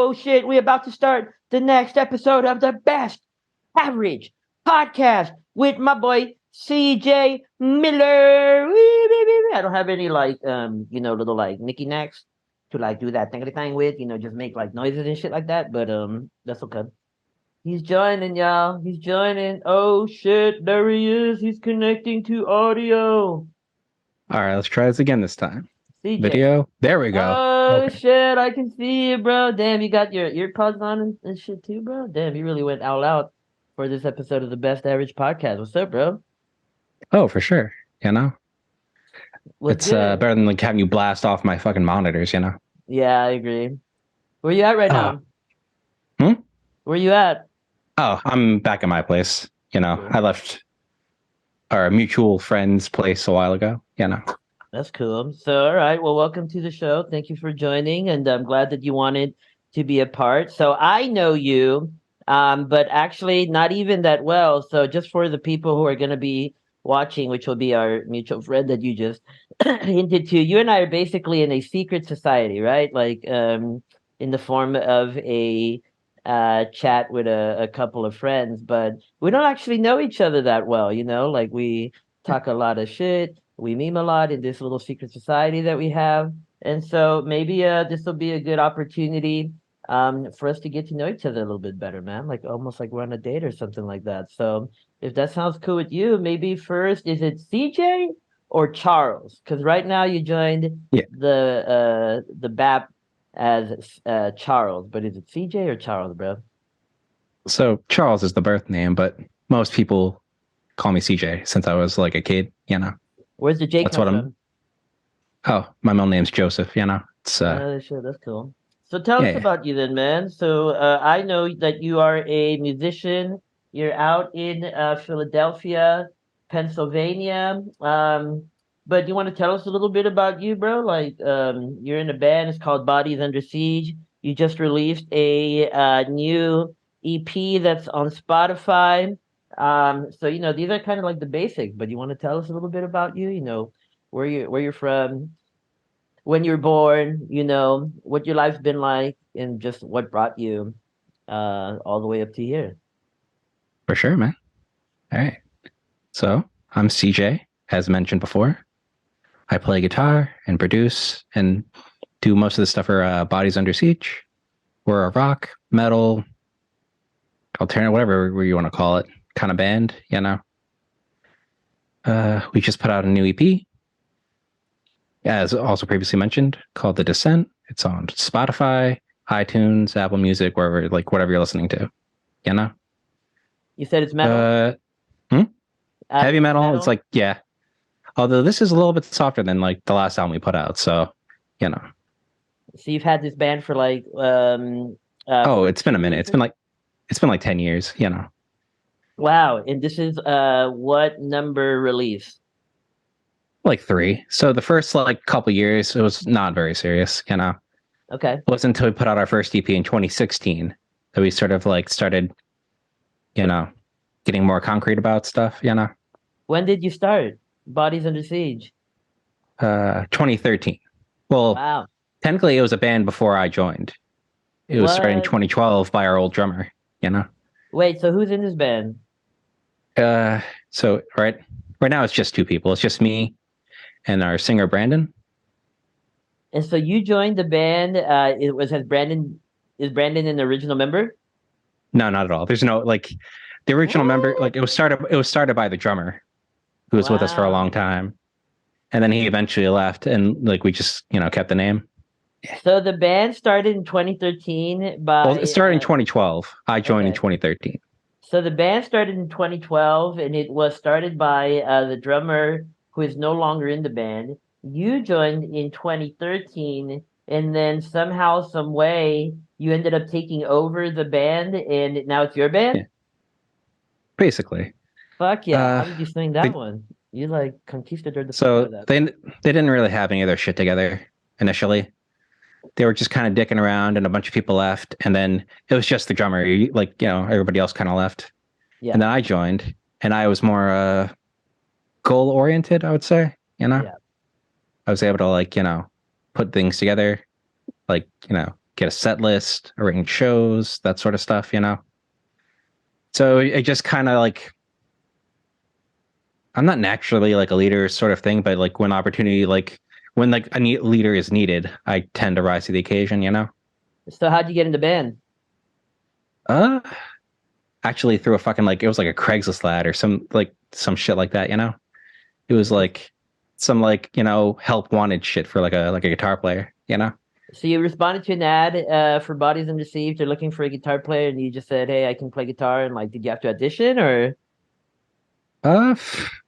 Oh shit, we're about to start the next episode of the best average podcast with my boy CJ Miller. Wee, wee, wee, wee. I don't have any little like Nicky Knacks to like do that thing with, just make like noises and shit like that. But that's okay. He's joining, y'all. He's joining. Oh shit, there he is. He's connecting to audio. All right, let's try this again this time. CJ. Video. There we go. Oh Okay. shit, I can see you, bro. Damn, you got your earpods on and shit too, bro. Damn, you really went all out for this episode of the Best Average Podcast. What's up, bro? Oh, for sure. You know, What's it's good? better than like having you blast off my fucking monitors. You know. Yeah, I agree. Where you at right Uh, now? hmm? Where you at? Oh, I'm back at my place. You know, Cool. I left our mutual friend's place a while ago. You know. That's cool. So, all right. Well, welcome to the show. Thank you for joining, and I'm glad that you wanted to be a part. So, I know you, but actually not even that well. So, just for the people who are going to be watching, which will be our mutual friend that you just hinted to, you and I are basically in a secret society, right? Like, in the form of a chat with a couple of friends, but we don't actually know each other that well, like we talk a lot of shit, we meme a lot in this little secret society that we have. And so maybe this will be a good opportunity for us to get to know each other a little bit better, man. Like almost like we're on a date or something like that. So if that sounds cool with you, maybe first is it CJ or Charles? Because right now you joined Yeah. the BAP as Charles, but is it CJ or Charles, bro? So Charles is the birth name, but most people call me CJ since I was like a kid. You know. Where's the J That's come what I'm. from? Oh, my middle name's Joseph. You know. It's Oh shit, that's cool. So tell us yeah. about you then, man. So I know that you are a musician. You're out in Philadelphia, Pennsylvania. But you want to tell us a little bit about you, bro? Like, you're in a band. It's called Bodies Under Siege. You just released a new EP that's on Spotify. So these are kind of like the basics. But you want to tell us a little bit about you? Where you're from, when you were born, what your life's been like, and just what brought you all the way up to here. For sure, man. All right. So I'm CJ, as mentioned before. I play guitar and produce and do most of the stuff for Bodies Under Siege. We're a rock, metal, alternative, whatever you want to call it, kind of band, you know. We just put out a new EP, as also previously mentioned, called The Descent. It's on Spotify, iTunes, Apple Music, wherever, like whatever you're listening to, you know. You said it's metal. Uh, hmm? Heavy It's metal. It's metal. like, yeah. Although this is a little bit softer than like the last album we put out, so you know. So you've had this band for like Oh, it's been 14 a minute. years. It's been like 10 years, you know. Wow, and this is what number release? Like three. So the first like couple years, it was not very serious, you know. Okay. It wasn't until we put out our first EP in 2016 that we sort of like started, you know, getting more concrete about stuff, you know. When did you start Bodies Under Siege? 2013. Well, Wow. technically it was a band before I joined. It was started in What? 2012 by our old drummer, you know. Wait, so who's in this band? So right now it's just two people. It's just me and our singer Brandon. And so you joined the band. It was has Brandon is Brandon an original member? No, not at all. There's no like the original member. What? Like it was started by the drummer who was with us for a long Wow. time, and then he eventually left, and like we just kept the name. So the band started in 2013 Well, it by started in 2012. I joined in okay. 2013. So the band started in 2012 and it was started by the drummer who is no longer in the band. You joined in 2013 and then somehow some way you ended up taking over the band and now it's your Yeah, band? basically. Fuck yeah. Uh, How did you swing that the, one? You like conquistador the fuck out so of that. they didn't really have any of their shit together initially. They were just kind of dicking around, and a bunch of people left, and then it was just the drummer. Everybody else kind of left, Yeah. and then I joined, and I was more goal oriented, I would say. You know, Yeah. I was able to put things together, get a set list, arrange shows, that sort of stuff, you know. So it just kind of like I'm not naturally like a leader sort of thing, but like when opportunity, like when like a leader is needed, I tend to rise to the occasion, you know. So how'd you get in the band? Uh, Actually through a fucking like it was like a Craigslist ad or some shit like that, you know. It was like some like help wanted shit for like a guitar player, you know. So you responded to an ad for Bodies Undeceived. They're looking for a guitar player, and you just said, "Hey, I can play guitar." And like, did you have to audition or?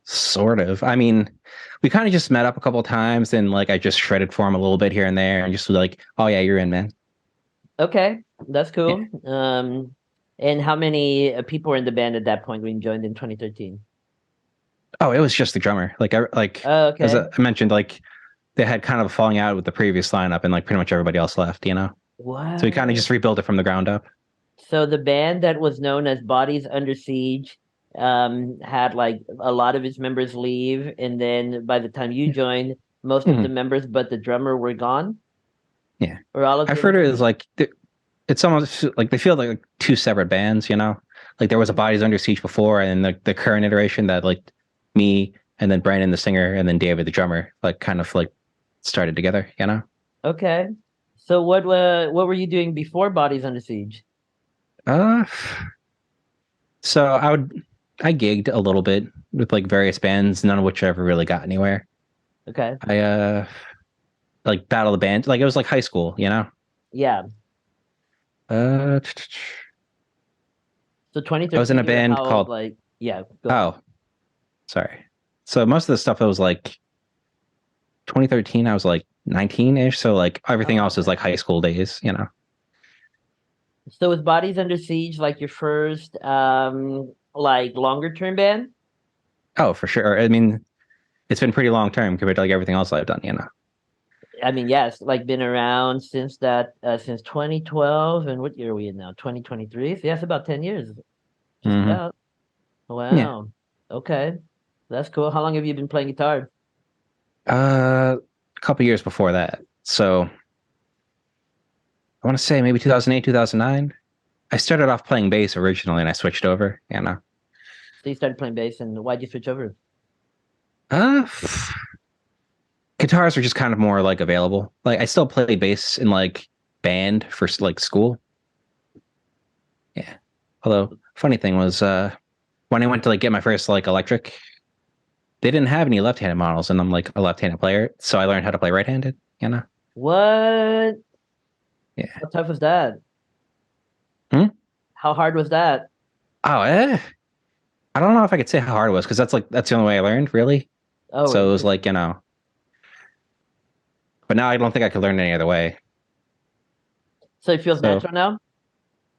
Sort of. I mean, we kind of just met up a couple times, and like I just shredded for him a little bit here and there, and just like, oh yeah, you're in, man. Okay, that's Yeah. cool. And how many people were in the band at that point when you joined in 2013? Oh, it was just the drummer. Oh, As okay. I mentioned, like they had kind of a falling out with the previous lineup, and like pretty much everybody else left, you know. So we kind of What? just rebuilt it from the ground up. So the band that was known as Bodies Under Siege had like a lot of its members leave, and then by the time you Yeah. joined, most of the Mhm. members but the drummer were gone, Yeah. or all of I've them heard it gone. as like it's almost like they feel like two separate bands, you know. Like there was a Mhm. Bodies Under Siege before, and the current iteration that like me and then Brandon the singer and then David the drummer like kind of like started together, you know. Okay. So what were you doing before Bodies Under Siege? Uh, so I gigged a little bit with like various bands, none of which ever really got anywhere. Okay. I like battle the band, like it was like high school, you know. Yeah. Uh, So I was in 2013, a you were band how old? called Like, yeah, go ahead. oh, sorry. So most of the stuff that was like 2013, I was like 19-ish. So like everything Oh, else is okay. like high school days, you know. So was Bodies Under Siege like your first like longer term band? Oh, for sure. I mean, it's been pretty long term compared to like everything else I've done, you know. I mean, yes, like been around since since 2012, and what year are we in now? 2023. So yes, about 10 years, just Hmm. about. Yeah. Wow. Okay. That's cool. How long have you been playing guitar? A couple years before that. So I want to say maybe 2008, 2009. I started off playing bass originally and I switched over, you know. So you started playing bass, and why'd you switch over? Uh, Guitars are just kind of more like available. Like I still played bass in like band for like school. Yeah. Although funny thing was when I went to like get my first like electric, they didn't have any left-handed models and I'm like a left-handed player, so I learned how to play right-handed, you know. What? Yeah. How tough was that? Hmm? How hard was that? Oh, I don't know if I could say how hard it was because that's the only way I learned, really. Oh, So it was like, interesting. but now I don't think I could learn any other way. So it feels So natural now?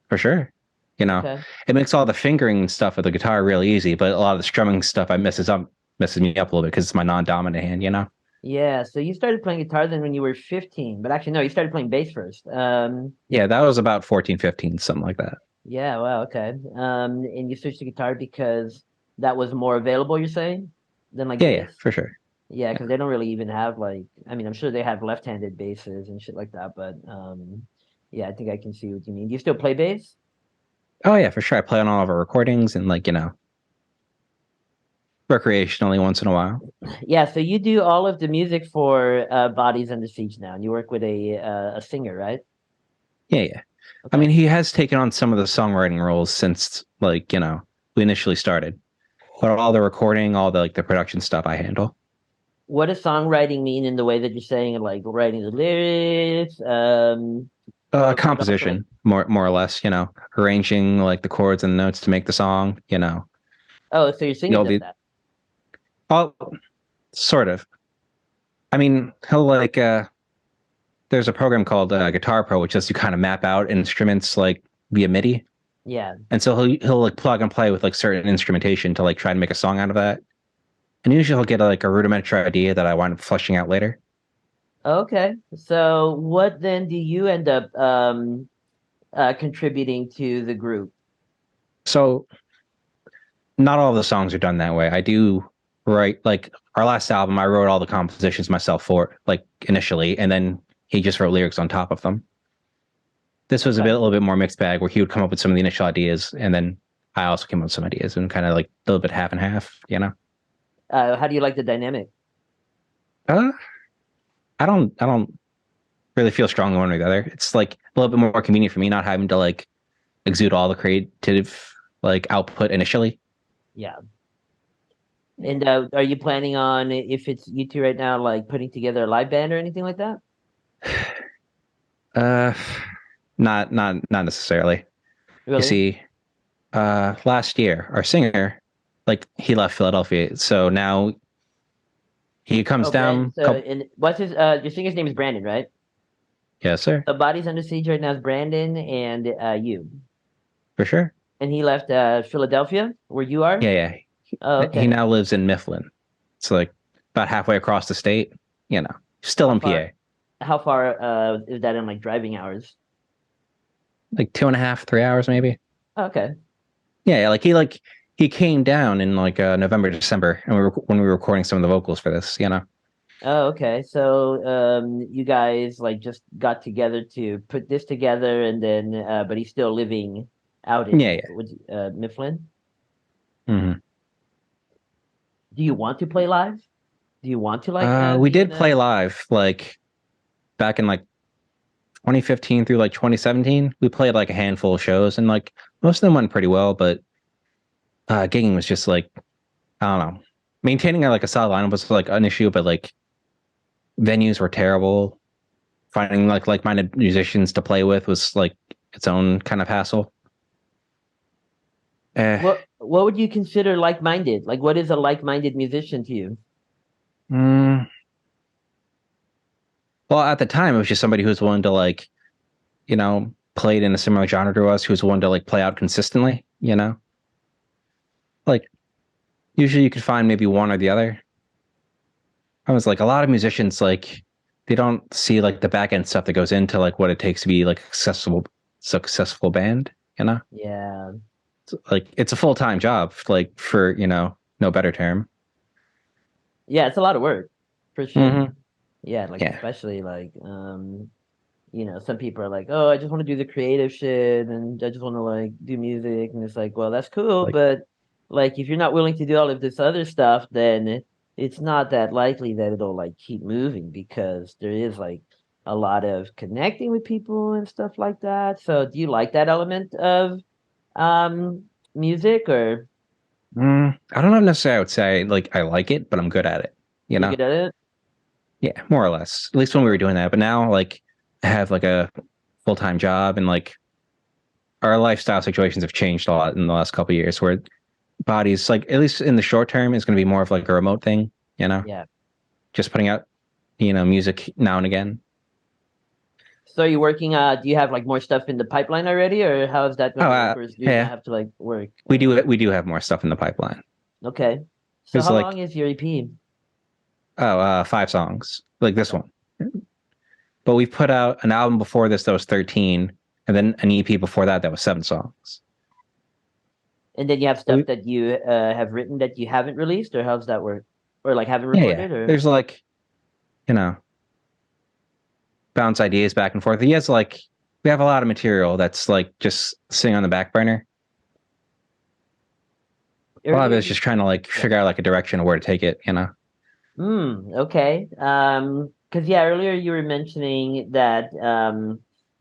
for sure, you know, Okay. it makes all the fingering stuff of the guitar really easy, but a lot of the strumming stuff I messes me up a little bit because it's my non-dominant hand, you know. Yeah, so you started playing guitar then when you were 15, but actually no, you started playing bass first. Yeah, that was about 14, 15, something like that. Yeah, wow, okay. And you switched to guitar because that was more available, you're saying, than like Yeah, yeah, bass? for sure. Yeah, Yeah. because they don't really even have like, I mean, I'm sure they have left-handed basses and shit like that, but yeah, I think I can see what you mean. Do you still play bass? Oh yeah, for sure. I play on all of our recordings and like, recreationally once in a while. Yeah, so you do all of the music for Bodies Under Siege now, and you work with a singer, right? Yeah, yeah. I Okay. mean, he has taken on some of the songwriting roles since like, we initially started. But all the recording, all the like the production stuff I handle. What does songwriting mean in the way that you're saying, like writing the lyrics, but also like, Composition, more or less, arranging like the chords and the notes to make the song, oh, so your singer you'll does be that. all sort of. I mean, he'll like there's a program called Guitar Pro, which lets you kind of map out instruments like via MIDI. Yeah. And so he'll like plug and play with like certain instrumentation to like try and make a song out of that. And usually he'll get like a rudimentary idea that I wind up fleshing out later. Okay. So what then do you end up contributing to the group? So not all of the songs are done that way. I do write like our last album, I wrote all the compositions myself for it, like initially, and then he just wrote lyrics on top of them. This was Okay. a little bit more mixed bag where he would come up with some of the initial ideas and then I also came up with some ideas and kind of like a little bit half and half, you know? How do you like the dynamic? Uh, I don't really feel strongly one or the other. It's like a little bit more convenient for me not having to like exude all the creative like output initially. Yeah. And are you planning on, if it's you two right now, like putting together a live band or anything like that? Uh, not necessarily. You Really? see, last year our singer, like he left Philadelphia, so now he comes Oh, Brandon. down. So, and what's his? Your singer's name is Brandon, right? Yes, sir, So, Bodies Under Siege right now is Brandon and you. for sure. And he left Philadelphia, where you are. Yeah, Oh, yeah. He okay. now lives in Mifflin. It's like about halfway across the state. You know, still How in far? PA. How far is that in like driving hours? Like 2.5, 3 hours maybe. Oh, okay. Yeah, like he came down in like November, December, and we were when we were recording some of the vocals for this. You know. Oh, okay. So, you guys like just got together to put this together, and then, but he's still living out Yeah, in yeah. Mifflin. Hmm. Do you want to play live? Do you want to like We be in did play a? live like back in like 2015 through like 2017. We played like a handful of shows, and like most of them went pretty well, but gigging was just like I don't know. Maintaining like a solid lineup was like an issue, but like venues were terrible. Finding like-minded musicians to play with was like its own kind of hassle. Eh, What would you consider like-minded? Like, what is a like-minded musician to you? mm, well, at the time, it was just somebody who was willing to like, played in a similar genre to us, who was willing to like play out consistently. Like usually you could find maybe one or the other. I was like a lot of musicians like they don't see like the back end stuff that goes into like what it takes to be like successful band. You know, Yeah, like it's a full-time job, like for no better term. yeah, it's a lot of work, for sure. Hmm. Yeah, like Yeah, especially like some people are like, oh, I just want to do the creative shit and I just want to like do music, and it's like, well, that's cool, like but like if you're not willing to do all of this other stuff, then it's not that likely that it'll like keep moving because there is like a lot of connecting with people and stuff like that. So do you like that element of um music, or I don't know necessarily. I would say like I like it, but I'm good at it. You you're know, good at it? yeah, more or less. At least when we were doing that. But now, like, I have like a full-time job, and like our lifestyle situations have changed a lot in the last couple of years. Where bodies, like, at least in the short term, is going to be more of like a remote thing. You know, Yeah. just putting out music now and again. So are you working do you have like more stuff in the pipeline already, or how is that Oh, gonna work, or you're gonna yeah, have to like work we do have more stuff in the pipeline. okay. So There's how like long is your EP? 5 songs like this Okay. one, but we put out an album before this that was 13, and then an EP before that that was 7 songs. And then you have stuff We, that you have written that you haven't released, or how's that work? Or like haven't yeah. recorded, or There's like you know bounce ideas back and forth. He has like we have a lot of material that's like just sitting on the back burner. A lot of earlier it's you just trying to like yeah. figure out like a direction of where to take it. Okay. Because yeah, earlier you were mentioning that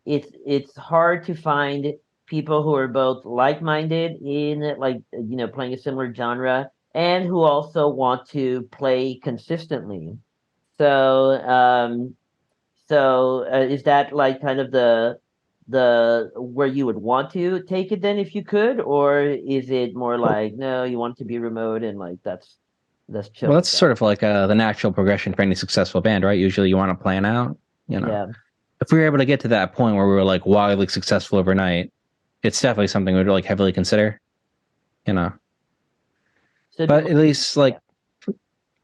it's hard to find people who are both like-minded in like playing a similar genre and who also want to play consistently. So is that like kind of the where you would want to take it then if you could, or is it more Well, like no, you want to be remote and like that's chill well, like that's that? sort of like the natural progression for any successful band, right? Usually you want to plan out, you know. Yeah. If we were able to get to that point where we were like wildly successful overnight, it's definitely something we'd like heavily consider, you know. So do But most at people, least yeah. like,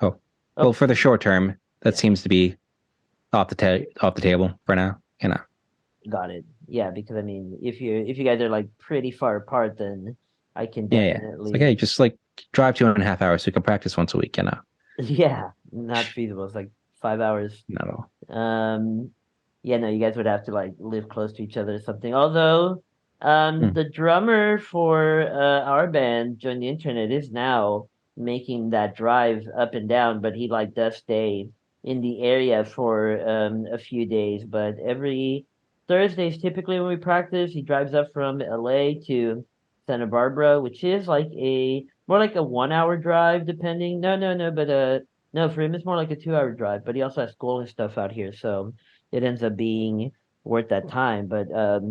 oh, well, Oh, for the short term, that yeah. seems to be off the table for now. Got it. Yeah, because I mean, if you guys are like pretty far apart, then I can Yeah. It's like, hey, definitely, just like drive 2.5 hours so you can practice once a week. yeah, not feasible. It's like 5 hours. Not at all. Um, Yeah, no, you guys would have to like live close to each other or something. Although, Hmm. the drummer for our band, Join the Internet, is now making that drive up and down, but he like does stay in the area for a few days. But every Thursdays, typically when we practice, he drives up from LA to Santa Barbara, which is like a more like a 1 hour drive, depending. No, but no, for him it's more like a 2 hour drive. But he also has school and stuff out here, so it ends up being worth that time. But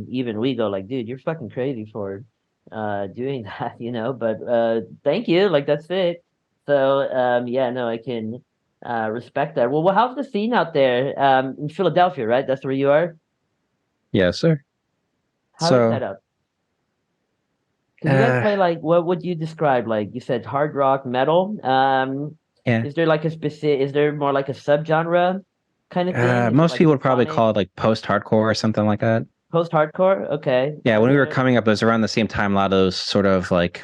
even we go like, dude, you're fucking crazy for doing that, you know. But thank you, like that's it. So yeah, no, I can respect that. Well, how's the scene out there in Philadelphia, right? That's where you are. Yes, sir. How is that So, out? Because you guys uh, play like, what would you describe? Like you said, hard rock, metal. yeah. Is there like a specific? Is there more like a subgenre kind of thing? Is it Most like people would probably symphonic, call it like post-hardcore or something like that. post-hardcore? Okay. Yeah, Are when we were there? coming up, it was around the same time a lot of those sort of like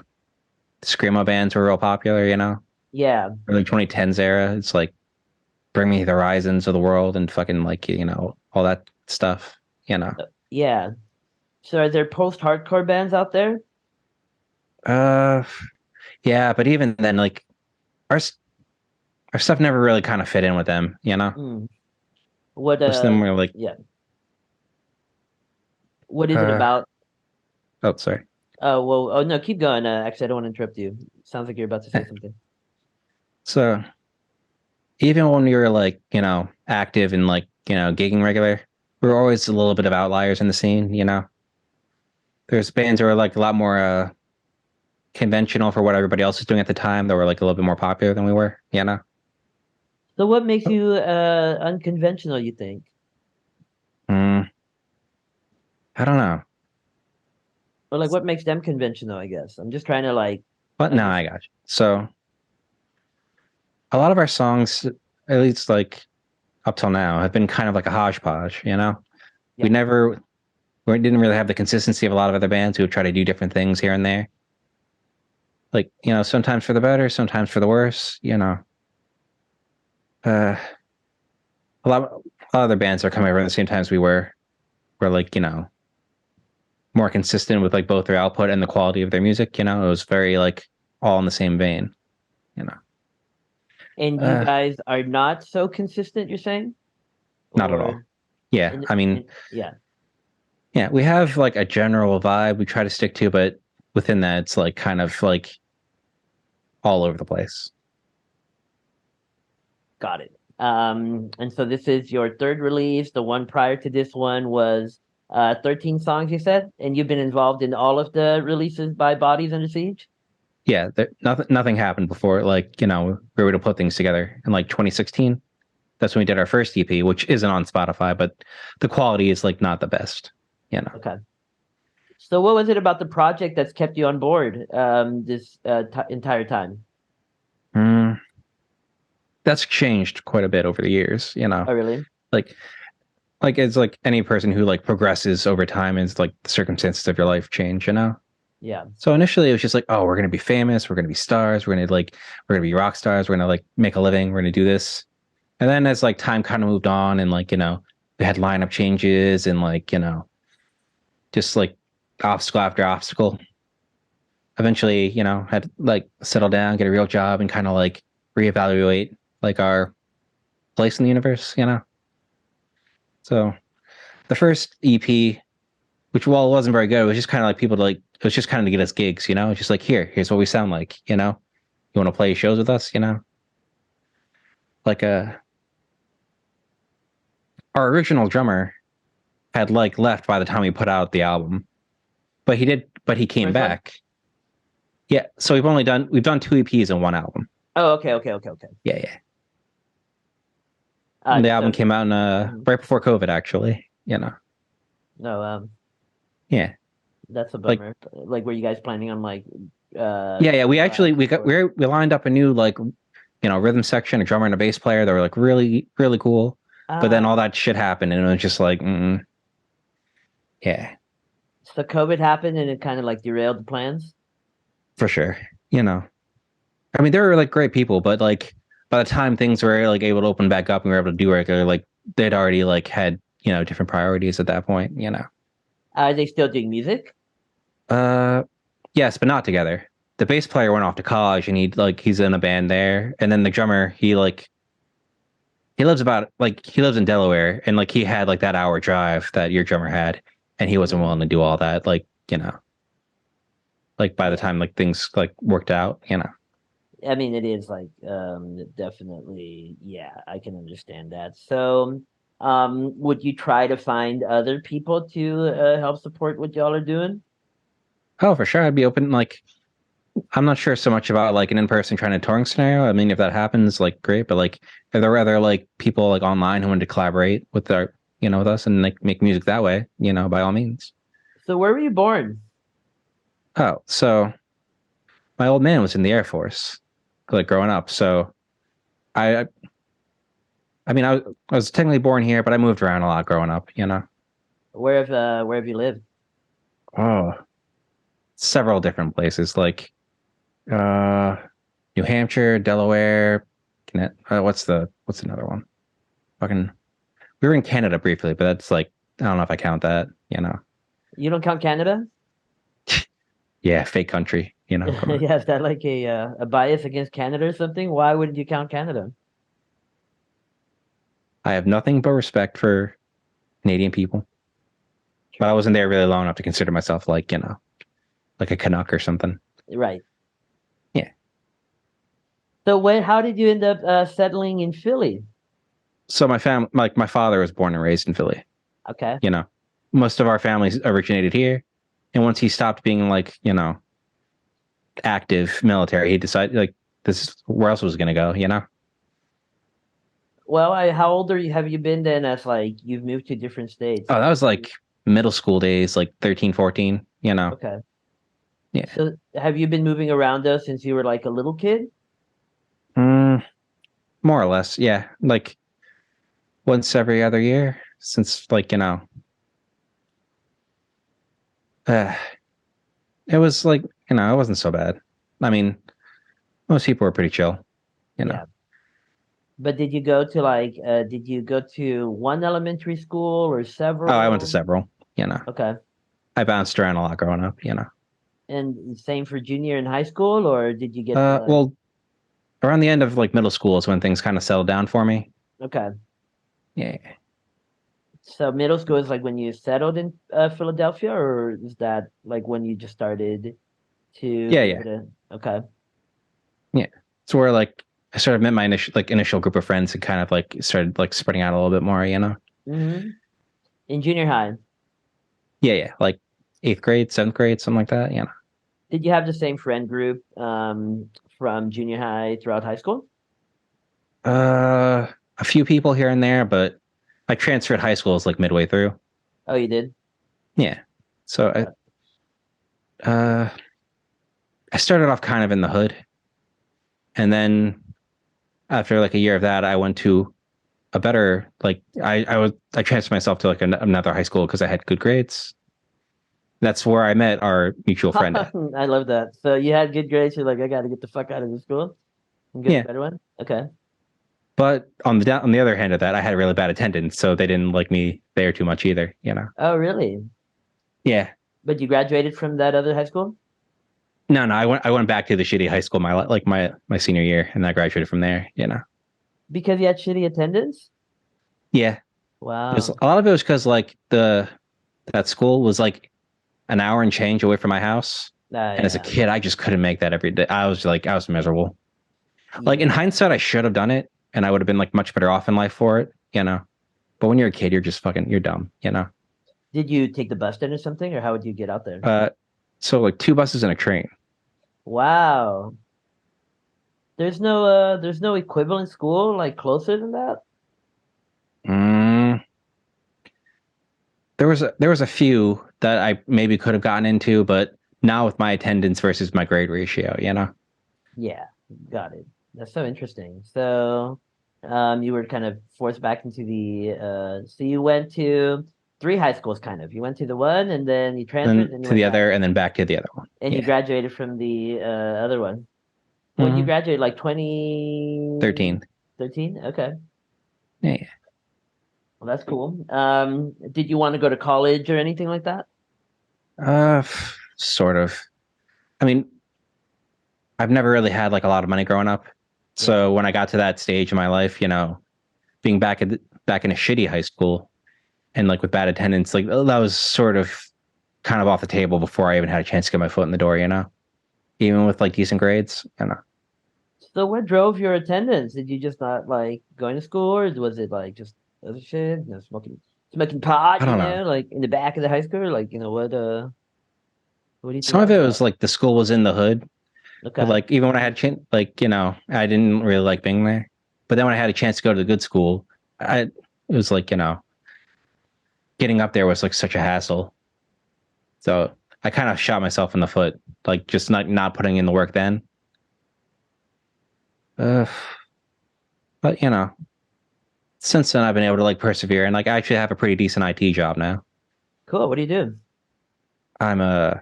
screamo bands were real popular, Yeah. early 2010s era. It's like Bring Me the Horizons of the world and fucking like, all that stuff. Yeah. So are there post-hardcore bands out there? Uh, yeah, but even then, like our our stuff never really kind of fit in with them. Mm. What Most of them were like, yeah. What is it uh, about? oh, sorry. Oh well, oh no, keep going. Actually, I don't want to interrupt you. Sounds like you're about to say Eh, something. So even when we were like, active and like, gigging regular, we were always a little bit of outliers in the scene. There's bands that were like a lot more conventional for what everybody else was doing at the time that were like a little bit more popular than we were. So what makes you unconventional, you think? Mm, I don't know. Or like what makes them conventional, I guess. I'm just trying to like But no, I understand. got you. So a lot of our songs, at least like up till now, have been kind of like a hodgepodge. We Yeah. never, we didn't really have the consistency of a lot of other bands who would try to do different things here and there. Like, sometimes for the better, sometimes for the worse. Uh, a lot of other bands are coming over at the same times were like, more consistent with like both their output and the quality of their music. It was very like all in the same vein, you know. And you Uh, guys are not so consistent, you're saying? Not at all. Or Yeah, I mean, yeah. yeah, we have like a general vibe we try to stick to, but within that, it's like kind of like all over the place. Got it. And so this is your third release. The one prior to this one was 13 songs, you said, and you've been involved in all of the releases by Bodies Under Siege? Yeah, nothing happened before. Like, we were able to put things together in like 2016. That's when we did our first EP, which isn't on Spotify, but the quality is like not the best. Okay. So what was it about the project that's kept you on board this entire time? Mm, that's changed quite a bit over the years. Oh, really? Like like it's like any person who like progresses over time is like the circumstances of your life change. Yeah. So initially it was just like, oh, we're gonna be famous, we're gonna be stars, we're gonna be rock stars, we're gonna like make a living, we're gonna do this. And then as like time kind of moved on and like, we had lineup changes and like, just like obstacle after obstacle. Eventually, had to like settle down, get a real job and kind of like reevaluate like our place in the universe. So the first EP, which while it wasn't very good, it was just kind of like people to like, it was just kind of to get us gigs. It's just like, here's what we sound like. You want to play shows with us? Like our original drummer had like left by the time we put out the album, but he The came first one? back. Yeah, so we've done two EPs and one album. Oh, okay. Yeah, yeah. And the album So came out in mhm. right before COVID, actually. No, Yeah, that's a like bummer. Like, were you guys planning on like yeah. We touring actually around we got or? we lined up a new like rhythm section, a drummer and a bass player that were like really really cool. But then all Ah, that shit happened, and it was just like, yeah, so COVID happened and it kind of like derailed the plans. for sure. You know, I mean, they were like great people, but like by the time things were like able to open back up and we were able to do regular, like they'd already like had different priorities at that point. Are they still doing music? Uh, yes, but not together. The bass player went off to college, and he's in a band there, and then the drummer he lives in Delaware, and like he had like that hour drive that your drummer had, and he wasn't Mm, willing to do all that. Like by the yeah. time like things like worked out. I mean, it is like definitely, yeah, I can understand that. So, would you try to find other people to help support what y'all are doing? Oh, for sure, I'd be open. Like I'm not sure so much about like an in-person trying to touring scenario. I mean, if that happens, like great. But like, if there are other like people like online who want to collaborate with us and like make music that way, by all means. So, where were you born? Oh, so my old man was in the Air Force, like growing up. So I, I mean, I was technically born here, but I moved around a lot growing up. Where have you lived? Oh, several different places like uh, New Hampshire, Delaware. What's another one? Fucking We were in Canada briefly, but that's like I don't know if I count that. You don't count Canada? Yeah, fake country. Come on. Yeah, is that like a bias against Canada or something? Why wouldn't you count Canada? I have nothing but respect for Canadian people, but I wasn't there really long enough to consider myself like a Canuck or something. Right. Yeah. So how did you end up settling in Philly? So my father was born and raised in Philly. Okay. You know, most of our families originated here, and once he stopped being like active military, he decided like this is where else was he gonna go. Well, how old have you been then as like you've moved to different states? Oh, that was like middle school days, like 13, 14. Okay. Yeah. So have you been moving around though since you were like a little kid? Mm, more or less, yeah. Like once every other year since uh, it was like it wasn't so bad. I mean, most people were pretty chill. Yeah. But did you go to one elementary school or Oh, I went to several? several. Okay. I bounced around a lot growing up. And same for junior in high school, or did you get Well, around the end of like middle school is when things kind of settled down for me. okay. Yeah. So middle school is like when you settled in Philadelphia, or is that like when you just started Yeah, to yeah. go to okay. Yeah. It's where like I sort of met my initial group of friends and kind of like started like spreading out a little bit more. Mm-hmm. In junior high, Yeah, yeah. Like eighth grade, seventh grade, something like that. did you have the same friend group from junior high throughout high school? A few people here and there, but I transferred high schools like midway through. Oh, you did? Yeah. So I started off kind of in the hood, and then after like a year of that, I went to a better like I transferred myself to like another high school because I had good grades. That's where I met our mutual friend at. I love that. So you had good grades. You're like, I got to get the fuck out of this school and get a Yeah. better one. Okay. But on the other hand of that, I had really bad attendance, so they didn't like me there too much either. Oh, really? Yeah. But you graduated from that other high school No, I went back to the shitty high school my senior year, and I graduated from there. because you had shitty attendance? Yeah. Wow. A lot of it was because like that school was like an hour and change away from my house. And as a Yeah. kid, I just couldn't make that every day. I was miserable. Like in Yeah. hindsight, I should have done it and I would have been like much better off in life for it. But when you're a kid, you're dumb. Did you take the bus then or something, or how would you get out there? Uh, so like two buses and a train. Wow. There's no equivalent school like closer than that? Mm, there was a few that I maybe could have gotten into, but now with my attendance versus my grade ratio. Yeah, got it. That's so interesting. So, you were kind of forced back into the so you went to three high schools kind of. You went to the one and then you transferred Then and you to went the back. other, and then back to the other one. And you Yeah. graduated from the other one. When did you Hmm. graduate? Like 2013? 13. Okay. Yeah. Well, that's cool. Did you want to go to college or anything like that? Sort of. I mean, I've never really had like a lot of money growing up. Yeah. So when I got to that stage in my life, being back in a shitty high school and like with bad attendance, like that was sort of kind of off the table before I even had a chance to get my foot in the door. Even with like decent grades. So what drove your attendance? Did you just not like going to school, or was it like just other shit, smoking I pot, don't know. like in the back of the high school? Like, what do you think Some that of was it about? was like the school was in the hood, but Okay. like even when I had chance, like I didn't really like being there. But then when I had a chance to go to the good school, it was like getting up there was like such a hassle. So I kind of shot myself in the foot, like just not putting in the work then. Uh, but since then I've been able to like persevere and like I actually have a pretty decent IT job now. Cool. What do you do? I'm a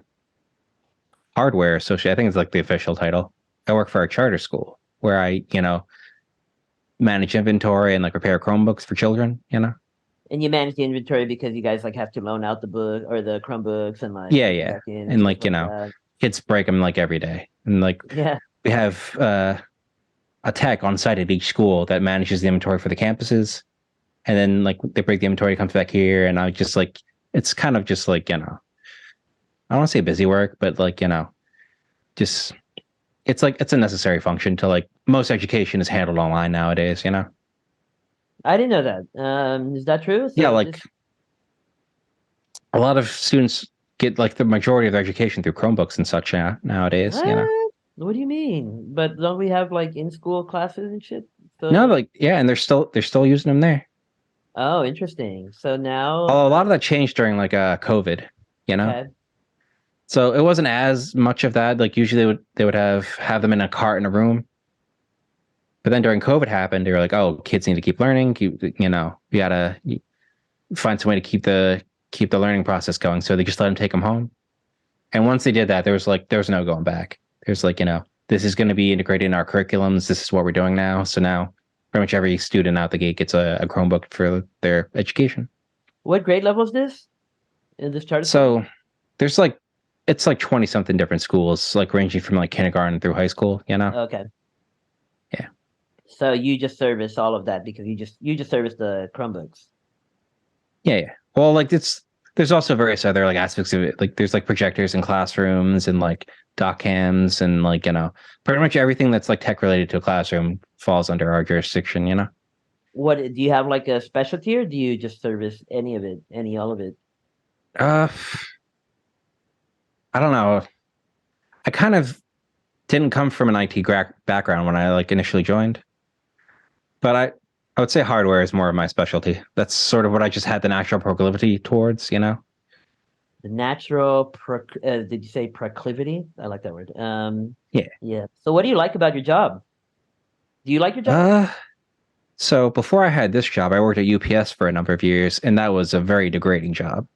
hardware associate. I think it's like the official title. I work for a charter school where I manage inventory and like repair Chromebooks for children. And you manage the inventory because you guys like have to loan out the book or the Chromebooks and like Yeah, put them yeah. back in and And stuff like, like that. kids break them like every day. And like Yeah. we have a tech on site at each school that manages the inventory for the campuses. And then like they break the inventory, comes back here, and I just like it's kind of just like, I don't want to say busy work, but like, just it's like it's a necessary function to like most education is handled online nowadays. I didn't know that. Is that true? Yeah, So like this a lot of students get like the majority of their education through Chromebooks and such nowadays. what? What do you mean? But don't we have like in school classes and shit? No, So like yeah, and they're still using them there. oh, interesting. So now Although a lot of that changed during like COVID, you know. okay. So it wasn't as much of that. Like usually they would have them in a cart in a room. But then during COVID happened, they were like, oh, kids need to keep learning. You gotta find some way to keep the learning process going. So they just let them take them home. And once they did that, there was no going back. There's like, this is going to be integrated in our curriculums. This is what we're doing now. So now pretty much every student out the gate gets a Chromebook for their education. What grade level is this in this charter school? So there's like it's like 20 something different schools, like ranging from like kindergarten through high school. Okay. Yeah. So you just service all of that because you just service the Chromebooks. Yeah, yeah. Well, like there's also various other like aspects of it. Like there's like projectors in classrooms and like doc cams and like, pretty much everything that's like tech related to a classroom falls under our jurisdiction. What do you have like a specialty or do you just service any of it, all of it? Uh I don't know. I kind of didn't come from an IT background when I like initially joined, but I would say hardware is more of my specialty. That's sort of what I just had the natural proclivity towards. The natural did you say proclivity? I like that word. Yeah. Yeah. So what do you like about your job? Do you like your job? Uh, so before I had this job, I worked at UPS for a number of years, and that was a very degrading job.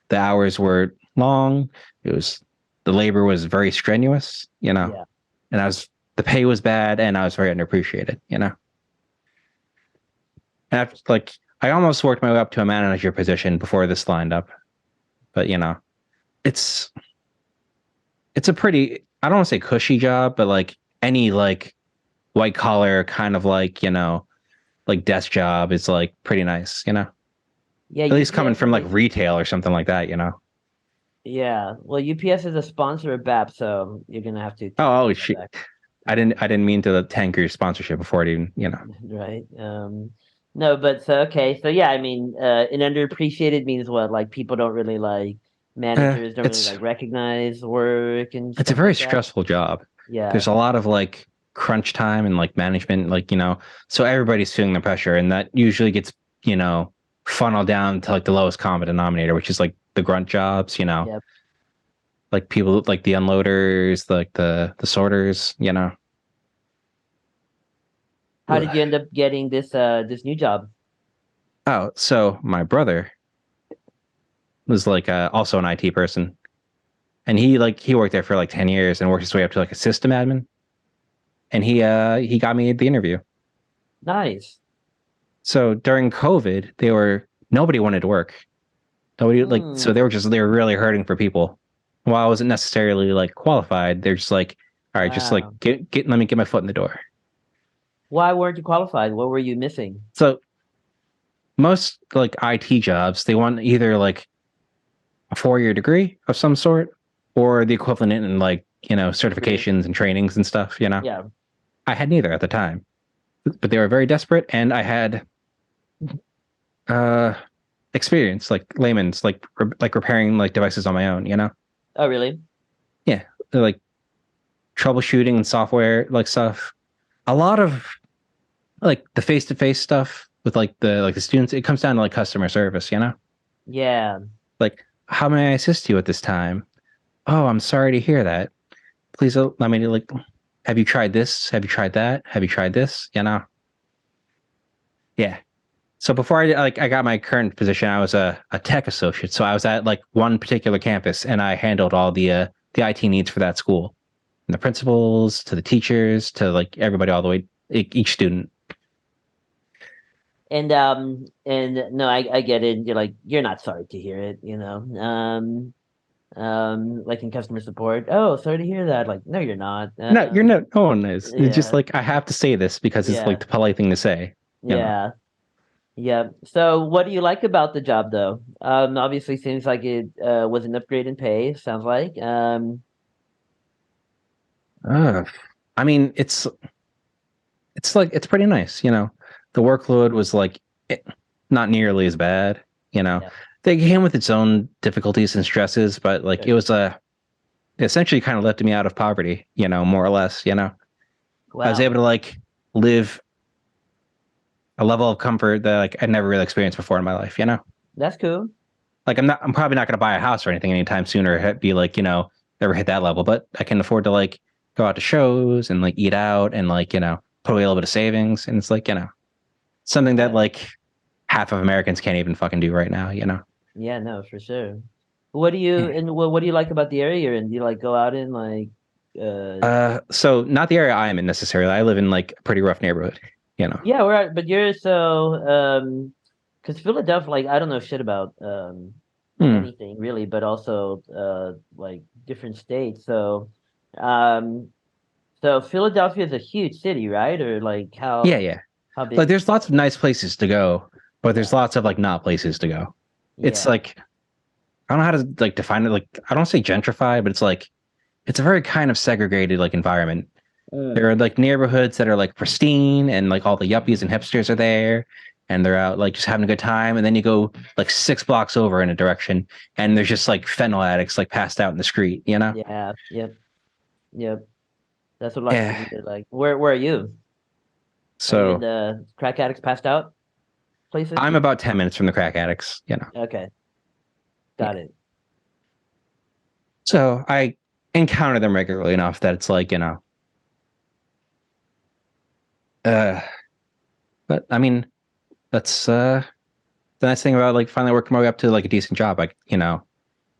The hours were long. It was the labor was very strenuous, Yeah. and the pay was bad, and I was very underappreciated. And after, like I almost worked my way up to a manager position before this lined up, but it's it's a pretty I don't want to say cushy job, but like any like white collar kind of like desk job is like pretty nice. Yeah, At least coming UPS from is like a retail or something like that. yeah. Well, UPS is a sponsor of BAP, so you're gonna have to Oh, take oh that shit. back. I didn't mean to tank your sponsorship before it even. Right. No, but so okay, so yeah, I mean, an underappreciated means what? Like people don't really like managers don't really It's like recognize work and it's a stuff very like that. stressful job. Yeah. There's a lot of like crunch time and like management, so everybody's feeling the pressure, and that usually gets, you know, funneled down to like the lowest common denominator, which is like the grunt jobs. Yeah. Like people like the unloaders, like the sorters. How did you end up getting this new job? Oh, so my brother was like also an IT person, and he worked there for like 10 years and worked his way up to like a system admin, and he got me the interview. Nice. So during COVID, nobody wanted to work. Nobody like so Hmm. they were really hurting for people. While I wasn't necessarily like qualified, they're just like, all right, just like Wow. get let me get my foot in the door. Why weren't you qualified? What were you missing? So most like IT jobs, they want either like a 4-year degree of some sort or the equivalent in like, Experience. certifications and trainings and stuff. Yeah. I had neither at the time, but they were very desperate and I had uh experience like layman's like repairing like devices on my own. Oh, really? Yeah, like troubleshooting and software like stuff. A lot of like the face-to-face stuff with like the students, it comes down to like customer service. Yeah. Like, how may I assist you at this time? Oh, I'm sorry to hear that. Please let me like, have you tried this? Have you tried that? Have you tried this? Yeah. So before I got my current position, I was a tech associate. So I was at like one particular campus and I handled all the IT needs for that school. And the principals to the teachers to like everybody all the way each student. And no, I get it. You're like, you're not sorry to hear it, like in customer support. Oh, sorry to hear that. Like, no, you're not. No, you're not. No one is. It's just Yeah, like I have to say this because it's like yeah, the polite thing to say. You know. yeah, yeah. So what do you like about the job though? Obviously seems like it was an upgrade in pay, sounds like. Uh, I mean, it's like it's pretty nice. The workload was like not nearly as bad. You know, Yeah, they came with its own difficulties and stresses, but like it sure. was essentially kind of lifted me out of poverty. More or less. I was Wow. able to like live a level of comfort that like I'd never really experienced before in my life. That's cool. Like I'm probably not going to buy a house or anything anytime soon or be like, never hit that level, but I can afford to like go out to shows and like eat out and like, put away a little bit of savings. And it's like, something that Yeah. like half of Americans can't even fucking do right now. Yeah, no, for sure. What do you like about the area you're in? Do you like go out in like uh So not the area I am in necessarily. I live in like a pretty rough neighborhood. yeah, but you're because Philadelphia, like I don't know shit about Hmm. anything really, but also like different states. Um so Philadelphia is a huge city, right? Or like Yeah, yeah. how Like big? there's lots of nice places to go, but there's Yeah. lots of like not places to go. It's Yeah. like I don't know how to like define it. Like I don't say gentrify, but it's like it's a very kind of segregated like environment. There Mm. are like neighborhoods that are like pristine and like all the yuppies and hipsters are there and they're out like just having a good time. And then you go like 6 blocks over in a direction and there's just like fentanyl addicts like passed out in the street. Yeah. Yep. Yep. That's what a lot of Yeah. cities are like. Where are you? Are you in So the crack addicts passed out places? I'm about 10 minutes from the crack addicts. Okay, got Yeah. it. So I encounter them regularly enough that it's like, uh, but I mean, that's the nice thing about like finally working my way up to like a decent job. Like,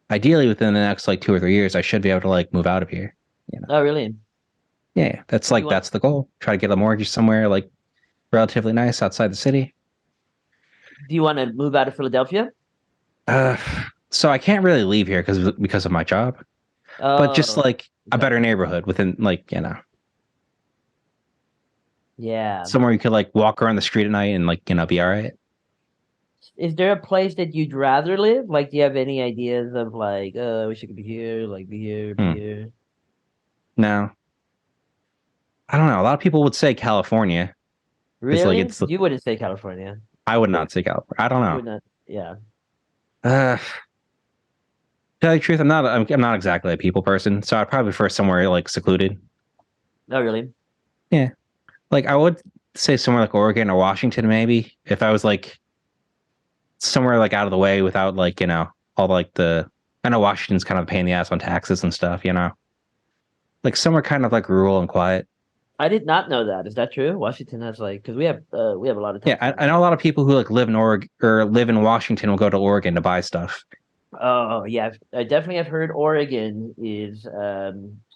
ideally within the next like 2 or 3 years, I should be able to like move out of here. You know, Oh, really? yeah, that's Do you like want that's the goal. Try to get a mortgage somewhere like relatively nice outside the city. do you want to move out of Philadelphia? Uh, so I can't really leave here because of my job, but just Oh, like a okay. better neighborhood within like Yeah. somewhere you could like walk around the street at night and like be all right. Is there a place that you'd rather live? Like, do you have any ideas of like, I wish I could be here, like be here, be Hmm. here? No, I don't know. A lot of people would say California because like Really? You wouldn't say California. I would not say California. I don't You know. would not. Yeah. Uh, tell you the truth, I'm not exactly a people person, so I'd probably prefer somewhere like secluded. Oh, really? Yeah, like I would say somewhere like Oregon or Washington, maybe if I was like somewhere like out of the way without like all like the. I know Washington's kind of a pain in the ass on taxes and stuff. Like somewhere kind of like rural and quiet. I did not know that. Is that true? Washington has like, because we have a lot of Yeah, taxes. I know a lot of people who like live in Oregon or live in Washington will go to Oregon to buy stuff. Oh yeah, I definitely have heard Oregon is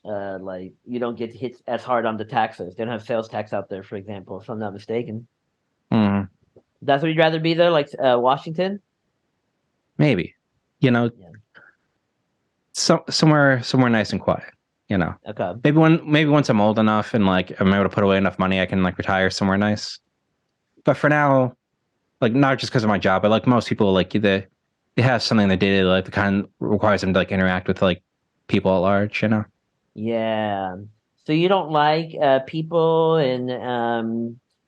like you don't get hit as hard on the taxes. They don't have sales tax out there, for example, if I'm not mistaken. Mm. That's where you'd rather be though, like Washington. Maybe, you know, Yeah. somewhere nice and quiet. You know, Okay. maybe once I'm old enough and like I'm able to put away enough money, I can like retire somewhere nice. But for now, like not just because of my job, but like most people, like they have something that daily life that kind of requires them to like interact with like people at large. You know, Yeah. So you don't like people and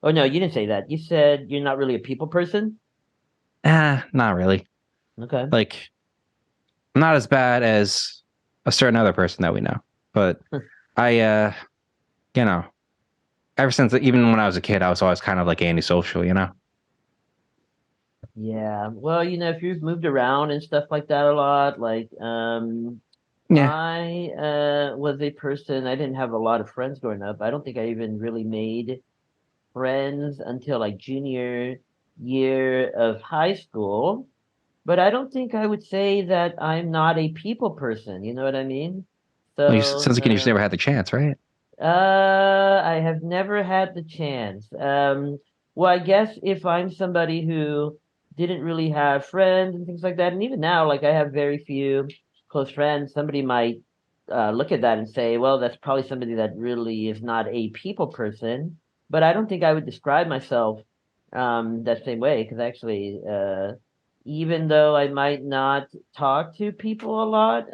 oh no, you didn't say that. You said you're not really a people person? not really. Okay. Like I'm not as bad as a certain other person that we know, but I, you know, ever since even when I was a kid, I was always kind of like antisocial. You know. Yeah. Well, if you've moved around and stuff like that a lot, like Yeah. I was a person, I didn't have a lot of friends growing up. I don't think I even really made friends until like junior year of high school. But I don't think I would say that I'm not a people person. You know what I mean? Well, you So, sounds like you just never had the chance, right? I have never had the chance. Well, I guess if I'm somebody who didn't really have friends and things like that, and even now, like I have very few close friends, somebody might look at that and say, well, that's probably somebody that really is not a people person. But I don't think I would describe myself that same way because actually, even though I might not talk to people a lot,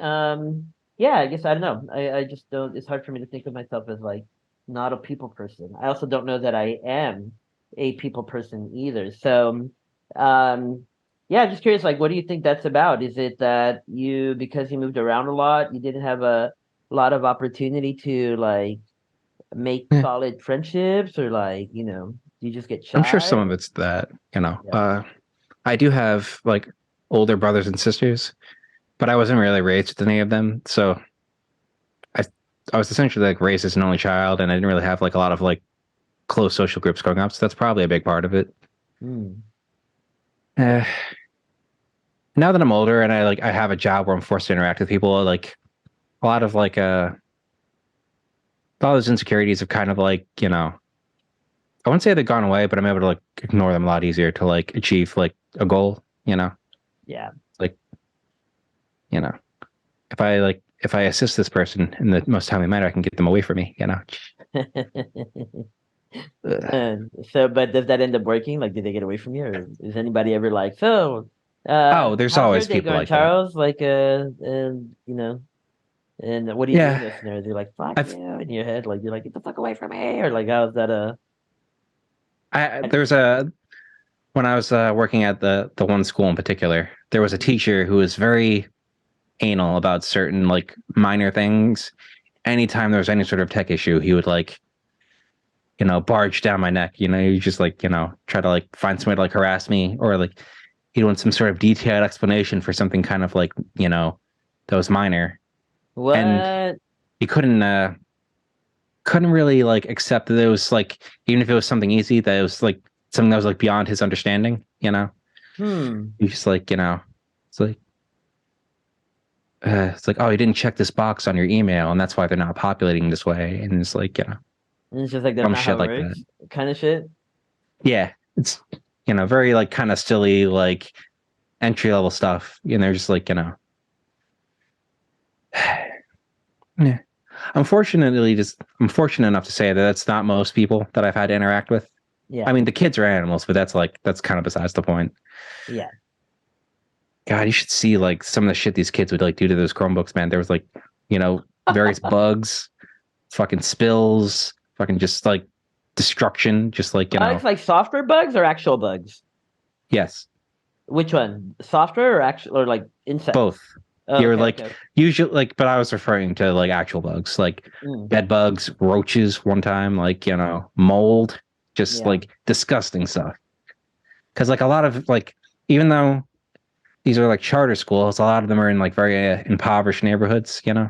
yeah, I guess I don't know. I just don't. It's hard for me to think of myself as like not a people person. I also don't know that I am a people person either. So, um, yeah, I'm just curious. Like, what do you think that's about? Is it that because you moved around a lot, you didn't have a lot of opportunity to like make Yeah. solid friendships, or like you just get I'm sure shy? some of it's that, you know. Yeah. I do have like older brothers and sisters, but I wasn't really raised with any of them. So I I was essentially like raised as an only child and I didn't really have like a lot of like close social groups growing up. So that's probably a big part of it. Hmm. Uh, Now that I'm older and I have a job where I'm forced to interact with people, like a lot of like all those insecurities have kind of like, you know, I wouldn't say they've gone away, but I'm able to like ignore them a lot easier to like achieve like a goal, you know. Yeah. Like, you know, if I assist this person in the most timely manner, I can get them away from me, you know. Ugh. So, but does that end up working? Like, did they get away from you, or is anybody ever like, so, Oh, there's how's your always day people going, like that. Charles? Like, and what do you do in Yeah. those scenarios? You're like, fuck I've you in your head, like you're like, get the fuck away from me, or like, how's that? I I- there's a when I was working at the one school in particular, there was a teacher who was very anal about certain like minor things. Anytime there was any sort of tech issue, he would like, you know, barge down my neck. You know, he just like, you know, try to like find some way to like harass me or like he'd want some sort of detailed explanation for something kind of like, you know, that was minor. And what? he couldn't really like accept that it was like even if it was something easy, that it was like something that was like beyond his understanding, you know? Hmm. He's just like, you know, it's like it's like, oh, you didn't check this box on your email, and that's why they're not populating this way. And it's like, you know, And it's just like that's dumb not how shit it like that. works, kind of shit. Yeah, it's you know, very like kind of silly, like entry level stuff. You know, they're just like, you know, yeah. I'm fortunate enough to say that that's not most people that I've had to interact with. I Yeah. mean, the kids are animals, but that's kind of besides the point. Yeah. God, you should see like some of the shit these kids would like do to those Chromebooks, man. There was like, you know, various bugs, fucking spills, fucking just like destruction, just like, you Bugs know, like software bugs or actual bugs? yes, Which one? Software or actual or like both. insects? Oh, You're okay, like okay. usually like, but I was referring to like actual bugs, like Mm, bed bugs, roaches one time, like, you know, mold, just yeah. like disgusting stuff. Cause like a lot of like, even though these are like charter schools, a lot of them are in like very impoverished neighborhoods, you know?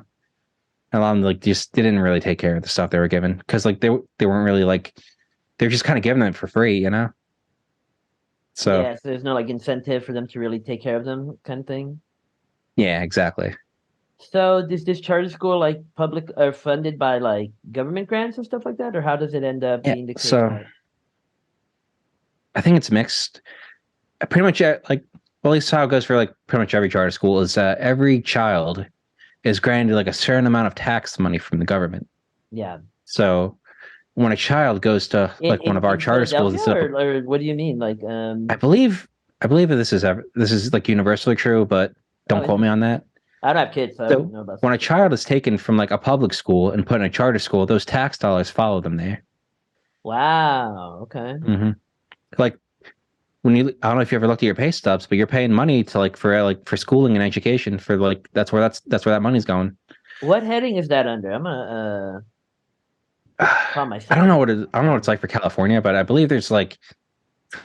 A lot of them like just didn't really take care of the stuff they were given because like they weren't really like they're just kind of giving it for free, you know. So Yeah, so there's no like incentive for them to really take care of them kind of thing. yeah, exactly. So does this charter school like public or funded by like government grants and stuff like that, or how does it end up Yeah. being the case So that I think it's mixed. Pretty much like well, at least how it goes for like pretty much every charter school is that every child is granted like a certain amount of tax money from the government. Yeah. So when a child goes to In like one in of our in charter schools Philadelphia, instead of or what do you mean? Like, I believe I believe that this is like universally true, but oh, don't quote me on interesting. that. I don't have kids, so I wouldn't So know about when a specifics. child is taken from like a public school and put in a charter school, those tax dollars follow them there. Wow. Okay. Hmm. Like when you, I don't know if you ever looked at your pay stubs, but you're paying money to like for schooling and education for like that's where that money's going. What heading is that under? I'm gonna call my I don't know sister. what I don't know what it's like for California, but I believe there's like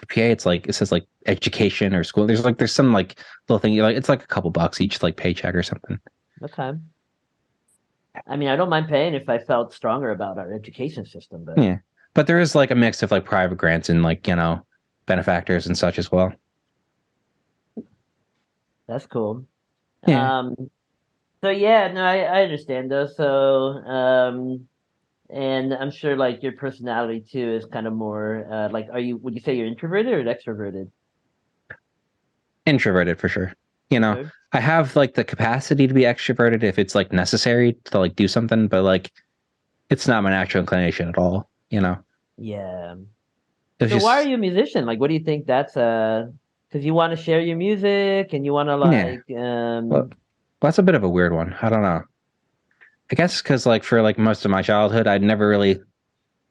PA. It's like it says like education or school. There's some like little thing like it's like a couple bucks each like paycheck or something. Okay. I mean, I don't mind paying if I felt stronger about our education system, but Yeah, but there is like a mix of like private grants and like benefactors and such as well. that's cool. Yeah. Um, so yeah, no, I understand though. So, and I'm sure like your personality too is kind of more like, would you say you're introverted or extroverted? Introverted for sure. You know, Sure. I have like the capacity to be extroverted if it's like necessary to like do something, but like it's not my natural inclination at all. Yeah. It's So why are just you a musician? Like, what do you think that's because you want to share your music and you want to yeah. like Well, that's a bit of a weird one. I don't know. I guess because like for like most of my childhood, I never really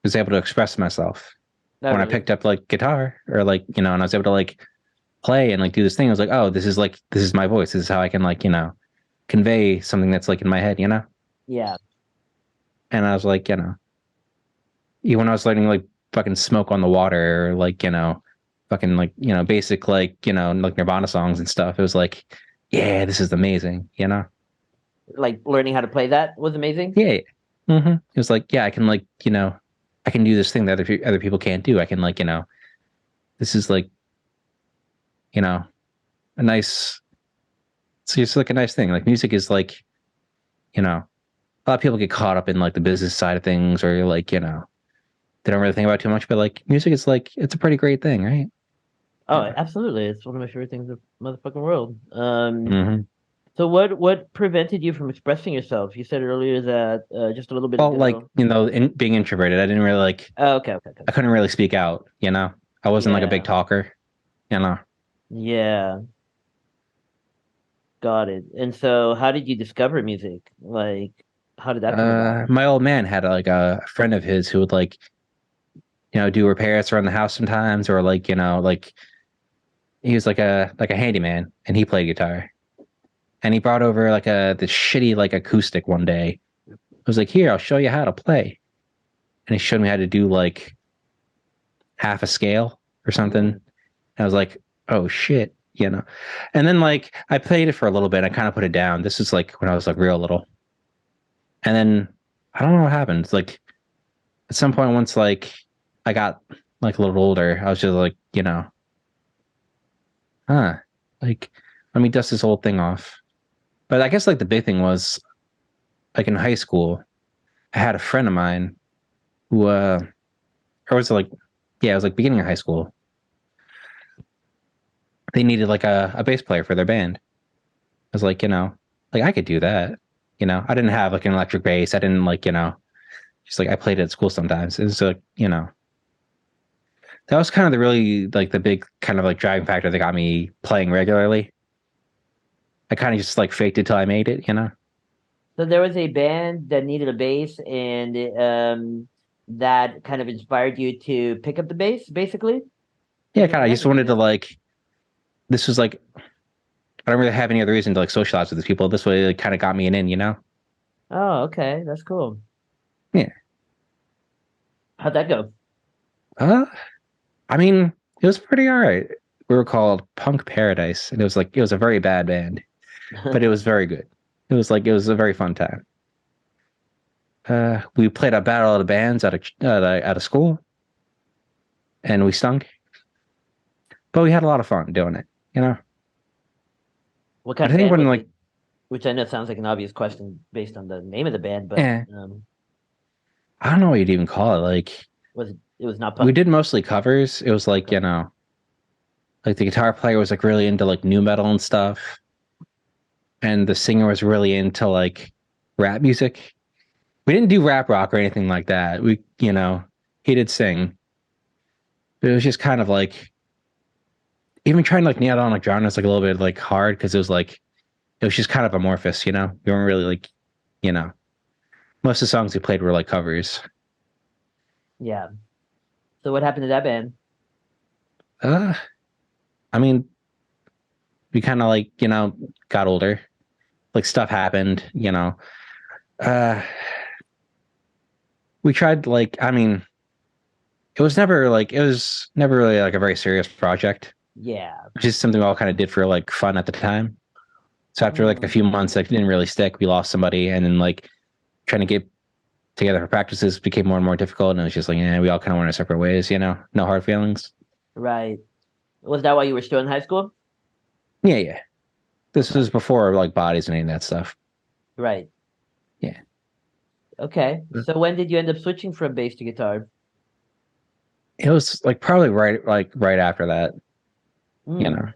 was able to express myself. not When I really. picked up like guitar or like and I was able to like play and like do this thing, I was like, oh, this is my voice. This is how I can like convey something that's like in my head. Yeah. And I was like, even when I was learning like fucking Smoke on the Water or like, fucking like, basic like, like Nirvana songs and stuff, it was like, yeah, this is amazing. Like learning how to play that was amazing. Yeah. Mm-hmm. It was like, yeah, I can like, I can do this thing that other people can't do. I can like, this is like, you know, a nice, it's just like a nice thing. Like music is like, a lot of people get caught up in like the business side of things or like, they don't really think about it too much, but like music is like, it's a pretty great thing, right? Oh, absolutely. It's one of my favorite things in the motherfucking world. Mm-hmm. So what prevented you from expressing yourself? You said earlier that just a little bit Well, like, ago. being introverted, I didn't really like, Oh, okay, okay, okay. I couldn't really speak out. I wasn't like a big Yeah. talker. Yeah. Got it. And so how did you discover music? Like, how did that come about? My old man had like a friend of his who would like, do repairs around the house sometimes, or like, like he was like a handyman and he played guitar. And he brought over like this shitty like acoustic one day. I was like, here, I'll show you how to play. And he showed me how to do like half a scale or something. And I was like, oh shit. And then like I played it for a little bit. I kind of put it down. This is like when I was like real little. And then I don't know what happened. It's like at some point once like I got like a little older, I was just like, huh, like let me dust this whole thing off. But I guess like the big thing was like in high school, I had a friend of mine who or was it like yeah, it was like beginning of high school. They needed like a bass player for their band. I was like, like I could do that. I didn't have like an electric bass. I didn't like, just like I played at school sometimes. It was like, that was kind of the really like the big kind of like driving factor that got me playing regularly. I kind of just like faked it till I made it. So there was a band that needed a bass, and that kind of inspired you to pick up the bass, basically. Yeah, Something kind like of. I that. just wanted to like. This was like I don't really have any other reason to like socialize with these people. This way, it kind of got me an in. Oh, okay, that's cool. Yeah. How'd that go? Uh, I mean, it was pretty all right. We were called Punk Paradise, and it was a very bad band, but it was very good. It was a very fun time. We played a battle of the bands out of school, and we stunk, but we had a lot of fun doing it. What But kind I of think band when was like, it? Which I know sounds like an obvious question based on the name of the band, but I don't know what you'd even call it. Like, was it? It was not We punk. did mostly covers. It was like, Okay. like the guitar player was like really into like new metal and stuff, and the singer was really into like rap music. We didn't do rap rock or anything like that. He did sing, but it was just kind of like even trying to like nail down like genres like a little bit like hard because it was just kind of amorphous. We weren't really like, you know, most of the songs we played were like covers. Yeah. So what happened to that band? Uh, I mean, we kind of like got older, like stuff happened. Uh, we tried like it was never really like a very serious project. Yeah. Just something we all kind of did for like fun at the time. So after like a Mm, few months, like didn't really stick. We lost somebody, and then like trying to get together for practices became more and more difficult. And it was just like, yeah, we all kind of went our separate ways. No hard feelings. right. Was that while you were still in high school? Yeah, yeah. This was Right. before like bodies and any of that stuff. Right. Yeah, Okay. So when did you end up switching from bass to guitar? it was like probably right after that. You know,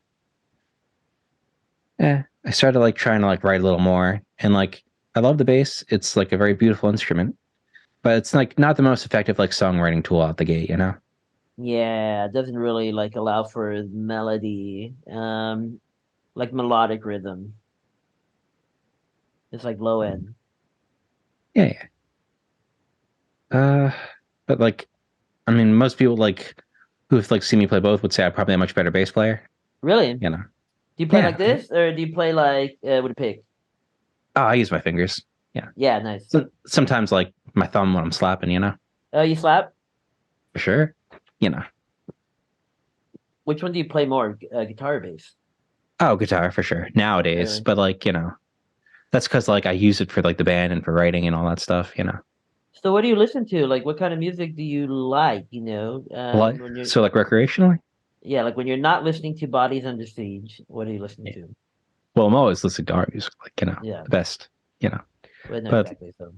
Mm, I started like trying to like write a little more, and like I love the bass. It's like a very beautiful instrument, but it's like not the most effective like songwriting tool out the gate. yeah, it doesn't really like allow for melody, like melodic rhythm. It's like low end. Yeah, yeah. Uh, but like, I mean, most people like who've like seen me play both would say I'm probably a much better bass player. Really? Do You know? you play like Yeah. this or do you play like with a pick? Oh, I use my fingers. Yeah. Yeah, nice. So sometimes like my thumb when I'm slapping. Oh, you slap? For sure. You know. Which one do you play more, guitar or bass? Oh, guitar for sure nowadays. Really? But like that's because like I use it for like the band and for writing and all that stuff. So what do you listen to? Like what kind of music do you like, What? when you're So like recreationally? yeah, like when you're not listening to Bodies Under Siege, what are you listening Yeah. to? Well, I'm always listening to art music, like Yeah. the best. You know. Well, no, But exactly. So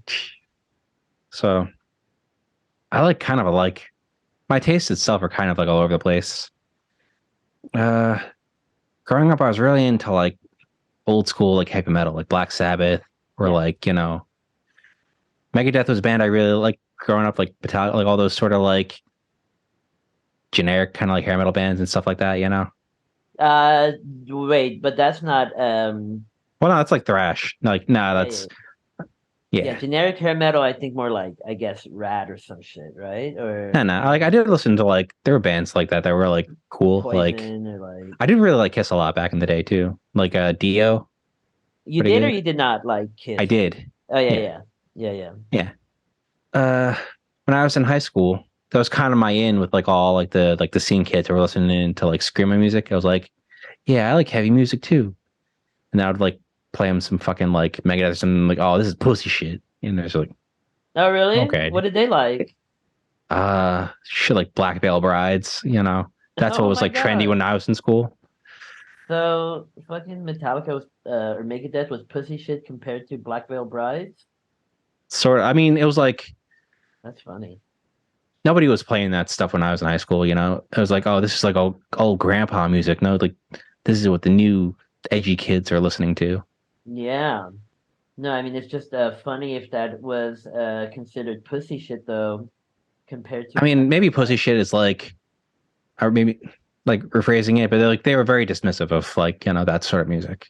so I like kind of like my tastes itself are kind of like all over the place. Uh, growing up, I was really into like old school like heavy metal, like Black Sabbath, or yeah. like Megadeth was a band I really like growing up, like Metallica, like all those sort of like generic kind of like hair metal bands and stuff like that. Uh, Wait, but that's not Well, no, that's like thrash. Like, no, yeah, yeah, that's yeah. yeah. Generic hair metal, I think more like I guess Rad or some shit, right? No, Or no. Like I did listen to like there were bands like that that were like cool. Like Poison or like I did really like Kiss a lot back in the day too. Like Dio, you pretty did or good. you did not like I Kiss? did. Oh yeah, Yeah, yeah, yeah, yeah. yeah. Uh, when I was in high school, that was kind of my in with like all like the scene kids who were listening to like screaming music. I was like, yeah, I like heavy music too. And I would like play them some fucking like Megadeth or something like, oh, this is pussy shit. And they're just like, Oh really? What okay, did they like? shit like Black Veil Brides. That's what Oh was my like trendy when God. I was in school. So fucking Metallica was or Megadeth was pussy shit compared to Black Veil Brides? Sort of, I mean, it was like That's funny. nobody was playing that stuff when I was in high school. It was like, oh, this is like old grandpa music. No, like this is what the new edgy kids are listening to. Yeah. No, I mean it's just funny if that was considered pussy shit though compared to I mean, Black maybe Veil pussy Brides. shit is like, or maybe like rephrasing it, but they were very dismissive of like, that sort of music.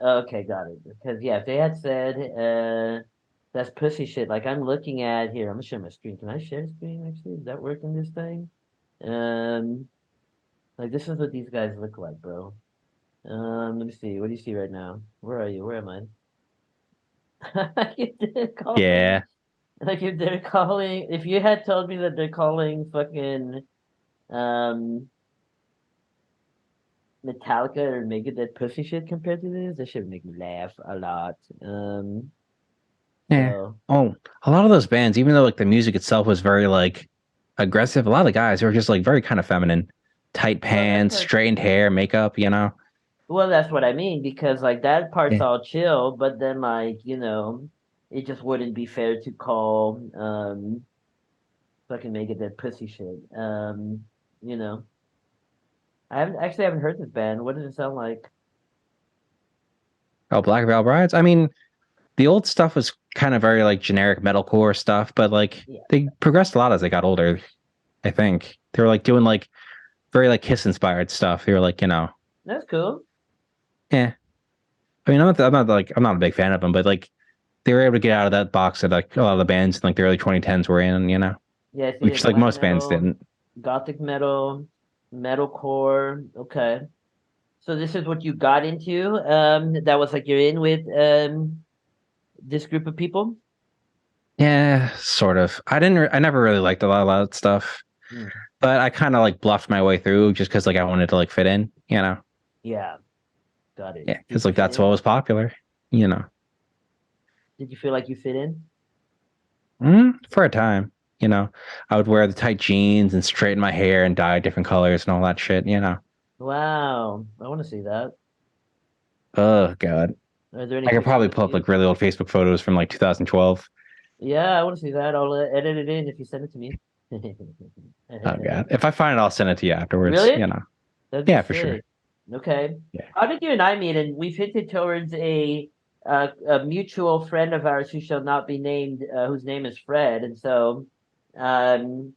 Okay, got it. Because yeah, if they had said that's pussy shit, like I'm looking at here, I'm gonna share my screen. Can I share screen actually? Is that working this thing? Um, like this is what these guys look like, bro. Let me see. What do you see right now? Where are you? Where am I? If they're calling, Yeah. like if they're calling, if you had told me that they're calling fucking um Metallica or Megadeth pussy shit compared to this, that should make me laugh a lot. Yeah. So Oh, a lot of those bands, even though like the music itself was very like aggressive, a lot of the guys were just like very kind of feminine. Tight well, that's pants, what. straightened hair, makeup. Well, that's what I mean because like that part's Yeah. all chill, but then like it just wouldn't be fair to call fucking make it that pussy shit. You know, I haven't heard this band. What does it sound like? Oh, Black Veil Brides. I mean, the old stuff was kind of very like generic metalcore stuff, but like Yeah, they progressed a lot as they got older. I think they were like doing like very like Kiss inspired stuff. They were like, that's cool. yeah. I mean, I'm not a big fan of them, but like they were able to get out of that box that like a lot of the bands in like the early 2010s were in, Yeah, so you have which like glam most bands metal, didn't. gothic metal, metalcore. Okay. So this is what you got into. That was like you're in with this group of people. Yeah, sort of. I never really liked a lot of that stuff, Hmm. but I kind of like bluffed my way through just because like I wanted to like fit in. Yeah, got it. Yeah, Did because you like fit that's what in? was popular, you know. Did you feel like you fit in? For a time, you know, I would wear the tight jeans and straighten my hair and dye different colors and all that shit. Wow, I want to see that. Oh God, Are there any I could pictures probably of pull up you? like really old Facebook photos from like 2012. Yeah, I want to see that. I'll edit it in if you send it to me. Oh God, if I find it, I'll send it to you afterwards. Really? That'd be Yeah, for sure. sick. Okay. Yeah. How did you and I meet? And we've hinted towards a mutual friend of ours who shall not be named, whose name is Fred. And so, um,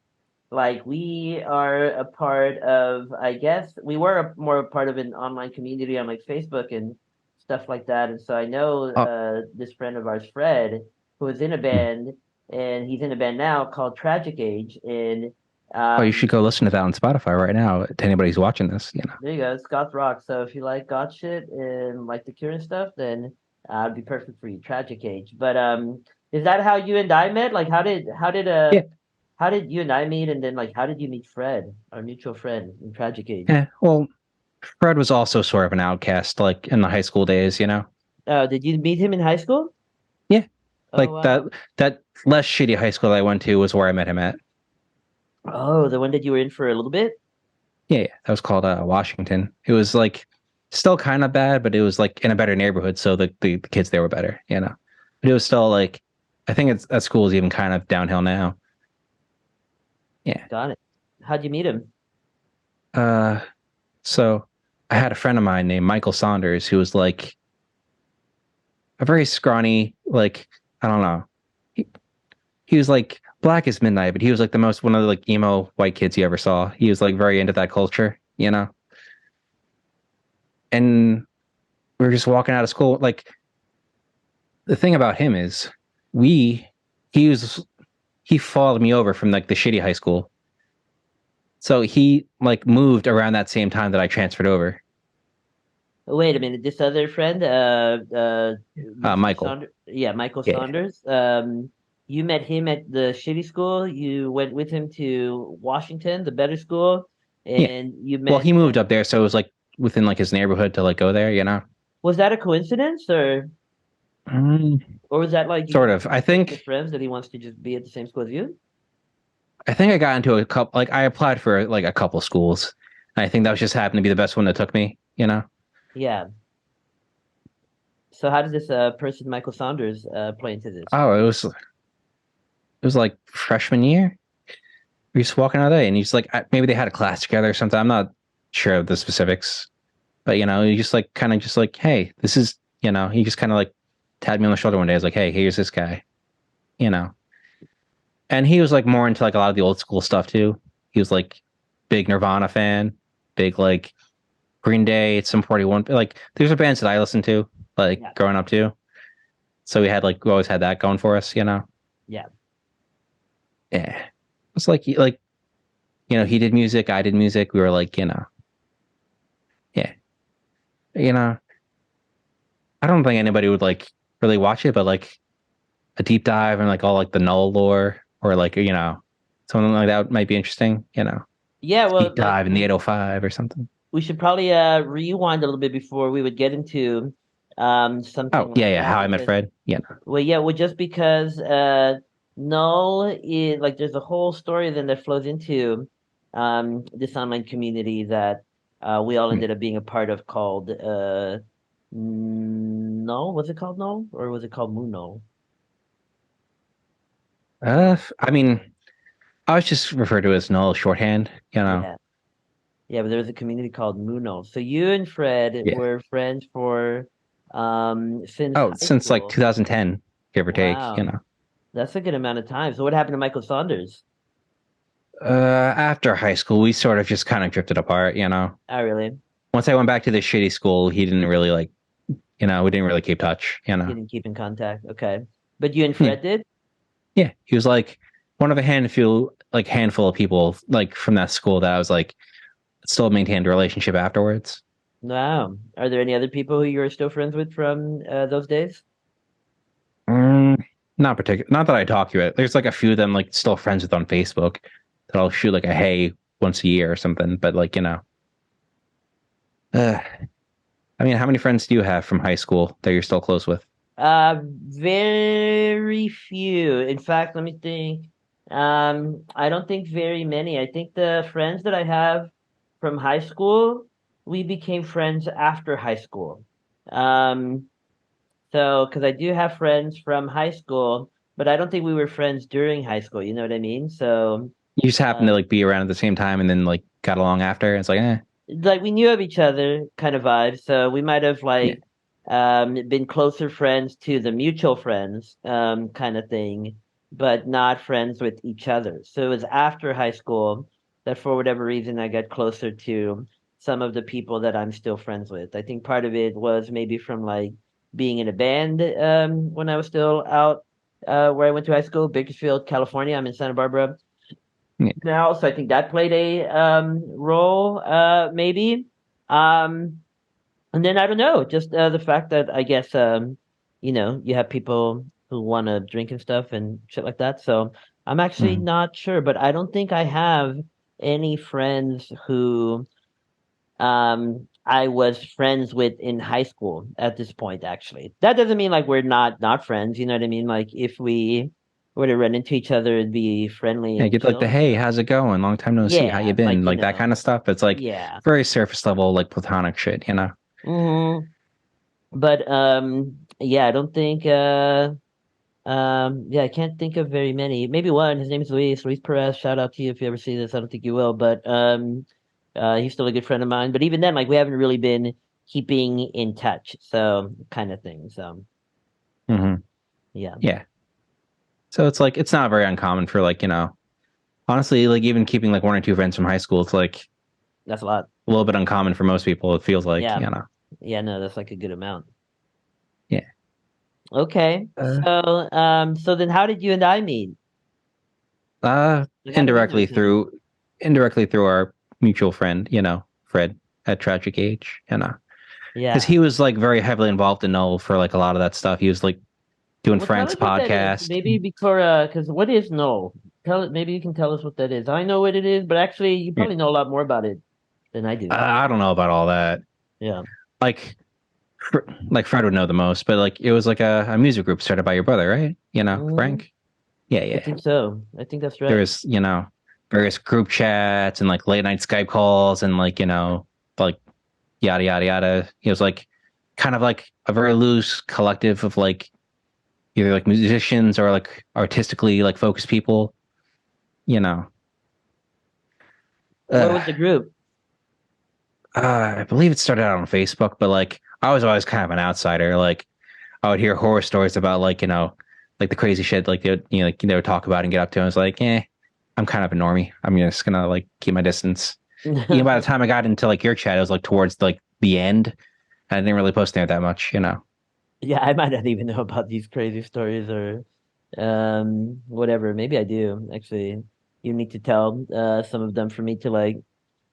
like we are a part of, I guess we were more a part of an online community on like Facebook and stuff like that. And so I know Oh, this friend of ours, Fred, who is in a hmm. band, and he's in a band now called Tragic Age. And Oh, you should um, go listen to that on Spotify right now. To anybody who's watching this. there you go. It's goth rock. So if you like goth shit and like the Cure and stuff, then it'd be perfect for you. Tragic Age. But is that how you and I met? Like, Yeah, how did you and I meet? And then like, how did you meet Fred, our mutual friend in Tragic Age? yeah. Well, Fred was also sort of an outcast, like in the high school days. Oh, did you meet him in high school? Yeah, Oh like that wow. that less shitty high school I went to was where I met him at. Oh, the one that you were in for a little bit. Yeah, that was called Washington. It was like still kind of bad, but it was like in a better neighborhood, so the kids there were better. But it was still like I think it's that school is even kind of downhill now. Yeah. Got it. How'd you meet him? Uh, so I had a friend of mine named Michael Saunders who was like a very scrawny, like I don't know. He, he was like black as midnight, but he was like the most one of the like emo white kids you ever saw. He was like very into that culture. And we were just walking out of school. Like the thing about him is we he was he followed me over from like the shitty high school. So he like moved around that same time that I transferred over. Oh, wait a minute. This other friend, Mr. Michael. Saunders, yeah, Michael Yeah. Saunders. You met him at the shitty school. You went with him to Washington, the better school, Yeah. and you Well, met. he moved up there, so it was like within like his neighborhood to like go there. Was that a coincidence, Mm, or was that like you sort guys of. are just really good friends that he wants to just be at the same school as you? I think I got into a couple. Like I applied for like a couple schools. I think that was just happened to be the best one that took me. Yeah. So how does this person, Michael Saunders, play into this? Oh, it was like freshman year. We just walking out there, and he's like, maybe they had a class together or something. I'm not sure of the specifics, but he just like kind of just like, hey, this is, he just kind of like tapped me on the shoulder one day. I was like, hey, here's this guy, you know, and he was like more into like a lot of the old school stuff too. He was like big Nirvana fan, big like Green Day, some 41. Like there's a bands that I listened to like Yeah. growing up too. So we always had that going for us. Yeah. Yeah, it's like he did music, I did music. We were like, yeah, you know, I don't think anybody would like really watch it, but like a deep dive and like all like the null lore or like something like that might be interesting. Yeah. Well, Deep like dive in the 805 or something. we should probably rewind a little bit before we would get into Oh something yeah, like yeah. that How I Met because Fred. Yeah. well yeah well just because Null is like there's a whole story then that flows into this online community that we all Hmm. ended up being a part of called Null, was it called Null or was it called Moon Null? I mean, I was just referred to as Null shorthand, you know. Yeah. Yeah, but there was a community called Muno. So you and Fred Yeah. were friends for since Oh, high since like school. 2010, give or take, you Wow. know. That's a good amount of time. So what happened to Michael Saunders? After high school, we sort of just kind of drifted apart, you know. Oh, really? Once I went back to the shitty school, he didn't really like, you know, we didn't really keep touch, you know. You didn't keep in contact. Okay. But you and Yeah. Fred did? Yeah. He was like one of a handful of people like from that school that I was like still maintained a relationship afterwards. Wow. Are there any other people who you're still friends with from those days? Mm, not particular. Not that I talk to it. There's like a few of them like still friends with on Facebook that I'll shoot like a hey once a year or something. But like, you know, uh, I mean, how many friends do you have from high school that you're still close with? Very few. In fact, let me think. I don't think very many. I think the friends that I have from high school, we became friends after high school. Um, so because I do have friends from high school, but I don't think we were friends during high school. You know what I mean? So, You just happen to um, like be around at the same time and then like got along after. It's like, like we knew of each other kind of vibe, so we might have yeah, like been closer friends to the mutual friends kind of thing, but not friends with each other. So it was after high school that for whatever reason I got closer to some of the people that I'm still friends with. I think part of it was maybe from like being in a band when I was still out where I went to high school, Bakersfield, California. I'm in Santa Barbara yeah. now, so I think that played a role, maybe. Um, and then I don't know, just the fact that I guess you have people who want to drink and stuff and shit like that. So I'm actually Mhm. not sure, but I don't think I have any friends who I was friends with in high school at this point, actually. That doesn't mean like we're not friends, you know what I mean? Like if we were to run into each other and be friendly Yeah, and get like the chill, hey, how's it going? Long time no see. How yeah, you like been? Like that kind of stuff. It's like yeah. very surface level, like platonic shit, you know? hmm But yeah, I don't think yeah, I can't think of very many. Maybe one. His name is Luis Perez. Shout out to you if you ever see this. I don't think you will, but he's still a good friend of mine. But even then, like we haven't really been keeping in touch, so kind of thing. So Hmm. yeah, Yeah. So it's like it's not very uncommon for like, you know, honestly, like even keeping like one or two friends from high school, it's like that's a lot. a little bit uncommon for most people. It feels like, Yeah, you know. yeah, no, that's like a good amount. Yeah. Okay, Uh, so then how did you and I meet? uh Like, how did we know indirectly each other? through indirectly through our mutual friend, you know, Fred at Tragic Age, you know. Because Yeah. he was like very heavily involved in Null for like a lot of that stuff. He was like doing Well, tell Frank's us what that is. podcast. Maybe before, because what is null? Tell it. Maybe you can tell us what that is. I know what it is, but actually, you Yeah. probably know a lot more about it than I do. I don't know about all that. Yeah. Like like Fred would know the most, but like it was like a music group started by your brother, right? You know, hmm Frank. Yeah, I yeah. think so. I think that's There right. was, you know, various group chats and like late night Skype calls and like, you know, like yada yada yada. It was like kind of like a very loose collective of like either like musicians or like artistically like focused people, you know. What Uh, was the group? I believe it started out on Facebook, but like I was always kind of an outsider. Like I would hear horror stories about like, you know, like the crazy shit like they would, you know, like they would talk about and get up to. And I was like, I'm kind of a normie. I'm just gonna like keep my distance. Even by the time I got into like your chat, it was like towards like the end. And I didn't really post there that much, you know. Yeah, I might not even know about these crazy stories or whatever. Maybe I do actually. You need to tell some of them for me to like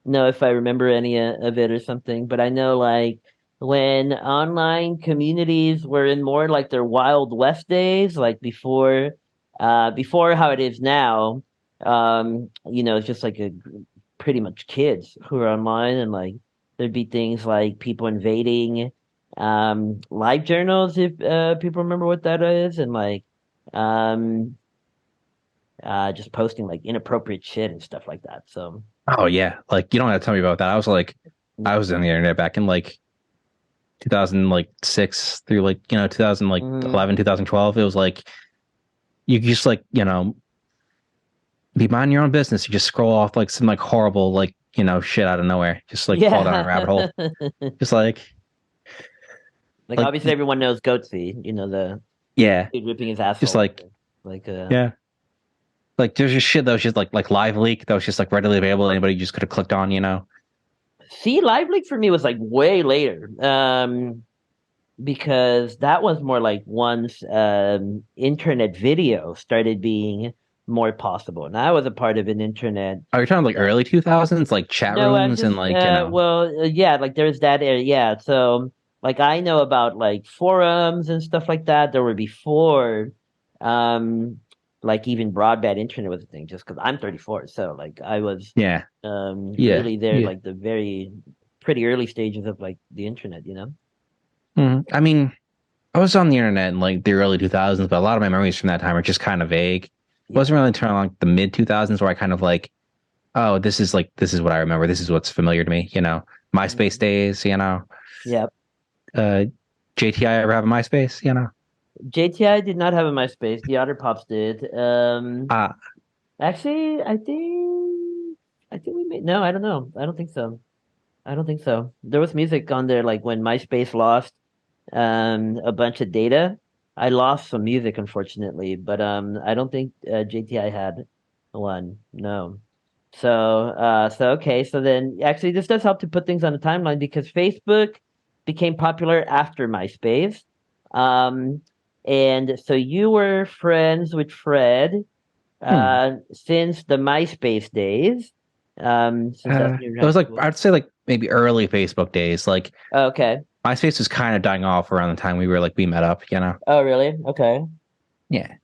know if I remember any of it or something, but I know like when online communities were in more like their Wild West days, like before how it is now, it's just like pretty much kids who are online and like there'd be things like people invading live journals if people remember what that is and like um just posting like inappropriate shit and stuff like that. So Oh yeah. Like you don't have to tell me about that. I was on the internet back in like 2006 through like, you know, 2000 like mhm. 11, 2012. It was like you just like, you know, be minding your own business. You just scroll off like some like horrible like shit out of nowhere. Just like fall down a Yeah. rabbit hole. Just Like like obviously everyone knows Goat's the yeah, dude ripping his just asshole. like Like yeah. Like there's just shit that was just like live leak that was just like readily available. Anybody just could have clicked on. see, Live Leak for me was like way later. Because that was more like once internet video started being more possible. And I was a part of an internet. Are you talking like uh, early 2000s, like chat No, I'm rooms and just like. yeah, like there's that area. Yeah, so like I know about like forums and stuff like that. There were before, um, like even broadband internet was a thing. Just because I'm 34, so like I was Yeah, yeah, really there, yeah. like the very pretty early stages of like the internet. I mean, I was on the internet in like the early 2000s, but a lot of my memories from that time are just kind of vague. It Yeah. wasn't really until like the mid 2000s where I kind of like, oh, this is what I remember. This is what's familiar to me. MySpace Mhm. days. Yeah. Uh, JTI ever have a MySpace? JTI did not have a MySpace. The other pops did. Ah, Actually, I think we made no. I don't know. I don't think so. I don't think so. There was music on there like when MySpace lost a bunch of data. I lost some music unfortunately, but I don't think JTI had one. No. So okay. So then actually this does help to put things on the timeline because Facebook became popular after MySpace. Um, and so you were friends with Fred hmm. since the MySpace days. Since that's when you were in It high was like school. I'd say like maybe early Facebook days. Like Okay. MySpace was kind of dying off around the time we met up. Oh, really? Okay. Yeah.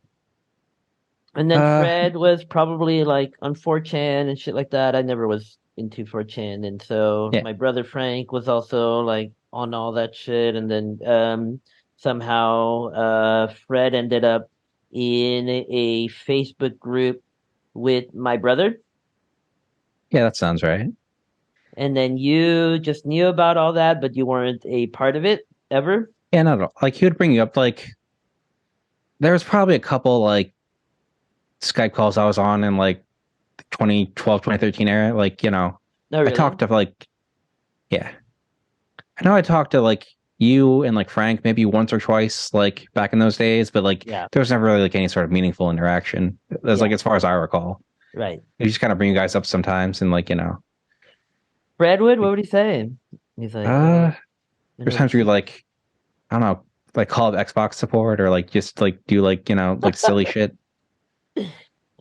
And then Uh, Fred was probably like on 4chan and shit like that. I never was into 4chan. And so yeah. my brother Frank was also like on all that shit. And then somehow Fred ended up in a Facebook group with my brother. Yeah, that sounds right. And then you just knew about all that, but you weren't a part of it ever. Yeah, not at all. Like he would bring you up like there was probably a couple like Skype calls I was on in like 2012, 2013 era. Like, No, I really? talked to like, yeah, I know I talked to like you and like Frank maybe once or twice like back in those days, but like Yeah. there was never really like any sort of meaningful interaction. That's like Yeah. as far as I recall. Right. You just kind of bring you guys up sometimes and like, Fredwood, what like, would he say? He's like, uh, you there's know, times where you like, I don't know, like call up Xbox support or like just like do like silly shit.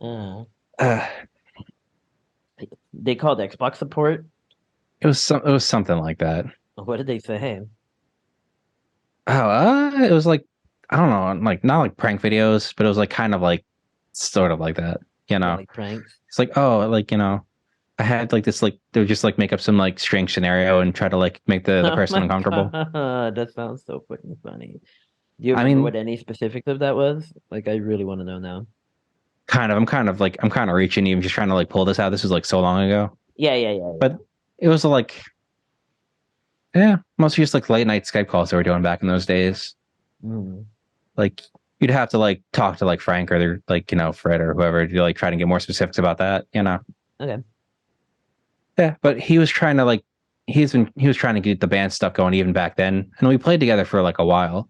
uh, Uh, they called Xbox support. it was something like that. What did they say? Oh, it was like I don't know, like not like prank videos, but it was like kind of like sort of like that. You Yeah, know, like pranks. it's like oh, like, I had like this like they would just like make up some like strange scenario and try to like make the Oh person my uncomfortable. God, that sounds so fucking funny. Do you I remember what mean, any specifics of that was? Like, I really want to know now. kind of. I'm kind of reaching, even just trying to like pull this out. This was like so long ago, Yeah, yeah, yeah, but it was like yeah, mostly just like late night Skype calls they were doing back in those days. yeah. Mm. Like you'd have to like talk to like Frank or like Fred or whoever to like try to get more specifics about that. Okay. Yeah, but he was trying to like he was trying to get the band stuff going even back then, and we played together for like a while.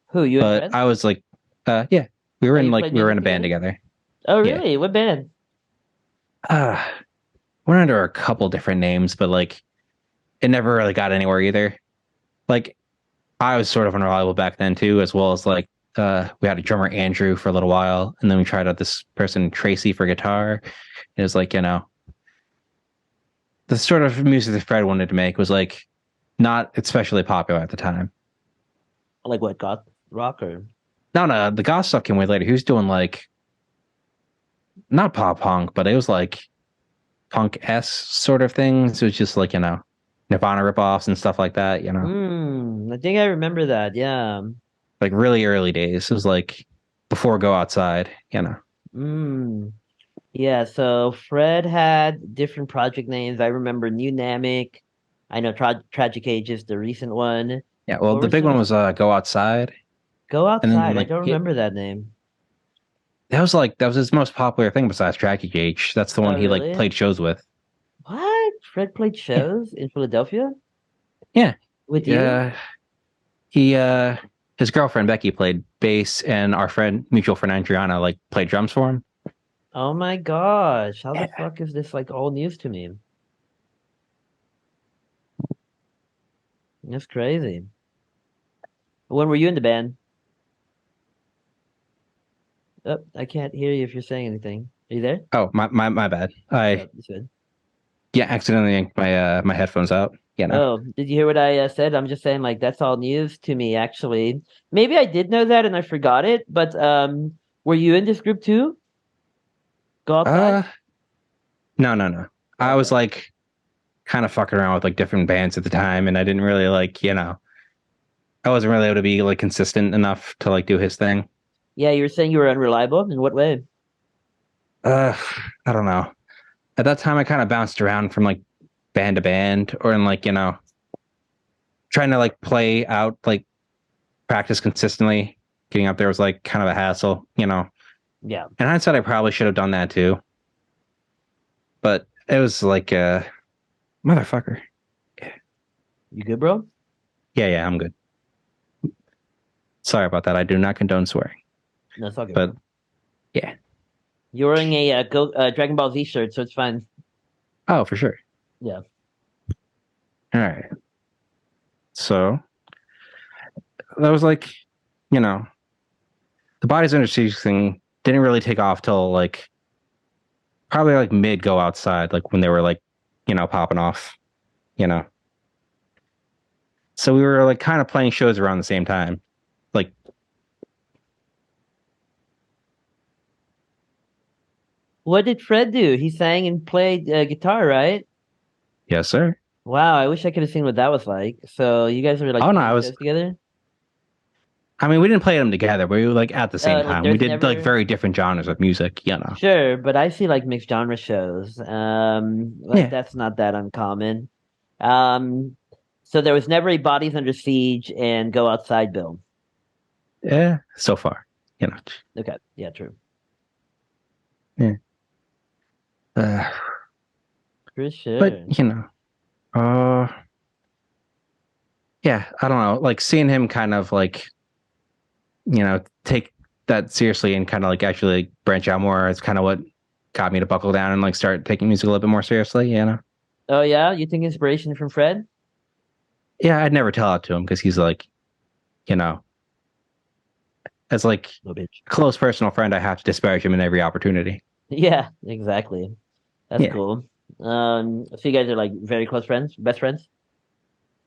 Who, you and But Fred? I was like, yeah, we were Oh, in you like played we were in music a band together? together. Oh, Yeah, really? What band? uh, went under a couple different names, but like it never really got anywhere either. Like I was sort of unreliable back then too, as well as like we had a drummer Andrew for a little while, and then we tried out this person Tracy for guitar. It was like, the sort of music that Fred wanted to make was like not especially popular at the time. Like what, goth rock or? No, no, the goth stuff came way later. He was doing like not pop punk, but it was like punk s sort of things. It was just like, Nirvana ripoffs and stuff like that. I think I remember that. Yeah. Like really early days. It was like before Go Outside. Mm. Yeah, so Fred had different project names. I remember New Namek. I know Tragic Age is the recent one. Yeah, well, What the were big one some? was Go Outside, Go and then Outside. I like don't remember that name. that was his most popular thing besides Tracky Gauge. That's the one Oh, he like really? played shows with. What? Fred played Yeah. shows in Philadelphia Yeah. with you? Yeah. He his girlfriend Becky played bass, and our friend mutual friend Adriana like played drums for him. Oh my gosh. How the Yeah. fuck is this like all news to me? That's crazy. When were you in the band? Oh, I can't hear you if you're saying anything. Are you there? Oh, my bad. Oh, I you said. yeah, accidentally yanked my headphones out. You know. Oh, did you hear what I said? I'm just saying, like, that's all news to me, actually. Maybe I did know that and I forgot it, but were you in this group too? Go outside? Uh no. I was Okay. like kind of fucking around with like different bands at the time, and I didn't really like, I wasn't really able to be like consistent enough to like do his thing. Yeah, you were saying you were unreliable. In what way? Uh, I don't know. At that time, I kind of bounced around from like band to band, or in like trying to like play out like practice consistently. Getting up there was like kind of a hassle, you know. Yeah. In hindsight, I probably should have done that too, but it was like motherfucker. You good, bro? Yeah, I'm good. Sorry about that. I do not condone swearing, No, it's all good, but bro. yeah. You're wearing a Dragon Ball Z shirt, so it's fine. Oh, for sure. Yeah. All right. So that was like, you know, the bodies under siege thing didn't really take off till like probably like mid go outside, like when they were like, popping off, you know. So we were like kind of playing shows around the same time. Like, What did Fred do? He sang and played guitar, right? yes, sir. Wow, I wish I could have seen what that was like. So you guys were like Oh no, playing shows together? I mean, we didn't play them together. We were like at the same Like time. We there's did like never very different genres of music. sure, but I see like mixed genre shows. Like Yeah. that's not that uncommon. Um, so there was never a Bodies Under Siege and Go Outside Bill. Yeah. So far, you know. Okay, yeah, true. Yeah. Uh, For but sure. uh, yeah, I don't know. Like seeing him kind of like, take that seriously and kind of like actually like, branch out more. It's kind of what got me to buckle down and like start taking music a little bit more seriously. Oh yeah, you think inspiration from Fred? Yeah, I'd never tell it to him because he's like, you know, as like No bitch. a close personal friend, I have to disparage him in every opportunity. Yeah, exactly. That's Yeah. cool. So you guys are like very close friends, best friends?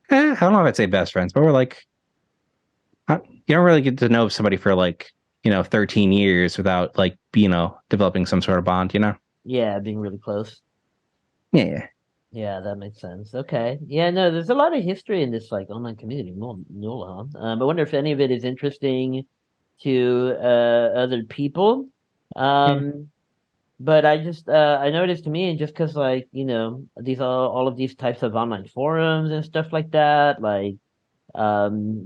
I don't know if I'd say best friends, but we're like, you don't really get to know somebody for like, 13 years without like, developing some sort of bond. Yeah, being really close. Yeah. Yeah, that makes sense. Okay. Yeah, no, there's a lot of history in this like online community. No, huh? I wonder if any of it is interesting to other people. Yeah. Um, but I noticed to me just because like these all of these types of online forums and stuff like that. Like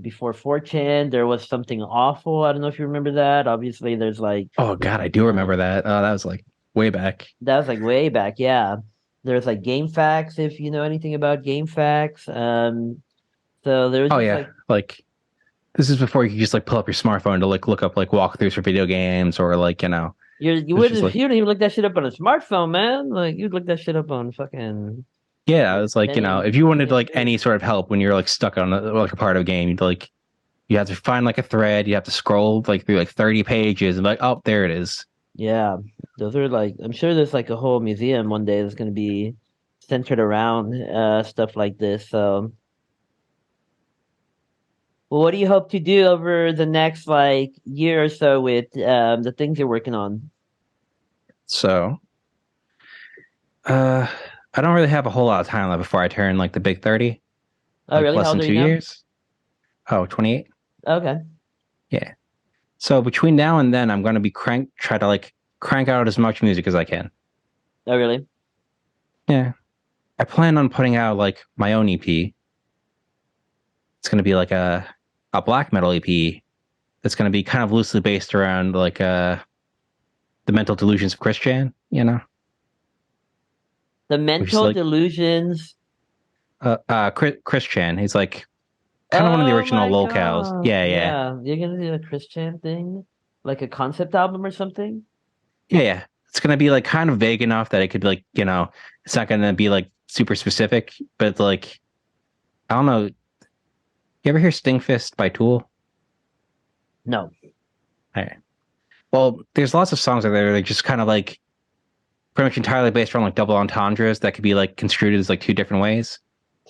before 4chan, there was something awful. I don't know if you remember that. Obviously, there's like Oh God, I do remember that. Oh, that was like way back. that was like way back. Yeah, there's like game facts if you know anything about game facts. So there was Oh just yeah. like Like this is before you could just like pull up your smartphone to like look up like walkthroughs for video games or like, you it's wouldn't just like, you don't even look that shit up on a smartphone, man. Like you'd look that shit up on fucking yeah, like it's like, penny if you wanted penny like MP. any sort of help when you're like stuck on like a part of a game, you have to find like a thread, you have to scroll like through like 30 pages and like, oh, there it is. Yeah, those are like I'm sure there's like a whole museum one day that's gonna be centered around stuff like this. So, well, what do you hope to do over the next like year or so with the things you're working on? So, uh, I don't really have a whole lot of time left before I turn like the big 30, Oh, like really? How less old than are you two now? years. Oh, 28. Okay. Yeah. So between now and then, I'm going to try to like crank out as much music as I can. Oh, really? Yeah. I plan on putting out like my own EP. It's going to be like a black metal EP. That's going to be kind of loosely based around like the mental delusions of Christian, The which is mental like delusions. Christian. He's like kind of one of the Oh original my lolcows. God. Yeah, yeah, Yeah, you're gonna do a Christian thing? Like a concept album or something? yeah, yeah. It's gonna be like kind of vague enough that it could like it's not gonna be like super specific, but like I don't know. You ever hear Stingfist by Tool? No. Right. Well, there's lots of songs out there that are just kind of like pretty much entirely based around like double entendres that could be like construed as like two different ways.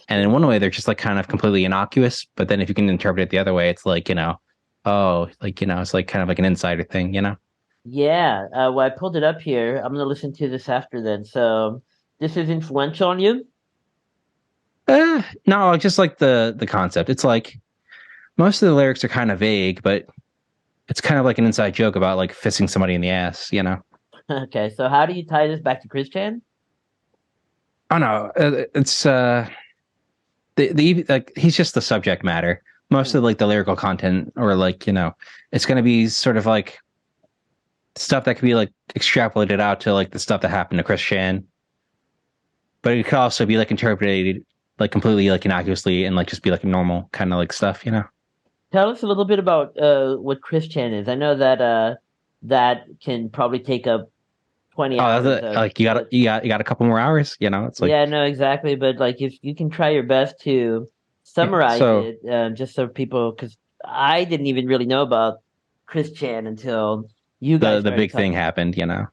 And in one way, they're just like kind of completely innocuous. But then if you can interpret it the other way, it's like, oh, like, it's like kind of like an insider thing. Yeah, well, I pulled it up here. I'm gonna listen to this after then. So, this is influential on you? No, just like the concept. It's like most of the lyrics are kind of vague, but it's kind of like an inside joke about like fisting somebody in the ass. Okay, so how do you tie this back to Christian? Oh no, it's the like he's just the subject matter. Most of Hmm. like the lyrical content, or like it's gonna be sort of like stuff that could be like extrapolated out to like the stuff that happened to Christian, but it could also be like interpreted like completely like innocuously and like just be like normal kind of like stuff. Tell us a little bit about what Christian is. I know that that can probably take up 20 Oh, hours that's it. Like you got but you got a couple more hours. It's like yeah, no, exactly. But like, if you can try your best to yeah. summarize So it, just so people, because I didn't even really know about Christian until you guys the started big thing talking. happened.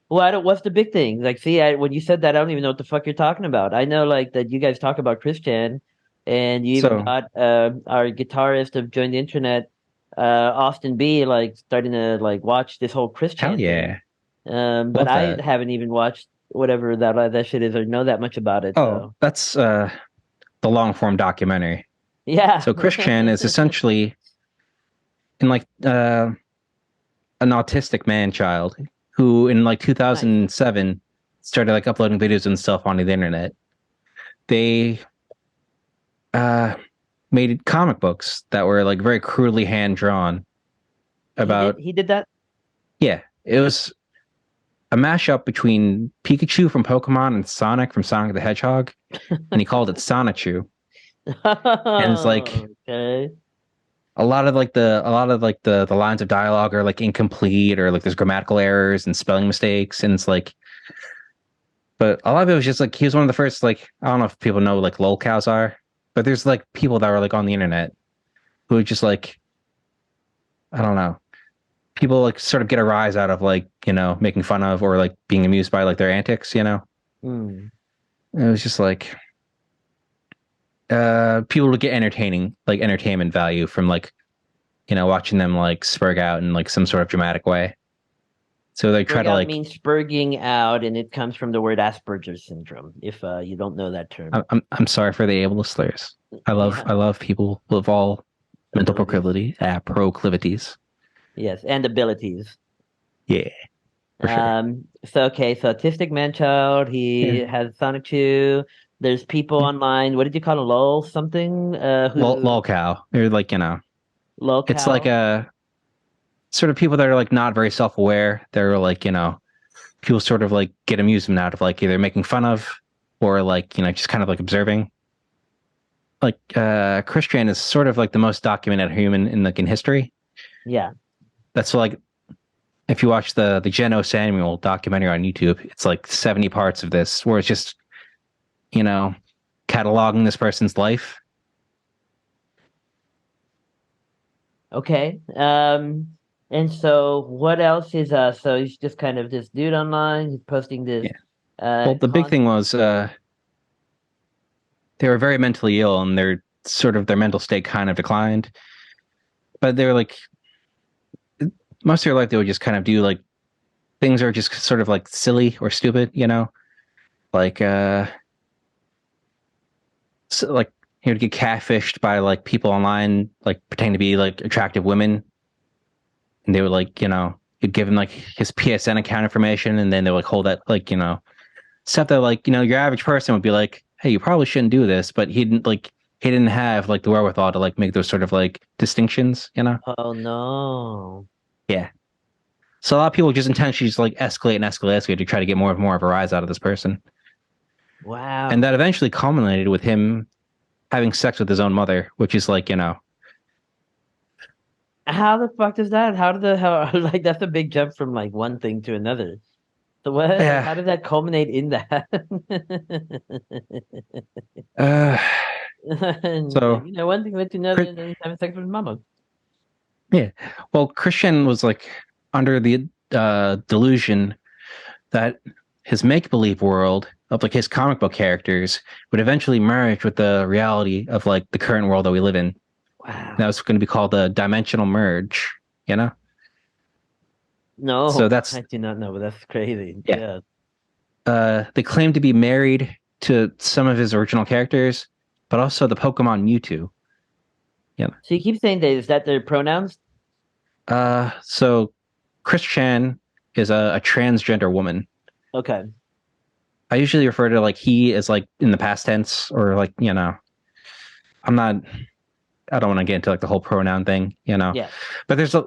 Well, I don't. What's the big thing? Like, see, when you said that, I don't even know what the fuck you're talking about. I know, like, that you guys talk about Christian, and you even So got our guitarist of Join the Internet, Austin B, like, starting to like watch this whole hell Christian thing. yeah, But love I that. haven't even watched whatever that shit is or know that much about it. Oh, So that's the long form documentary. yeah. So Christian is essentially in like an autistic man child who in like Nice. 2007 started like uploading videos and stuff onto the internet. They uh made comic books that were like very crudely hand drawn He did. about He did that. yeah, it was a mashup between Pikachu from Pokemon and Sonic from Sonic the Hedgehog, and he called it Sonichu. And it's like Okay. a lot of like the lines of dialogue are like incomplete or like there's grammatical errors and spelling mistakes, and it's like but a lot of it was just like he was one of the first like I don't know if people know like lol cows are, but there's like people that were like on the internet who would just like I don't know, people like sort of get a rise out of like making fun of or like being amused by like their antics. Hmm. It was just like people would get entertainment value from like watching them like spurg out in like some sort of dramatic way, so they try Spurg to out like means spurging out, and it comes from the word Asperger's syndrome. If you don't know that term, I'm sorry for the ableist slurs. yeah, I love people with all mental abilities, proclivities. yes, and abilities. Yeah, for sure. So okay, so autistic man child. He Yeah. has Sonic 2. There's people Yeah. online. What did you call him? Lol something? Who Lol cow. They're like, it's like lolcow? a sort of people that are like not very self aware. They're like, people sort of like get amusement out of like either making fun of or like, just kind of like observing. Like Christian is sort of like the most documented human in like in history. Yeah. That's like if you watch the Jeno Samuel documentary on YouTube, it's like 70 parts of this where it's just, you know, cataloging this person's life. Okay. And so what else is so he's just kind of this dude online. He's posting this Yeah. Well, the big con thing was they were very mentally ill and their mental state kind of declined. But they were like most of their life they would just kind of do like things are just sort of like silly or stupid. Like so, like he would get catfished by like people online, like pretending to be like attractive women, and they would like you'd give him like his PSN account information, and then they would like hold that like stuff that like your average person would be like, hey, you probably shouldn't do this, but he didn't have like the wherewithal to like make those sort of like distinctions. Oh no. Yeah. So a lot of people just intentionally just like escalate to try to get more and more of a rise out of this person. And Wow. that eventually culminated with him having sex with his own mother, which is like, How the fuck does that? How did the how like that's a big jump from like one thing to another. So what? Like, yeah. how did that culminate in that? Uh, And, like, so you know, one thing led to another, Chris- and then he's having sex with his mama. yeah. Well, Christian was like under the delusion that his make believe world of like his comic book characters would eventually merge with the reality of like the current world that we live in. That Wow. was going to be called the dimensional merge, you know? So No, that's I do not know, but that's crazy. yeah. Yeah. They claim to be married to some of his original characters, but also the Pokemon Mewtwo. Yeah. So you keep saying that is that their pronouns? So Chris Chan is a transgender woman. Okay. I usually refer to like he as like in the past tense or like, I'm not I don't want to get into like the whole pronoun thing. Yeah. But there's a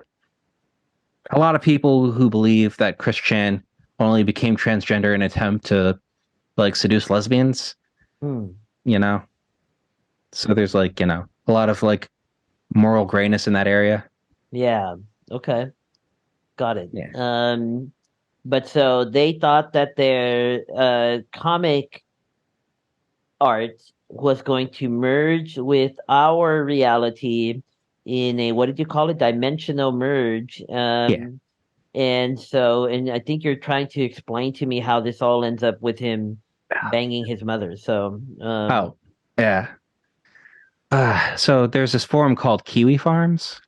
lot of people who believe that Chris Chan only became transgender in an attempt to like seduce lesbians, Hmm. you know? So there's like, a lot of like moral grayness in that area. Yeah. Okay. Got it. Yeah. But so they thought that their comic art was going to merge with our reality in a, what did you call it? Dimensional merge. Yeah. And I think you're trying to explain to me how this all ends up with him banging his mother. So, Oh, yeah. So there's this forum called Kiwi Farms,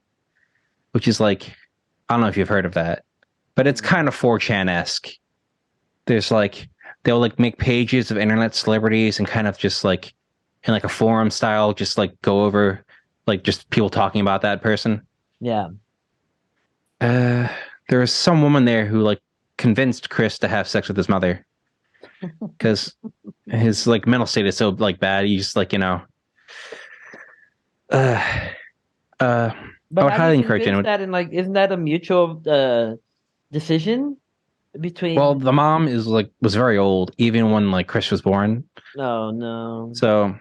which is like, I don't know if you've heard of that, but it's kind of 4chan-esque. There's like, they'll like make pages of internet celebrities and kind of just like in like a forum style, just like go over like just people talking about that person. yeah. Uh, there was some woman there who like convinced Chris to have sex with his mother because his like mental state is so like bad. He's just like, uh, uh, I But would how do you highly encourage convince anyone. that? And like, isn't that a mutual decision Well, between? the mom is like was very old even when like Chris was born. No, no. So,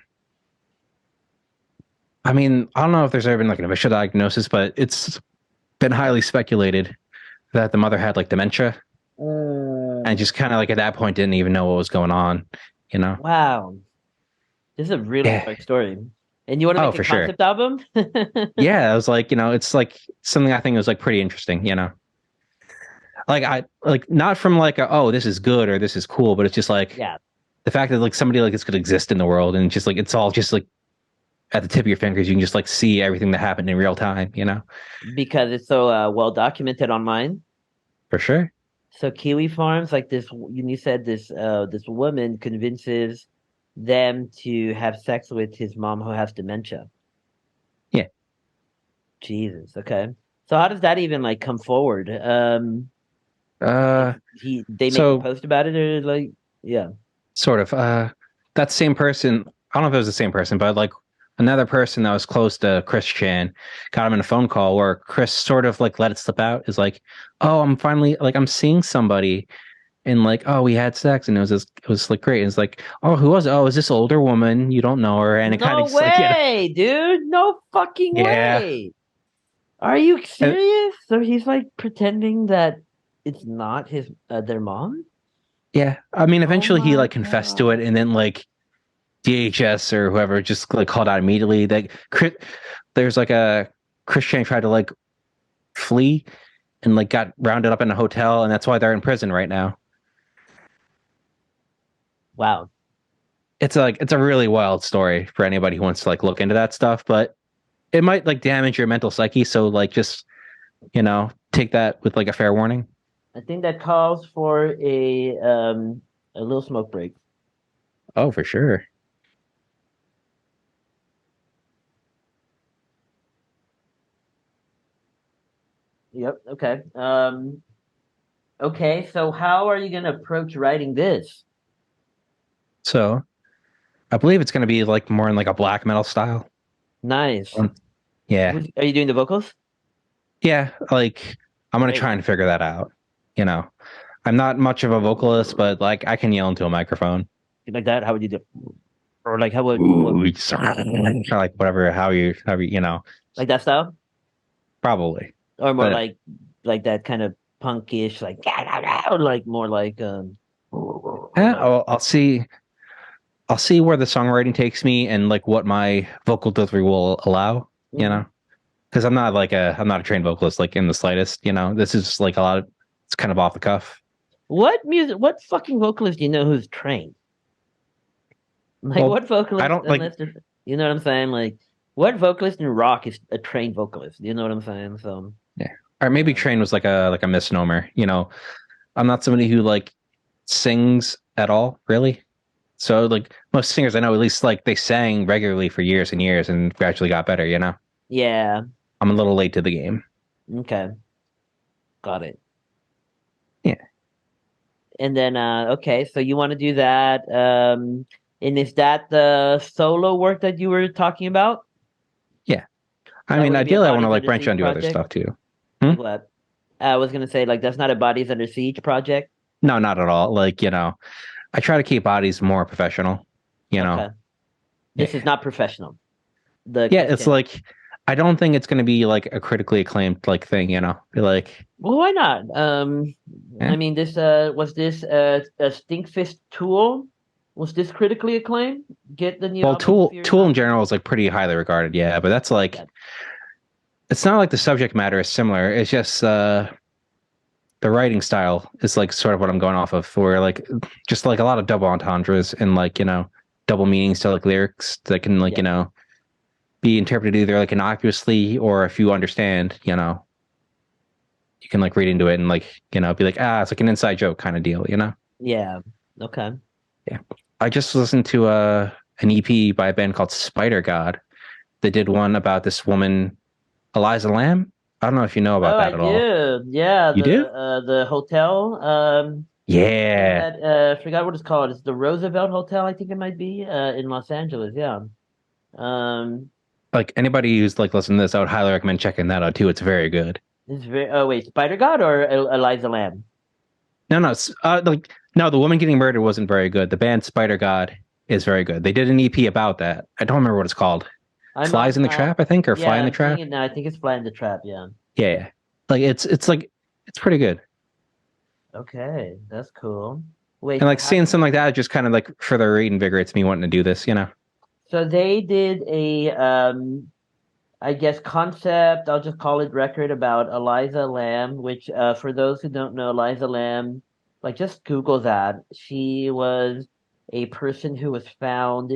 I mean, I don't know if there's ever been like an official diagnosis, but it's been highly speculated that the mother had like dementia and Mm. just kind of like at that point didn't even know what was going on, you know? Wow, this is a really Yeah. dark story. And you want to Oh, make a for sure. concept album? Yeah, it was like, it's like something I think was like pretty interesting. Like I like not from like oh, this is good or this is cool, but it's just like Yeah, the fact that like somebody like this could exist in the world and just like it's all just like at the tip of your fingers, you can just like see everything that happened in real time. because it's so well documented online. For sure. So Kiwi Farms, like this, you said this woman convinces them to have sex with his mom who has dementia. Yeah. Jesus, okay. So how does that even like come forward? Uh They make a so post about it or like, yeah. sort of that same person, I don't know if it was the same person, but like another person that was close to Chris Chan got him in a phone call where Chris sort of like let it slip out, is like, oh, I'm finally like I'm seeing somebody, and like, oh, we had sex and it was like great, and it's like, oh, who was it? Oh, is this older woman, you don't know her, and it kind of No just like, way, dude. No fucking yeah. way. Are you Uh, serious? So he's like pretending that it's not his their mom? yeah, I mean Oh eventually he my like confessed to it, God. and then like DHS or whoever just like called out immediately. Like there's like a Christian tried to like flee and like got rounded up in a hotel, and that's why they're in prison right now. Wow. It's like it's a really wild story for anybody who wants to like look into that stuff, but it might like damage your mental psyche. So like just take that with like a fair warning. I think that calls for a little smoke break. Oh, for sure. Yep. Okay. Okay, so how are you gonna approach writing this? So I believe it's going to be like more in like a black metal style. Nice. Yeah, Are you doing the vocals? yeah. Like I'm gonna Great. try and figure that out. you know, I'm not much of a vocalist, but like I can yell into a microphone. Like that? How would you do? Or like how would what Ooh, like whatever, how you, like that style? probably. Or more But like that kind of punkish, like or like more like or eh, like I'll see where the songwriting takes me and like what my vocal delivery will allow, mhm. because I'm not a trained vocalist like in the slightest. This is like a lot of it's kind of off the cuff. What fucking vocalist do you know who's trained? Like Well, what I vocalist, don't like you know what I'm saying? Like what vocalist in rock is a trained vocalist? You know what I'm saying? So yeah, or maybe um, trained was like a misnomer. I'm not somebody who like sings at all, really. So like most singers I know, at least like they sang regularly for years and years and gradually got better. yeah, I'm a little late to the game. okay, got it. Yeah, And then okay, so you want to do that. And is that the solo work that you were talking about? yeah. I That mean, wouldn't be a ideally, I want to Bodies like Under branch out Siege and do other project? stuff too. Hmm? Like what? I was gonna say like that's not a Bodies Under Siege project. No, not at all. Like, I try to keep bodies more professional. You know, Okay. This is yeah, not professional. The yeah. Kiss It's Cam. like I don't think it's going to be like a critically acclaimed like thing. Like, Well, why not? I yeah. mean, this was this a Stinkfist Tool? Was this critically acclaimed? Get the new Well, album Tool Fear Tool in Not? general is like pretty highly regarded. Yeah, but that's like Yeah. it's not like the subject matter is similar. It's just the writing style is like sort of what I'm going off of. For like just like a lot of double entendres and like double meanings to like lyrics that can like Yeah. be interpreted either like innocuously or if you understand, you can like read into it and like, be like, it's like an inside joke kind of deal. Yeah. Okay. Yeah. I just listened to an EP by a band called Spider God. They did one about this woman, Eliza Lamb. I don't know if you know about Oh, I that at all. do. Yeah, You do? the hotel. In Yeah. that I forgot what it's called. It's the Roosevelt Hotel, I think it might be, in Los Angeles. Yeah. Um, Like anybody who's like listening to this, I would highly recommend checking that out too. It's very good. it's very. Oh wait, Spider God or Eliza Lamb? No, no, like no, the woman getting murdered wasn't very good. The band Spider God is very good. They did an EP about that. I don't remember what it's called. I'm Flies on. in the Trap, I think, or Fly Yeah, in the I'm seeing Trap. it now. I think it's Fly in the Trap. Yeah. Yeah, yeah. Like it's like it's pretty good. Okay, that's cool. Wait, And so like how? seeing something like that just kind of like further reinvigorates me wanting to do this. So they did a I guess concept. I'll just call it record about Eliza Lamb, which for those who don't know, Eliza Lamb, like just Google that. She was a person who was found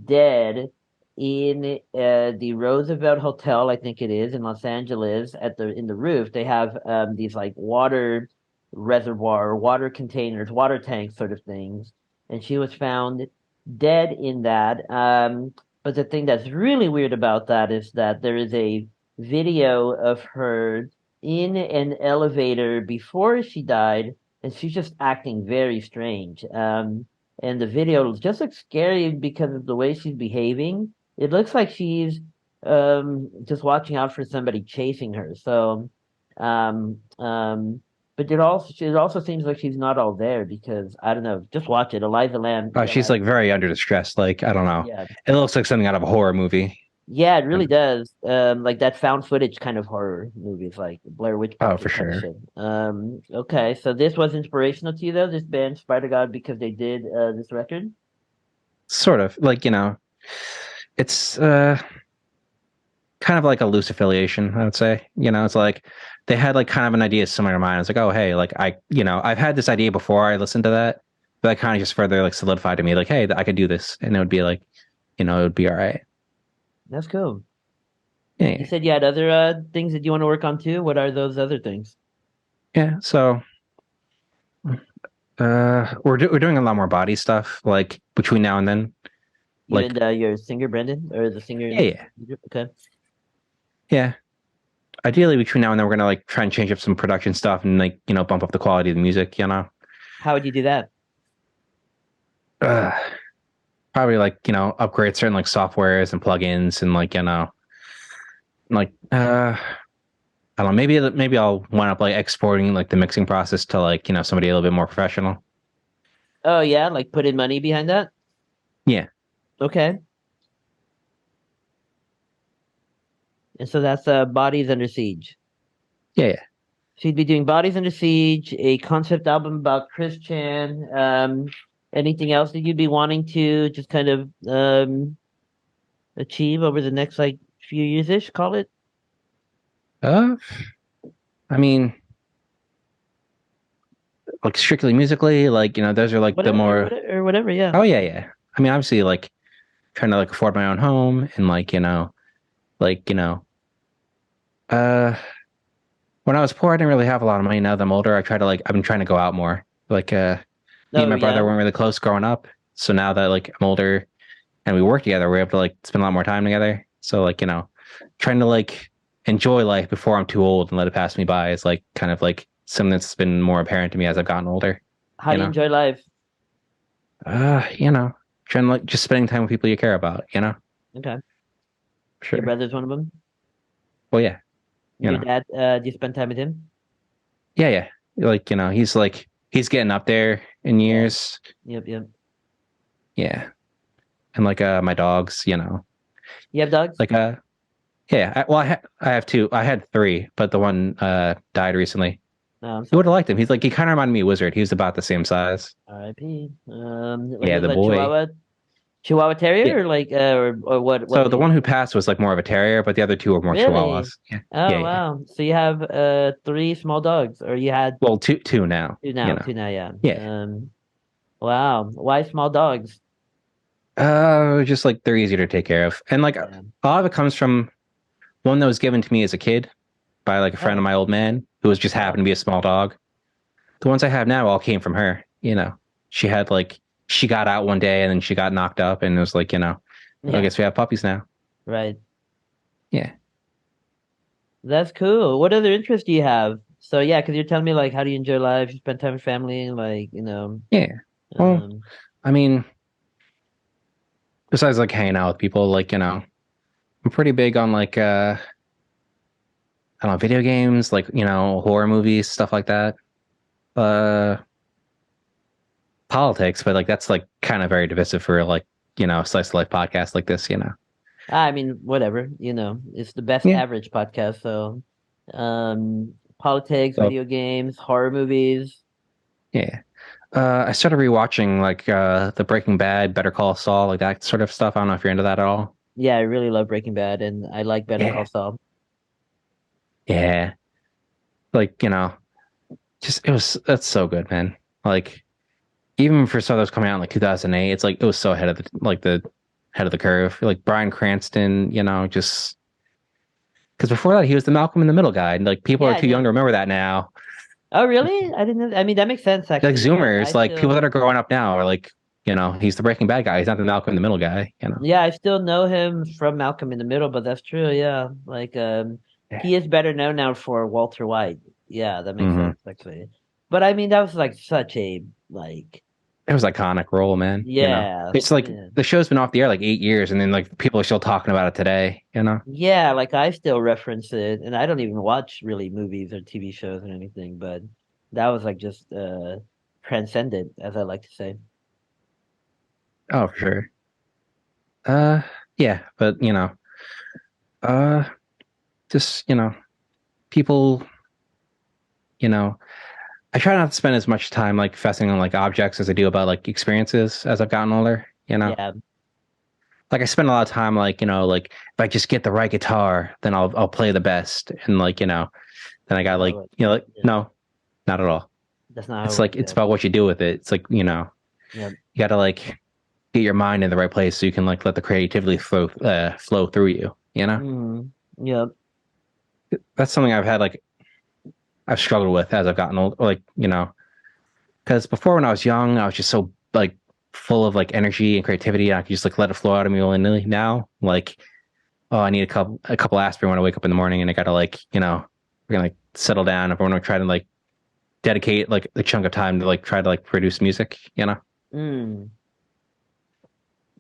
dead in the Roosevelt Hotel, I think it is, in Los Angeles. At the in the roof, they have these like water reservoir, water containers, water tanks, sort of things, and she was found dead in that. But the thing that's really weird about that is that there is a video of her in an elevator before she died, and she's just acting very strange. And the video just looks scary because of the way she's behaving. It looks like she's just watching out for somebody chasing her. So, um, um, but it also seems like she's not all there because I don't know. Just watch it. Eliza Lamb. She's like very under distress. Like I don't know. Yeah, It looks like something out of a horror movie. yeah, it really does. Like that found footage kind of horror movies, like Blair Witch Oh, Project for kind of sure. shit. Okay, so this was inspirational to you though, this band Spider God, because they did this record. Sort of like it's kind of like a loose affiliation, I would say. It's like they had like kind of an idea similar to mine. It's like, oh, hey, like I've had this idea before I listened to that, but that kind of just further like solidified to me, like, hey, I could do this, and it would be like, it would be all right. That's cool. You Yeah, said you had other things that you want to work on too. What are those other things? yeah. So, we're doing a lot more body stuff, like between now and then. You Like, and your singer Brendan, or the singer yeah, in yeah, okay. yeah. Ideally, between now and then, we're gonna like try and change up some production stuff and like bump up the quality of the music. How would you do that? Uh, Probably like upgrade certain like softwares and plugins and like like I don't know, maybe I'll wind up like exporting like the mixing process to like, somebody a little bit more professional. Oh yeah, like put in money behind that. Yeah. Okay, and so that's Bodies Under Siege. Yeah, yeah. So you'd be doing Bodies Under Siege, a concept album about Christian. Anything else that you'd be wanting to just kind of achieve over the next like few years ish? Call it. Uh, I mean, like strictly musically, like, those are like the Whatever, more, whatever, or whatever. Yeah. oh yeah, yeah. I mean, obviously like trying to like afford my own home and like, like, uh, when I was poor, I didn't really have a lot of money. Now that I'm older, I've been trying to go out more. Like, me and Oh my brother yeah. weren't really close growing up. So now that like I'm older and we work together, we're able to like spend a lot more time together. So like, trying to like enjoy life before I'm too old and let it pass me by is like kind of like something that's been more apparent to me as I've gotten older, How you do you know? enjoy life? You know, trying to like just spending time with people you care about, Okay. Your Sure. brother's one of them. Well, yeah, you Your know. dad, do you spend time with him? Yeah, yeah. He's getting up there in Yeah. years. Yep, yep. Yeah. And like my dogs, You have dogs? like yeah, I have two. I had three, but the one died recently. No, I'm You would have sorry. liked him. He kind of reminded me of Wizard. He was about the same size. R.I.P. Like Yeah, a the like boy. Chihuahua Yeah. Terrier, or like or what So did the he? one who passed was like more of a terrier, but the other two were more Really? chihuahuas. Yeah. Yeah, Oh yeah. wow. So you have three small dogs, or you had Well, two now, two now, two now, yeah. Yeah. Wow. Why small dogs? Just like they're easier to take care of. And like a Yeah. lot of it comes from one that was given to me as a kid by like a friend of Oh, my old man who was just happened wow. to be a small dog. The ones I have now all came from her, She had like she got out one day and then she got knocked up and it was like, I Yeah, guess we have puppies now. right. Yeah. That's cool. What other interests do you have? So yeah, because you're telling me like how do you enjoy life? You spend time with family, like, Yeah. Well, um I mean, besides like hanging out with people, like, I'm pretty big on like I don't know, video games, like, horror movies, stuff like that. Uh Politics, but like that's like kind of very divisive for like, slice of life podcast like this. I mean, whatever, it's the best Yeah. average podcast. So, politics, So video games, horror movies. yeah. I started rewatching like the Breaking Bad, Better Call Saul, like that sort of stuff. I don't know if you're into that at all. Yeah, I really love Breaking Bad, and I like Better Call Yeah. Saul. Yeah. Like, just that's so good, man. Like even for stuff that was coming out in like 2008, it's like it was so ahead of the head of the curve. Like Bryan Cranston, just because before that he was the Malcolm in the Middle guy, and like people Yeah, are I too young to know. remember that now. Oh, really? I didn't know. I mean, that makes sense Like actually, because I Zoomers, like people still, that are growing up now are like, he's the Breaking Bad guy. He's not the Malcolm in the Middle guy. yeah, I still know him from Malcolm in the Middle, but that's true. Yeah, like, Yeah. he is better known now for Walter White. Yeah, that makes Hmm. sense actually. But I mean, that was like such a like, It was iconic role, man. yeah, It's like man. the show's been off the air like 8 years, and then like people are still talking about it today. Yeah, like I still reference it, and I don't even watch really movies or TV shows or anything, but that was like just transcendent, as I like to say. Oh, for sure. Uh, yeah, but uh, just people, you know, I try not to spend as much time like fessing on like objects as I do about like experiences as I've gotten older. Yeah, Like I spend a lot of time like if I just get the right guitar, then I'll play the best, and like then I that's got not like how it, like yeah, no, not at all. that's not how it It's works. like it's Yeah, about what you do with it. It's like yeah, you got to like get your mind in the right place so you can like let the creativity flow through you. yeah, That's something I've had like I've struggled with as I've gotten old, like because before when I was young I was just so like full of like energy and creativity and I could just like let it flow out of me willy-nilly. Now like, oh, I need a couple aspirin when I wake up in the morning, and I gotta like we're gonna like settle down. Everyone will try to like dedicate like a chunk of time to like try to like produce music. mm.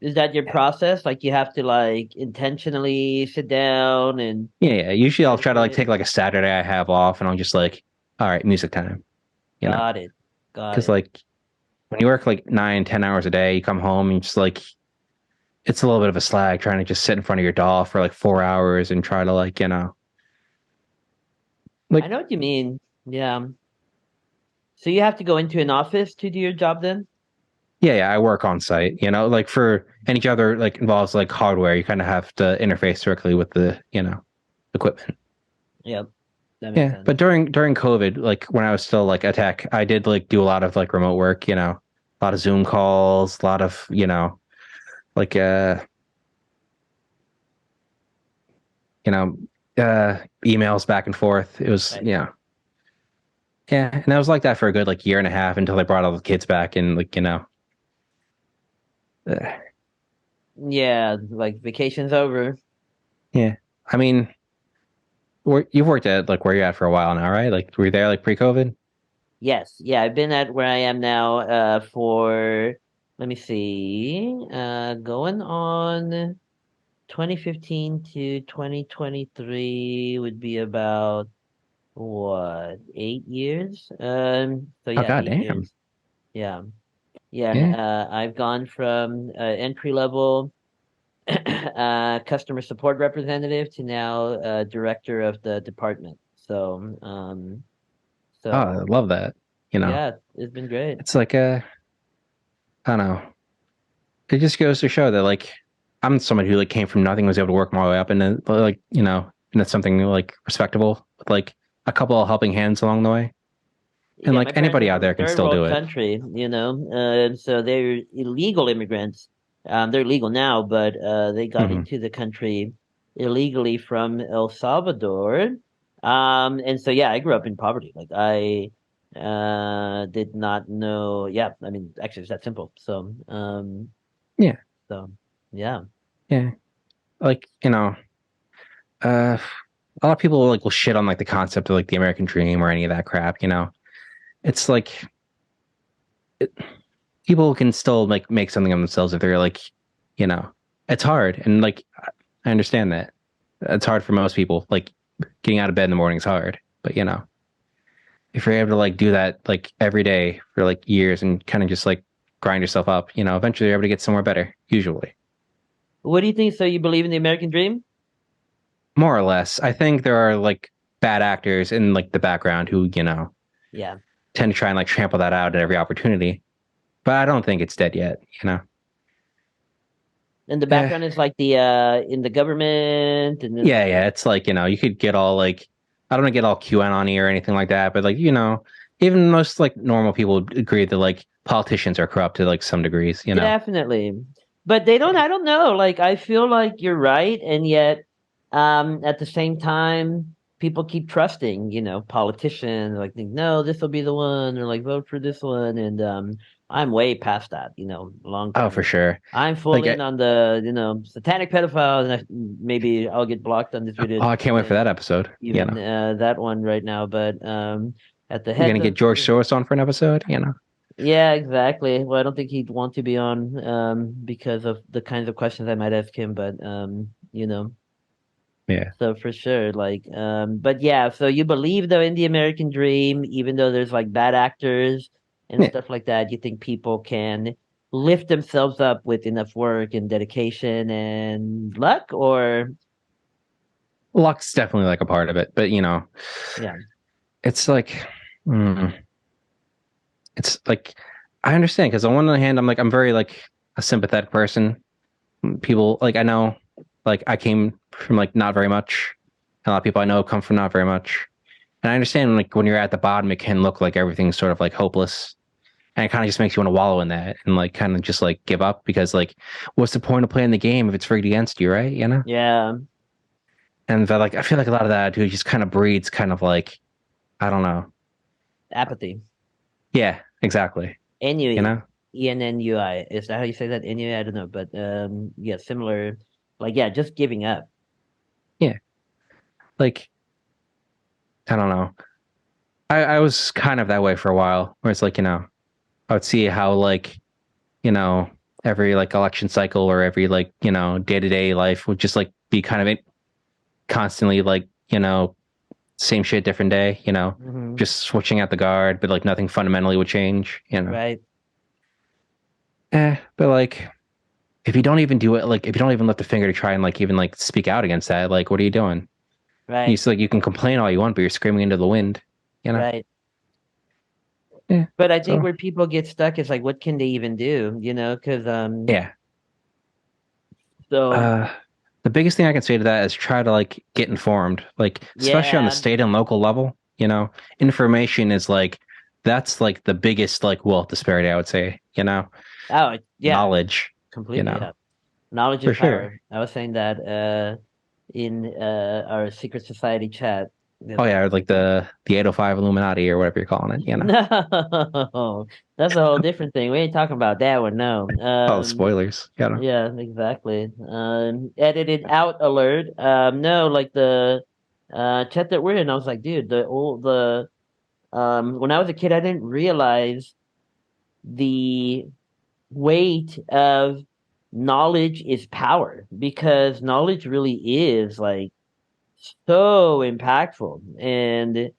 Is that your process? Like you have to like intentionally sit down and Yeah. Usually I'll try to like meditate? take like a Saturday I have off and I'll just like, all right, music time, you know, Got it. Got because it. like when you work like 9, 10 hours a day, you come home and just like, it's a little bit of a slag trying to just sit in front of your doll for like 4 hours and try to like, I like, know what you mean. Yeah. So you have to go into an office to do your job then? yeah, I work on site, like for any job that like involves like hardware, you kind of have to interface directly with the, equipment. Yep. That makes Yeah, sense. but during COVID, like when I was still like a tech, I did like do a lot of like remote work, a lot of Zoom calls, a lot of, like you know, emails back and forth. It was, Right. yeah, and I was like that for a good like year and a half until they brought all the kids back and like, uh, Yeah, like vacation's over. yeah. I mean, you've worked at like where you're at for a while now, right? Like were you there like pre-COVID? Yes. Yeah, I've been at where I am now for let me see. Going on 2015 to 2023 would be about what, 8 years? So Oh yeah, god eight damn. years. Yeah. Yeah, and Yeah. I've gone from entry level customer support representative to now director of the department. Oh, I So love that. yeah, it's been great. It's like I don't know. It just goes to show that like I'm someone who like came from nothing, was able to work my way up, and then like and it's something like respectable with like a couple of helping hands along the way, and Yeah, my like parents anybody are out from a there can third still do world it. country, so they're illegal immigrants. They're legal now, but they got Hmm. into the country illegally from El Salvador. And so yeah, I grew up in poverty. Like I did not know. Yeah, I mean, actually, it's that simple. Yeah, So yeah, yeah. Like uh, a lot of people like will shit on like the concept of like the American dream or any of that crap. It's like it, people can still like make something of themselves if they're like, you know, it's hard, and like I understand that it's hard for most people. Like getting out of bed in the morning is hard, but if you're able to like do that like every day for like years and kind of just like grind yourself up, eventually you're able to get somewhere better, usually. what do you think? So you believe in the American dream? More or less. I think there are like bad actors in like the background who, Yeah. tend to try and like trample that out at every opportunity. But I don't think it's dead yet. And the Eh, background is like the in the government and yeah, yeah. It's like, you could get all like I don't want to get all QAnon or anything like that, but like, even most like normal people agree that like politicians are corrupt to like some degrees. definitely. But they don't, Yeah. I don't know. Like I feel like you're right, and yet at the same time people keep trusting, politicians like think, no, this will be the one, or like vote for this one, and I'm way past that, long Oh, term. for Like sure. I'm full Like, in on the, satanic pedophiles, and maybe I'll get blocked on this video oh, I can't wait for even that episode. that one right now, but at the We're head gonna get of George Soros on for an episode. yeah, exactly. Well, I don't think he'd want to be on because of the kinds of questions I might ask him, but Yeah. so for sure, like but yeah, so you believe though in the American dream, even though there's like bad actors and Yeah. stuff like that, you think people can lift themselves up with enough work and dedication and luck, or Luck's definitely like a part of it, but yeah, it's like, mm, it's like I understand because on one hand, I'm very like a sympathetic person. People like I know, like I came from like not very much. A lot of people I know come from not very much, and I understand like when you're at the bottom, it can look like everything's sort of like hopeless, and it kind of just makes you want to wallow in that and like kind of just like give up because like what's the point of playing the game if it's rigged against you, right? yeah, And but like I feel like a lot of that attitude just kind of breeds kind of like I don't know. apathy. Yeah, exactly. You Ennui, know? Ennui. Is that how you say that? Ennui? I don't know, but yeah, similar. Like yeah, just giving up. Yeah. Like I don't know. I was kind of that way for a while, where it's like, I would see how like, you know, every like election cycle or every like, day-to-day life would just like be kind of constantly like, same shit, different day, Hmm. just switching out the guard, but like nothing fundamentally would change. Right. But like if you don't even do it, like if you don't even lift a finger to try and like even like speak out against that, like what are you doing? You Right. like you can complain all you want, but you're screaming into the wind, you know? Right. Yeah. But I think So where people get stuck is like, what can they even do? Because yeah. so Uh the biggest thing I can say to that is try to like get informed, like especially on the yeah. state and local level. Information is like that's like the biggest like wealth disparity, I would say. Oh, yeah. Knowledge, you Completely. know, Yeah. Knowledge is for sure. power. I was saying that in our secret society chat the Oh other yeah, day. like the 805 Illuminati or whatever you're calling it. No, that's a whole different thing. We ain't talking about that one. No. Oh, spoilers. Yeah, exactly. Edited out alert. No, like the chat that we're in, I was like, dude, the when I was a kid, I didn't realize the weight of knowledge is power because knowledge really is like so impactful. And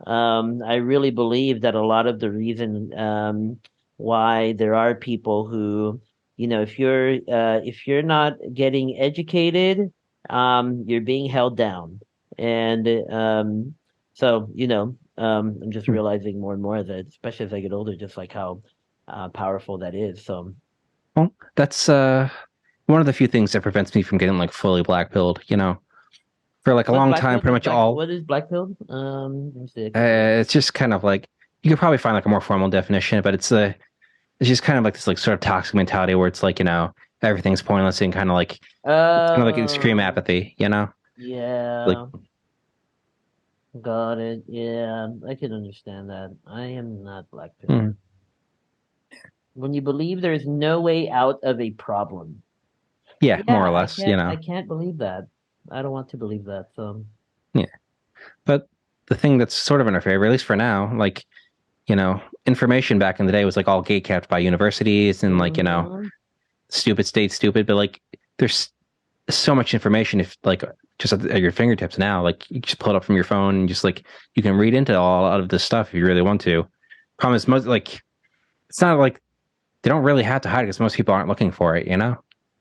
I really believe that a lot of the reason why there are people who, if you're not getting educated, you're being held down. And so, I'm just Hmm. realizing more and more that, especially as I get older, just like how powerful that is. So, Well, that's one of the few things that prevents me from getting like fully black pilled. For like a what's long black time, pill? pretty much all What is black pill? Let me see. I can Google. it's just kind of like you could probably find like a more formal definition, but it's just kind of like this like sort of toxic mentality where it's like, everything's pointless and kind of like it's kind of like extreme Oh, apathy. Like yeah, got it. Yeah, I can understand that. I am not black pill. hmm, When you believe there is no way out of a problem. yeah, more Yeah, or less. I can't believe that. I don't want to believe that. So, Yeah. But the thing that's sort of in our favor, at least for now, like, information back in the day was like all gate kept by universities and like, hmm. stupid state stupid, but like there's so much information if like just at your fingertips now. Like you just pull it up from your phone and just like you can read into all out of this stuff if you really want to. Problem is most like it's not like they don't really have to hide it because most people aren't looking for it.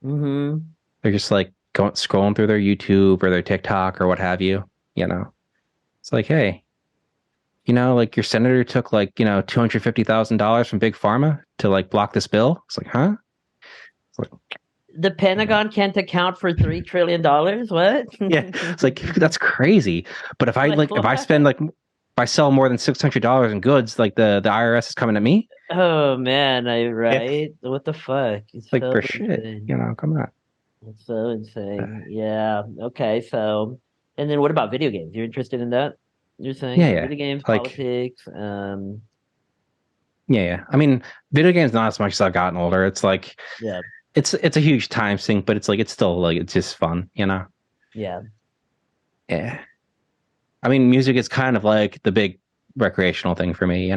Hmm. They're just like going scrolling through their YouTube or their TikTok or what have you know. It's like, hey, like your senator took like, $250,000 from Big Pharma to like block this bill. It's like, huh? It's like, The Pentagon can't account for $3 trillion. What? yeah, it's like that's crazy. But if I Like like if I spend what? like if I sell more than $600 in goods, like the IRS is coming at me. Oh man, I Yeah, right? What the fuck? It's like so for shit. insane. Come on. It's so Uh, insane. Yeah. Okay. So, and then what about video games? You're interested in that? You're saying yeah, so yeah. video games, Like politics. yeah. I mean, video games not as much as I've gotten older. It's like Yeah. it's a huge time sink, but it's like it's still like it's just fun. Yeah. Yeah. I mean, music is kind of like the big recreational thing for me.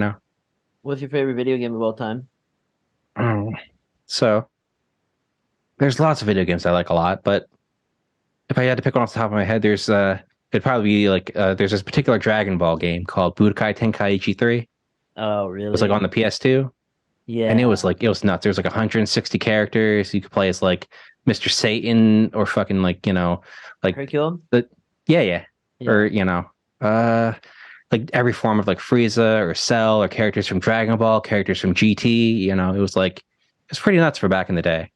What's your favorite video game of all time? Mm. So there's lots of video games I like a lot, but if I had to pick one off the top of my head, it'd probably be like there's this particular Dragon Ball game called Budokai Tenkaichi 3. It Oh, was like really? on the PS2, and Yeah. it was nuts. There's like 160 characters. You could play as like Mr. Satan or fucking like Hercule? the yeah, or Yeah. uh like every form of like Frieza or Cell or characters from Dragon Ball, characters from GT. It was like it's pretty nuts for back in the day.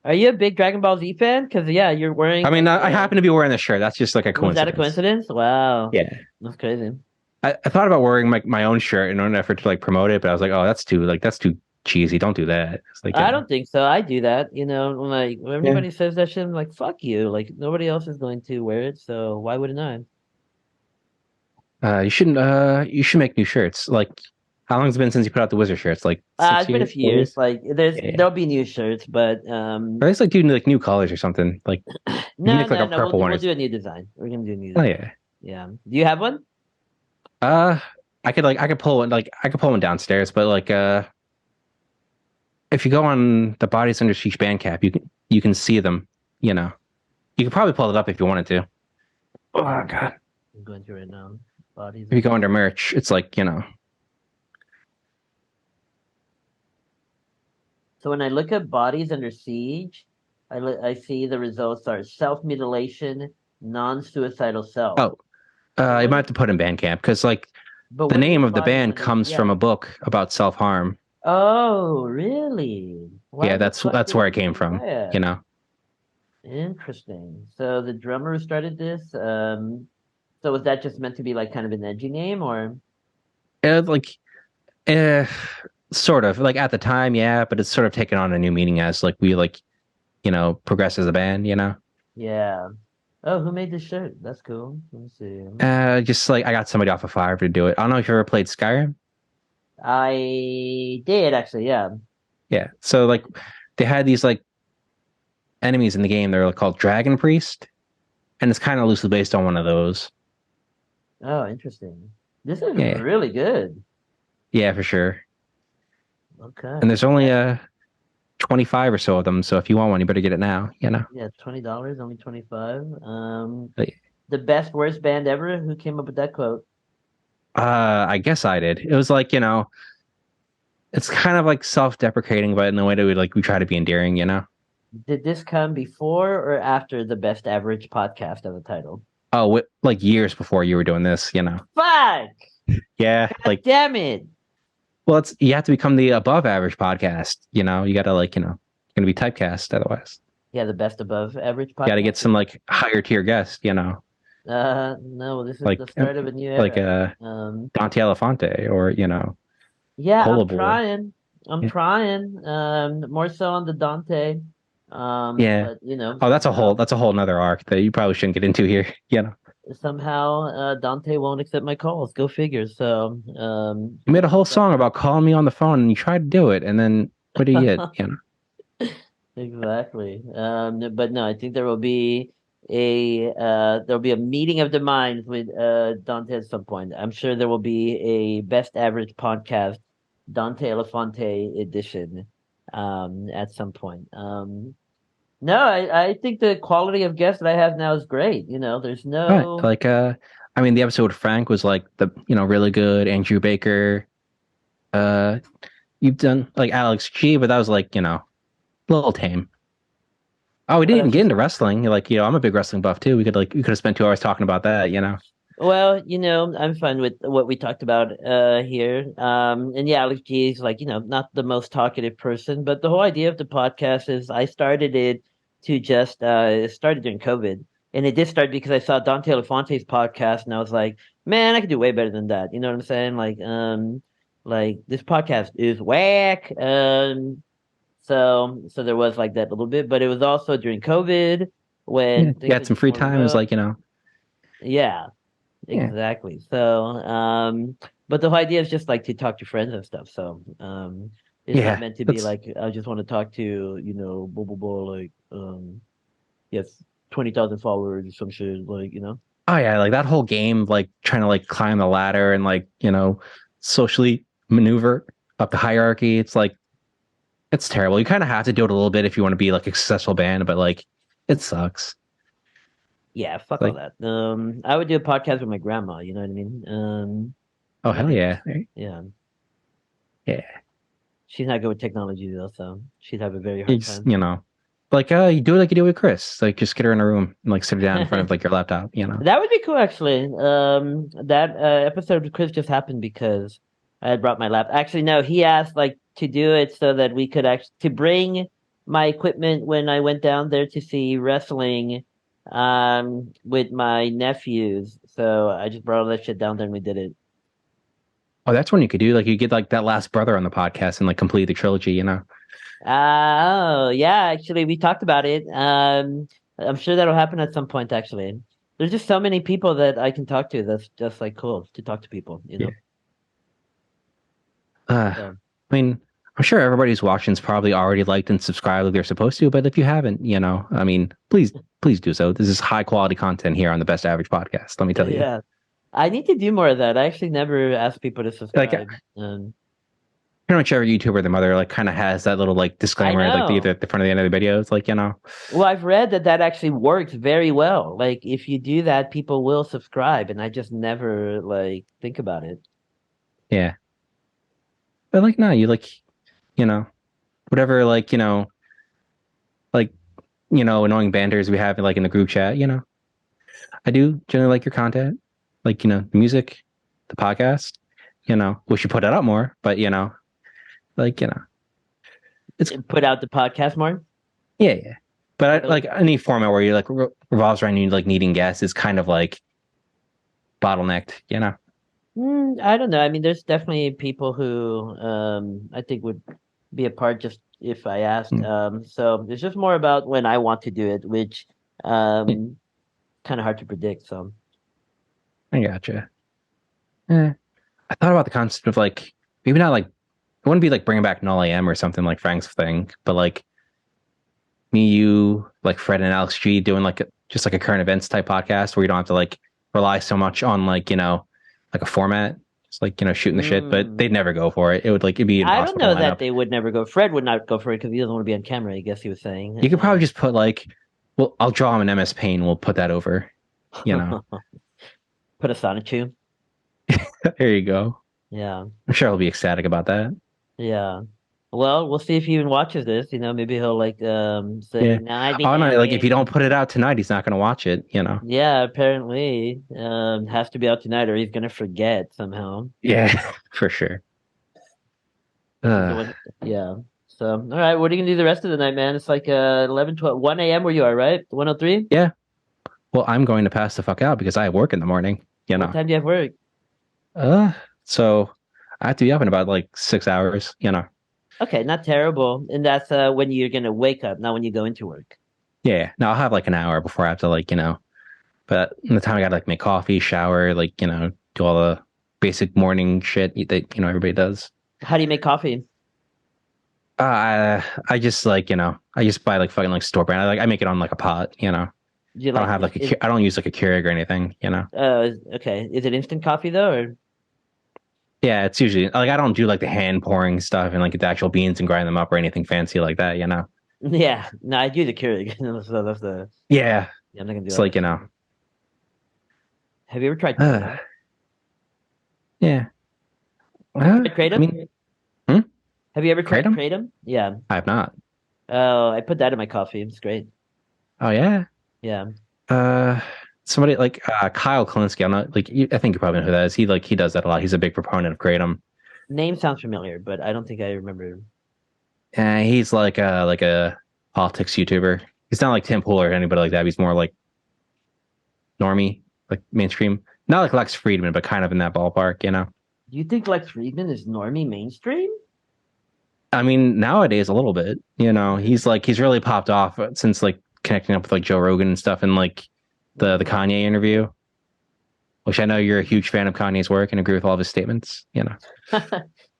Are you a big Dragon Ball Z fan? Because yeah, you're wearing I mean, like I the. happen to be wearing this shirt. That's just like a Was that a coincidence. coincidence? Wow, Yeah. that's crazy. I thought about wearing my own shirt in an effort to like promote it, but I was like, oh, that's too cheesy. Don't do that. It's like, I don't think so. I do that. Like when yeah, anybody says that shit, I'm like, fuck you. Like nobody else is going to wear it, so why wouldn't I? you should make new shirts. Like, how long has it been since you put out the Wizard shirts? Like It's been a 6 years, few 4 years. years? Like Yeah. there'll be new shirts, but Or at least like do like new colors or something. Like you can no, make like no, a no. purple one. We'll do a new design. We're gonna do a new Oh design. yeah. Yeah. Do you have one? Uh, I could pull one downstairs, but like if you go on the Bodies Under Siege Bandcamp, you can see them. You know, you could probably pull it up if you wanted to. Oh God! I'm going through right now. Bodies If you under. go under merch, it's like So when I look at bodies under siege, I see the results are self mutilation, non-suicidal self. oh, But you what might is have to put in Bandcamp because like but the what is name of the bodies band under? comes from Yeah. a book about self harm. Oh, really? Why Yeah, the fuck that's did where I it came do from. You that? know, Interesting. So the drummer who started this, so was that just meant to be like kind of an edgy name or? like, eh, sort of like at the time, yeah, but it's sort of taken on a new meaning as like we like progress as a band. Yeah. Oh, who made this shirt? That's cool. Let me see. Just like I got somebody off of Fiverr to do it. I don't know if you ever played Skyrim. I did actually, yeah. Yeah, so like they had these like enemies in the game. They're called Dragon Priest, and it's kind of loosely based on one of those. Oh, interesting. This is Yeah, really good. yeah, for sure. And Okay. there's only 25 or so of them. So if you want one, you better get it now. Yeah, $20, only 25. But, The best worst band ever. Who came up with that quote? I guess I did. It was like it's kind of like self-deprecating, but in a way that we try to be endearing. Did this come before or after the best average podcast of the title? Oh, like years before you were doing this. Fuck! Yeah, God damn it! well, it's you have to become the above average podcast. You got to you're gonna be typecast otherwise. Yeah, the best above average You got to podcast. get some like higher tier guest. No, this is Like the start of a new like era. Dante Elefante or Yeah, I'm Cola Boy. trying. I'm Yeah. trying. More so on the Dante. Yeah. But Oh, that's a whole nother arc that you probably shouldn't get into here. somehow Dante won't accept my calls. Go figure. So You made a whole song about calling me on the phone and you tried to do it, and then what do you get? exactly. But no, I think there'll be a meeting of the minds with Dante at some point. I'm sure there will be a best average podcast Dante Elefante edition at some point. No, I think the quality of guests that I have now is great. There's Right. no Like I mean the episode with Frank was like the really good. Andrew Baker. Uh you've done like Alex G, but that was like, a little tame. Oh, we didn't what even else get is into wrestling. Like, I'm a big wrestling buff too. We could have spent 2 hours talking about that. Well, I'm fine with what we talked about here. And yeah, Alex G is like, not the most talkative person, but the whole idea of the podcast is I started it to just it started during COVID. And it did start because I saw Dante Elefante's podcast and I was like, man, I could do way better than that. You know what I'm saying? Like this podcast is whack. So there was like that little bit, but it was also during COVID Yeah, when you things were had some just free more time. It was remote. like, Yeah. yeah, Exactly. So, but the whole idea is just like to talk to friends and stuff. So, it's not yeah. meant to be That's like I just want to talk to, blah blah blah, like yes, 20,000 followers or some shit, like. oh yeah, like that whole game, like trying to like climb the ladder and like, socially maneuver up the hierarchy. It's like it's terrible. You kind of have to do it a little bit if you want to be like a successful band, but like it sucks. Yeah, fuck all Like, that. I would do a podcast with my grandma. You know what I mean? oh That'd hell be yeah. interesting. Yeah, Yeah. she's not good with technology though, so she'd have a very hard It's, time. like you do it like you do with Chris. Like just get her in a room and like sit her down in front of like your laptop. That would be cool, actually. That episode with Chris just happened because I had brought my lap. Actually, no, he asked like to do it so that we could actually to bring my equipment when I went down there to see wrestling, with my nephews. So I just brought all that shit down there and we did it. Oh, that's when you could do like you get like that last brother on the podcast and like complete the trilogy. Oh, yeah, actually, we talked about it. I'm sure that'll happen at some point, actually. There's just so many people that I can talk to that's just like cool to talk to people. Yeah. Uh, So, I mean, I'm sure everybody who's watching's probably already liked and subscribed like they're supposed to, but if you haven't, I mean, please do so. This is high quality content here on the Best Average Podcast. Let me tell you. yeah. I need to do more of that. I actually never ask people to Like subscribe. pretty much every YouTuber, their mother like kind of has that little like I disclaimer, like know. either at the front of the end of the video. It's like, Well, I've read that that actually works very well. Like if you do that, people will subscribe, and I just never like think about it. yeah. But like, no, you like, you know, whatever, like, like, annoying banters we have like in the group chat, I do generally like your content, like, the music, the podcast, we should put it out more, but, like, it's, Put out the podcast more. yeah, yeah. But Really? like any format where you like revolves around you like needing guests is kind of like bottlenecked. I don't know. I mean, there's definitely people who I think would be a part just if I asked. Mm, So it's just more about when I want to do it, which yeah, um kind of hard to predict. So I gotcha. Eh. I thought about the concept of like maybe not like it wouldn't be like bringing back Null AM or something like Frank's thing, but like me, you, like Fred and Alex G doing like just like a current events type podcast where you don't have to like rely so much on like like a format, just like shooting the shit. But mm, they'd never go for it. It would like it'd be I don't impossible to know line that up. they would never go. Fred would not go for it because he doesn't want to be on camera. I guess he was saying. You could probably just put like, well, I'll draw him an MS Paint. We'll put that over. You know, Put a Sonichu. there you go. Yeah, I'm sure he'll be ecstatic about that. yeah. Well, we'll see if he even watches this. Maybe he'll like say, Yeah. "No, I'd be Oh no, down like if you with." don't put it out tonight, he's not gonna watch it. Yeah, apparently, has to be out tonight, or he's gonna forget somehow. Yeah, for sure. So what, yeah. So, all right, what are you gonna do the rest of the night, man? It's like 11, 12, 1 a.m. where you are, right? 103? Yeah. Well, I'm going to pass the fuck out because I have work in the morning, you What know. time do you have work? So I have to be up in about like 6 hours. Okay, not terrible. And that's when you're gonna wake up, not when you go into work. Yeah. Now I'll have like an hour before I have to like. But in the time I gotta like make coffee, shower, like, do all the basic morning shit that, everybody does. How do you make coffee? I just like, I just buy like fucking like store brand. I make it on like a pot. Do you I don't like have like I don't use like a Keurig or anything. okay. Is it instant coffee though, or Yeah, it's usually like I don't do like the hand pouring stuff and like the actual beans and grind them up or anything fancy like that. yeah, no, I do the Keurig. So that's the Yeah, yeah, I'm not gonna do it's all like that shit. Have you ever tried uh, Kratom? yeah. Tried I Kratom? mean, hmm? Have you ever tried Kratom? Kratom? Yeah. I have not. Oh, I put that in my coffee. It's great. Oh yeah. Yeah. Uh, somebody like Kyle Klinsky. I'm not like I think you probably know who that is. He does that a lot. He's a big proponent of Kratom. Name sounds familiar, but I don't think I remember. And he's like a politics YouTuber. He's not like Tim Pool or anybody like that. He's more like normie, like mainstream. Not like Lex Friedman, but kind of in that ballpark. Do you think Lex Friedman is normie mainstream? I mean, nowadays a little bit. He's really popped off since like connecting up with like Joe Rogan and stuff, and like the Kanye interview, which I know you're a huge fan of Kanye's work and agree with all of his statements.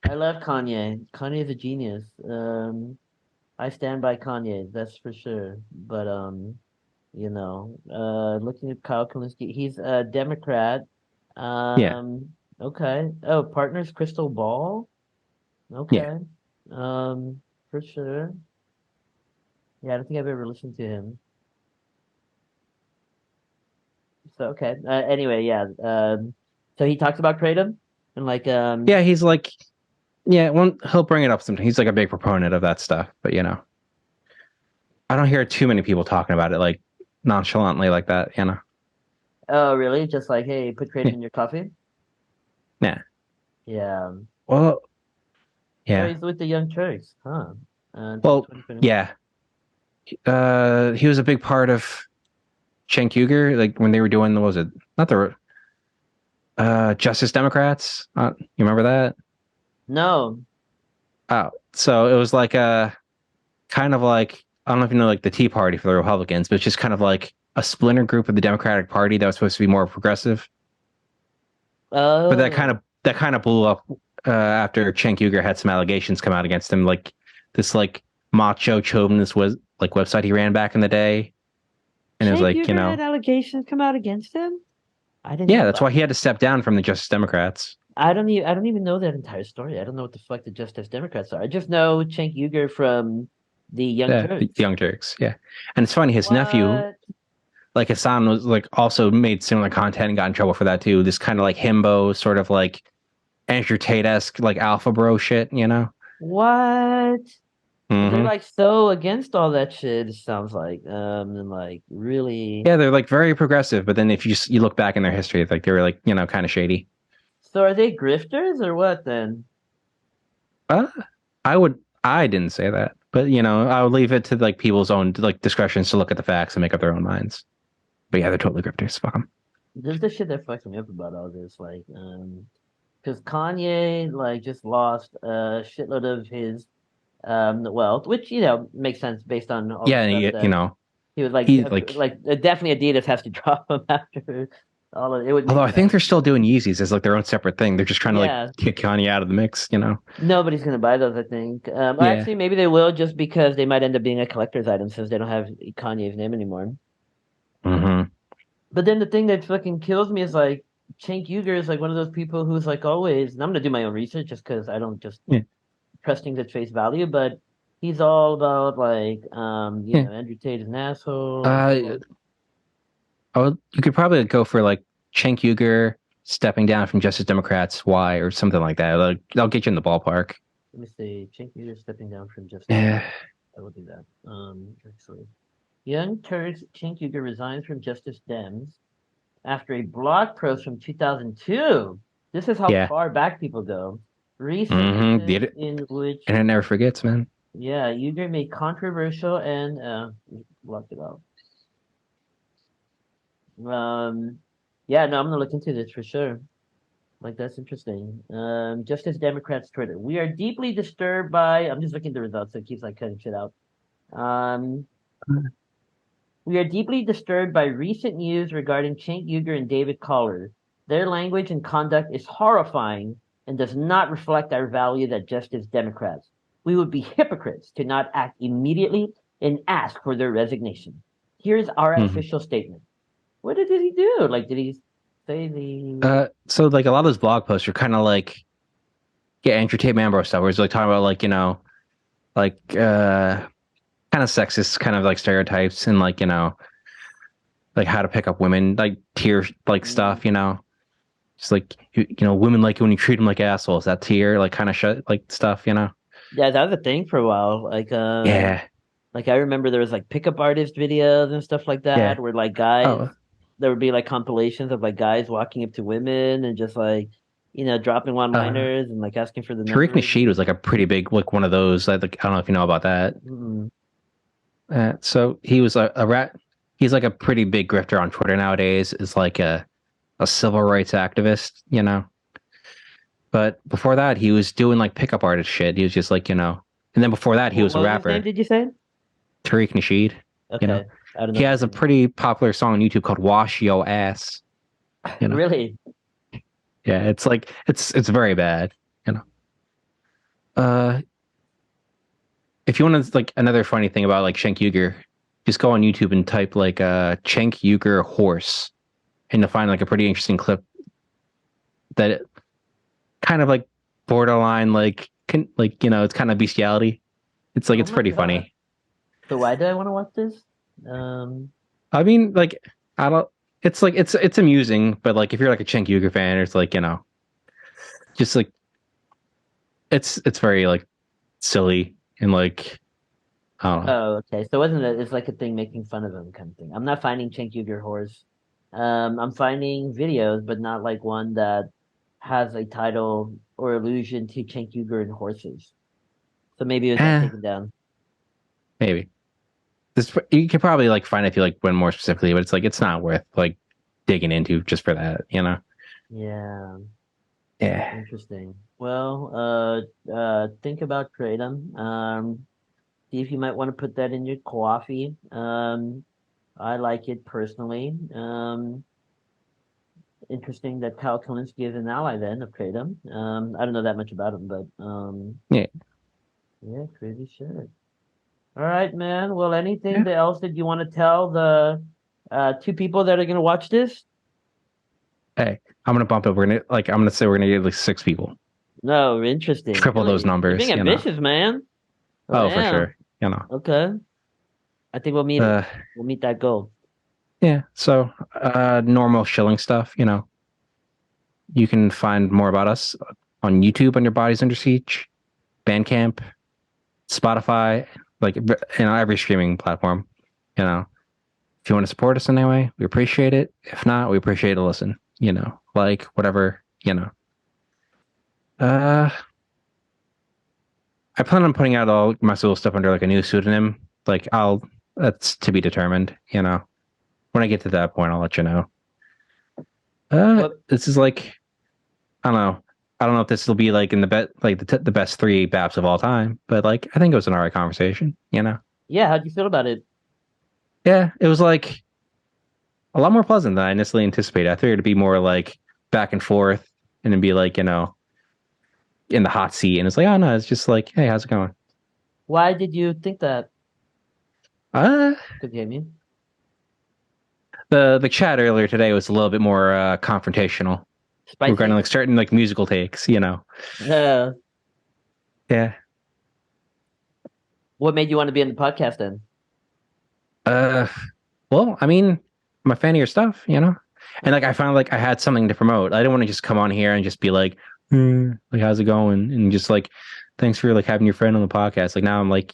I love Kanye. Kanye is a genius. I stand by Kanye, that's for sure. But looking at Kyle Kalinske, he's a Democrat. Yeah, Okay. Oh, partners Crystal Ball. yeah. Okay. For sure. Yeah, I don't think I've ever listened to him. So okay. Anyway, yeah. So he talks about kratom and like Yeah, he's like, yeah, he'll bring it up sometimes. He's like a big proponent of that stuff, but I don't hear too many people talking about it like nonchalantly like that. oh really? Just like hey, put kratom Yeah, in your coffee. yeah. Yeah. Well, Oh, yeah. he's with the Young Turks, huh? Until Well, 2021. yeah. He was a big part of Cenk Uygur, like when they were doing what was it? Not the Justice Democrats. You remember that? No. Oh, so it was like a kind of like I don't know if you know like the Tea Party for the Republicans, but it's just kind of like a splinter group of the Democratic Party that was supposed to be more progressive. But Oh, that kind of blew up after Cenk Uygur had some allegations come out against him, like this like macho chauvinist was like website he ran back in the day, and it was Cenk like Uygur had allegations come out against him. I didn't yeah, know that's about why he had to step down from the Justice Democrats. I don't even know that entire story. I don't know what the fuck the Justice Democrats are. I just know Cenk Uygur from the Young Yeah, the Turks. Young Turks. Yeah, and it's funny. His nephew, What? like Hassan, was like also made similar content and got in trouble for that too. This kind of like himbo, sort of like Andrew Tate esque, like alpha bro shit. You know? What? They're Hmm. like so against all that shit, it sounds like. And like really. Yeah, they're like very progressive, but then if you look back in their history, like they were like kind of shady. So are they grifters or what then? Uh, I didn't say that, but I would leave it to like people's own like discretions to look at the facts and make up their own minds. But yeah, they're totally grifters. Fuck them. This is the shit that fucks me up about all this. Like, because Kanye like just lost a shitload of his wealth, which makes sense based on all the Yeah, stuff you that know, he was like he like. definitely Adidas has to drop him after all of it. It would Although make I think sense. they're still doing Yeezys as like their own separate thing. They're just trying to like Yeah, kick Kanye out of the mix. nobody's gonna buy those, I think. Or Yeah. actually, maybe they will just because they might end up being a collector's item since they don't have Kanye's name anymore. Hmm. But then the thing that fucking kills me is like Cenk Uygur is like one of those people who's like always, and I'm gonna do my own research just because I don't just Yeah. trust things at face value, but he's all about like Yeah. Andrew Tate is an asshole and Uh, you could probably go for like Cenk Uygur stepping down from Justice Democrats. Why or something like that. Like, they'll get you in the ballpark. let me see, Cenk Uygur stepping down from Justice. Yeah. I will do that. Actually, Young Turks Cenk Uygur resigns from Justice Dems after a blog post from 2002. This is how Yeah. far back people go. Recent Did instance it, in which, and it never forgets, man. yeah, Uyghur made controversial and blocked it out. Um, yeah, no, I'm gonna look into this for sure. Like that's interesting. Justice Democrats Twitter. We are deeply disturbed by. I'm just looking at the results, so it keeps like cutting shit out. Um, we are deeply disturbed by recent news regarding Cenk Uygur and David Collar. Their language and conduct is horrifying and does not reflect our value that Justice Democrats. We would be hypocrites to not act immediately and ask for their resignation. Here's our Hmm. official statement. What did he do? Like, did he say the? So like a lot of those blog posts are kind of like Andrew Tate Mambro stuff, where he's like talking about like like kind of sexist kind of like stereotypes and like like how to pick up women like tier like Mm, stuff. Just like women like it when you treat them like assholes. That tier like kind of shit like stuff. yeah, that was a thing for a while. Yeah. Like I remember there was like pickup artist videos and stuff like Yeah. that, where like guys, Oh, there would be like compilations of like guys walking up to women and just like, dropping uh, one-liners and like asking for the Tariq numbers. Nasheed was like a pretty big like one of those. Like I don't know if you know about that. Mm, So he was a rat. He's like a pretty big grifter on Twitter nowadays. Is like a civil rights activist. But before that, he was doing like pickup artist shit. He was just like. And then before that, he what was a was his name? rapper. Did you say? Tariq Nasheed. You know, Okay, I don't know he if I has a know. pretty popular song on YouTube called "Wash Yo Ass." You know, Really? yeah, it's like it's very bad. You know, uh, if you want to like another funny thing about like Cenk Uygur, just go on YouTube and type like Cenk Uygur horse, and you'll find like a pretty interesting clip that kind of like borderline like it's kind of bestiality. It's like Oh it's my pretty God. funny. So why do I want to watch this? Um, I mean, like I don't. It's like it's amusing, but like if you're like a Cenk Uygur fan, it's like just like it's very like silly and like I don't know. oh, okay. So wasn't it? It's like a thing making fun of him kind of thing. I'm not finding Cenk Uygur horse. I'm finding videos, but not like one that has a title or allusion to Cenk Uygur and horses. So maybe it got Eh, taken down. maybe this you could probably like find it if you like went more specifically, but it's like it's not worth like digging into just for that. Yeah, Yeah. interesting. Well, think about kratom. See if you might want to put that in your coffee. I like it personally. Interesting that Kyle Kalinske is an ally then of kratom. I don't know that much about him, but Yeah. yeah, crazy shit. All right, man. Well, anything Yeah. else that you want to tell the two people that are gonna watch this? Hey, I'm gonna bump it. I'm gonna say we're gonna get like 6 people, No, interesting. triple those Really, you're numbers. being ambitious, man. Oh, for Wow. sure. You know. Okay. I think we'll meet it. Uh, We'll meet that goal. yeah. So, normal shilling stuff. You can find more about us on YouTube on Your Body's Under Siege, Bandcamp, Spotify, every streaming platform. You know, if you want to support us in any way, we appreciate it. If not, we appreciate a listen. Like whatever. Uh, I plan on putting out all my solo stuff under like a new pseudonym. That's to be determined. When I get to that point, I'll let you know. What? This is like, I don't know. I don't know if this will be like in the the best 3 BAPs of all time, but like I think it was an alright conversation. Yeah. How'd you feel about it? Yeah, it was like a lot more pleasant than I initially anticipated. I figured it'd be more like back and forth and it'd be like, in the hot seat. And it's like, oh no, it's just like, hey, how's it going? Why did you think that? Uh, Continue. the chat earlier today was a little bit more confrontational. We're going to Spicy. like certain like musical takes. Uh, Yeah. what made you want to be on the podcast then? Uh, well, I mean, I'm a fan of your stuff. And like I found like I had something to promote. I didn't want to just come on here and just be like how's it going? And just like thanks for like having your friend on the podcast. Like now I'm like,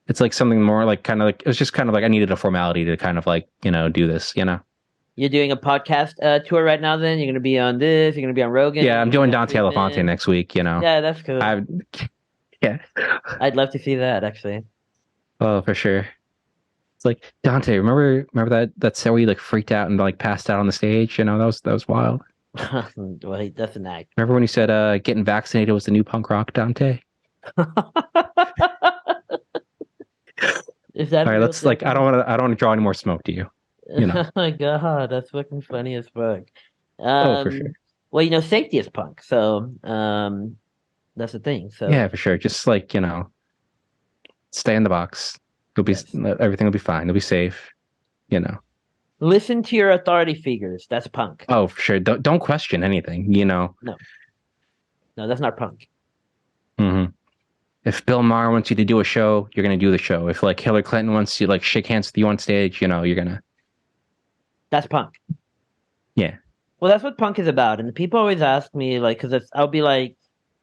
it's like something more like kind of like it was just kind of like I needed a formality to kind of like, do this. You're doing a podcast tour right now. Then you're gonna be on this. You're gonna be on Rogan. Yeah, I'm You're gonna doing be on Dante Elefante Friedman. next week. Yeah, that's cool. I yeah. I'd love to see that actually. Oh, for sure. It's like Dante, remember that set where you like freaked out and like passed out on the stage? That was wild. Well, he doesn't act. Remember when you said getting vaccinated was the new punk rock, Dante? Is that All a right, real let's like thing? I don't want to draw any more smoke to you. You know. Oh my God, that's fucking funny as fuck. Oh, for sure. Well, safety is punk, so that's the thing. So Yeah, for sure. Just like, stay in the box. You'll be yes, everything will be fine. You'll be safe. listen to your authority figures. That's punk. Oh, for sure. Don't question anything. No, no, that's not punk. hmm If Bill Maher wants you to do a show, you're gonna do the show. If like Hillary Clinton wants you like shake hands with you on stage, you're gonna. That's punk. Yeah. Well, that's what punk is about. And people always ask me, like, because I'll be like,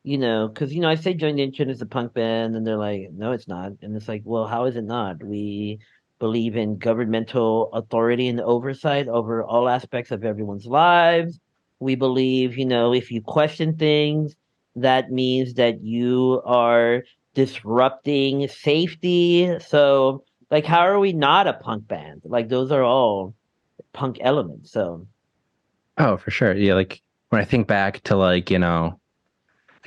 because I say Join the Internet is a punk band, and they're like, no, it's not. And it's like, well, how is it not? We believe in governmental authority and oversight over all aspects of everyone's lives. We believe, if you question things, that means that you are disrupting safety. So, like, how are we not a punk band? Like, those are all punk elements. So, Oh, for sure. Yeah, like when I think back to like the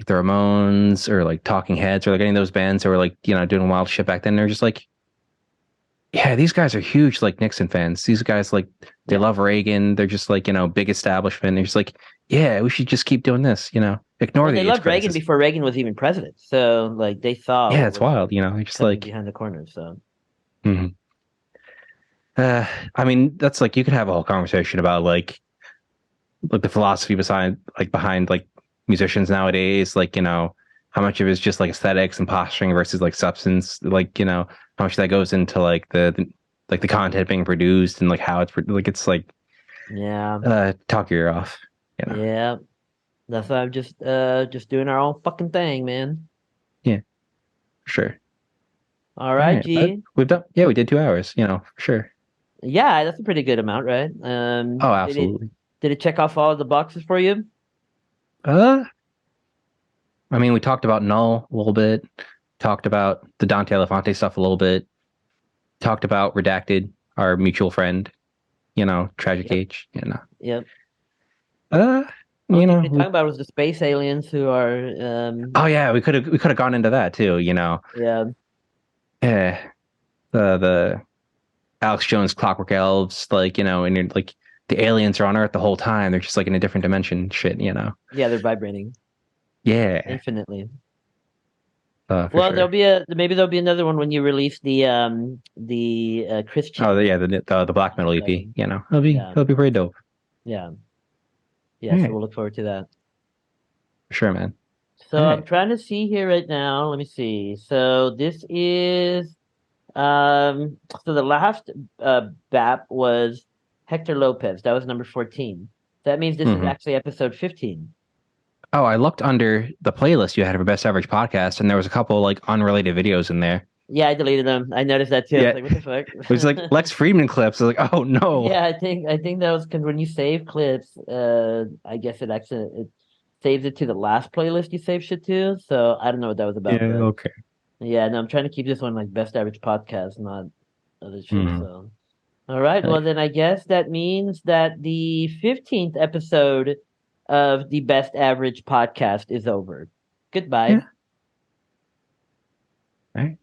Ramones or like Talking Heads or like any of those bands that were like, doing wild shit back then, they're just like, yeah, these guys are huge like Nixon fans. These guys like they yeah. love Reagan. They're just like, big establishment. They're just like, yeah, we should just keep doing this. Ignore Well, the they AIDS loved Reagan crisis. before Reagan was even president. So, like, they saw Yeah, what it's was wild. They're just coming like, behind the corner. So, mhm. I mean, that's like you could have a whole conversation about like the philosophy behind like musicians nowadays, how much of it is just like aesthetics and posturing versus like substance, how much that goes into like the content being produced and like how it's like yeah, talk your ear off. yeah. That's why I'm just doing our own fucking thing, man. Yeah, for sure. All All right, right, but G. we did 2 hours, for sure. Yeah, that's a pretty good amount, right? Oh, Did it absolutely. did it check off all the boxes for you? uh I mean, we talked about Null a little bit, talked about the Dante Elefante stuff a little bit, talked about Redacted, our mutual friend, Tragic Yep, H. yep. Uh, Only you thing we know, didn't we, talk about was the space aliens who are oh yeah, we could have gone into that too. yeah. Yeah, the Alex Jones Clockwork Elves, and you're like the aliens are on Earth the whole time. They're just like in a different dimension, shit. Yeah, they're vibrating Yeah, infinitely. for Well, sure. maybe there'll be another one when you release the Oh Christian yeah, the black metal EP. album. It'll be Yeah, pretty dope. yeah. Yeah, All so right. we'll look forward to that. For sure, man. So All I'm right. trying to see here right now. Let me see. So this is so the last BAP was Hector Lopez. That was number 14. That means this is Hmm. actually episode 15. Oh, I looked under the playlist you had for Best Average Podcast, and there was a couple like unrelated videos in there. Yeah, I deleted them. I noticed that too. I was Yeah, like, what the it was like fuck? Lex Friedman clips. I was like, oh no. Yeah, I think that was because when you save clips, I guess it saves it to the last playlist you save shit to. So I don't know what that was about, Yeah. but Okay. yeah, no, I'm trying to keep this one like best average podcast, not other shit. Hmm. So all right, All right. well then I guess that means that the 15th episode of the best average podcast is over. Goodbye. Yeah. All right.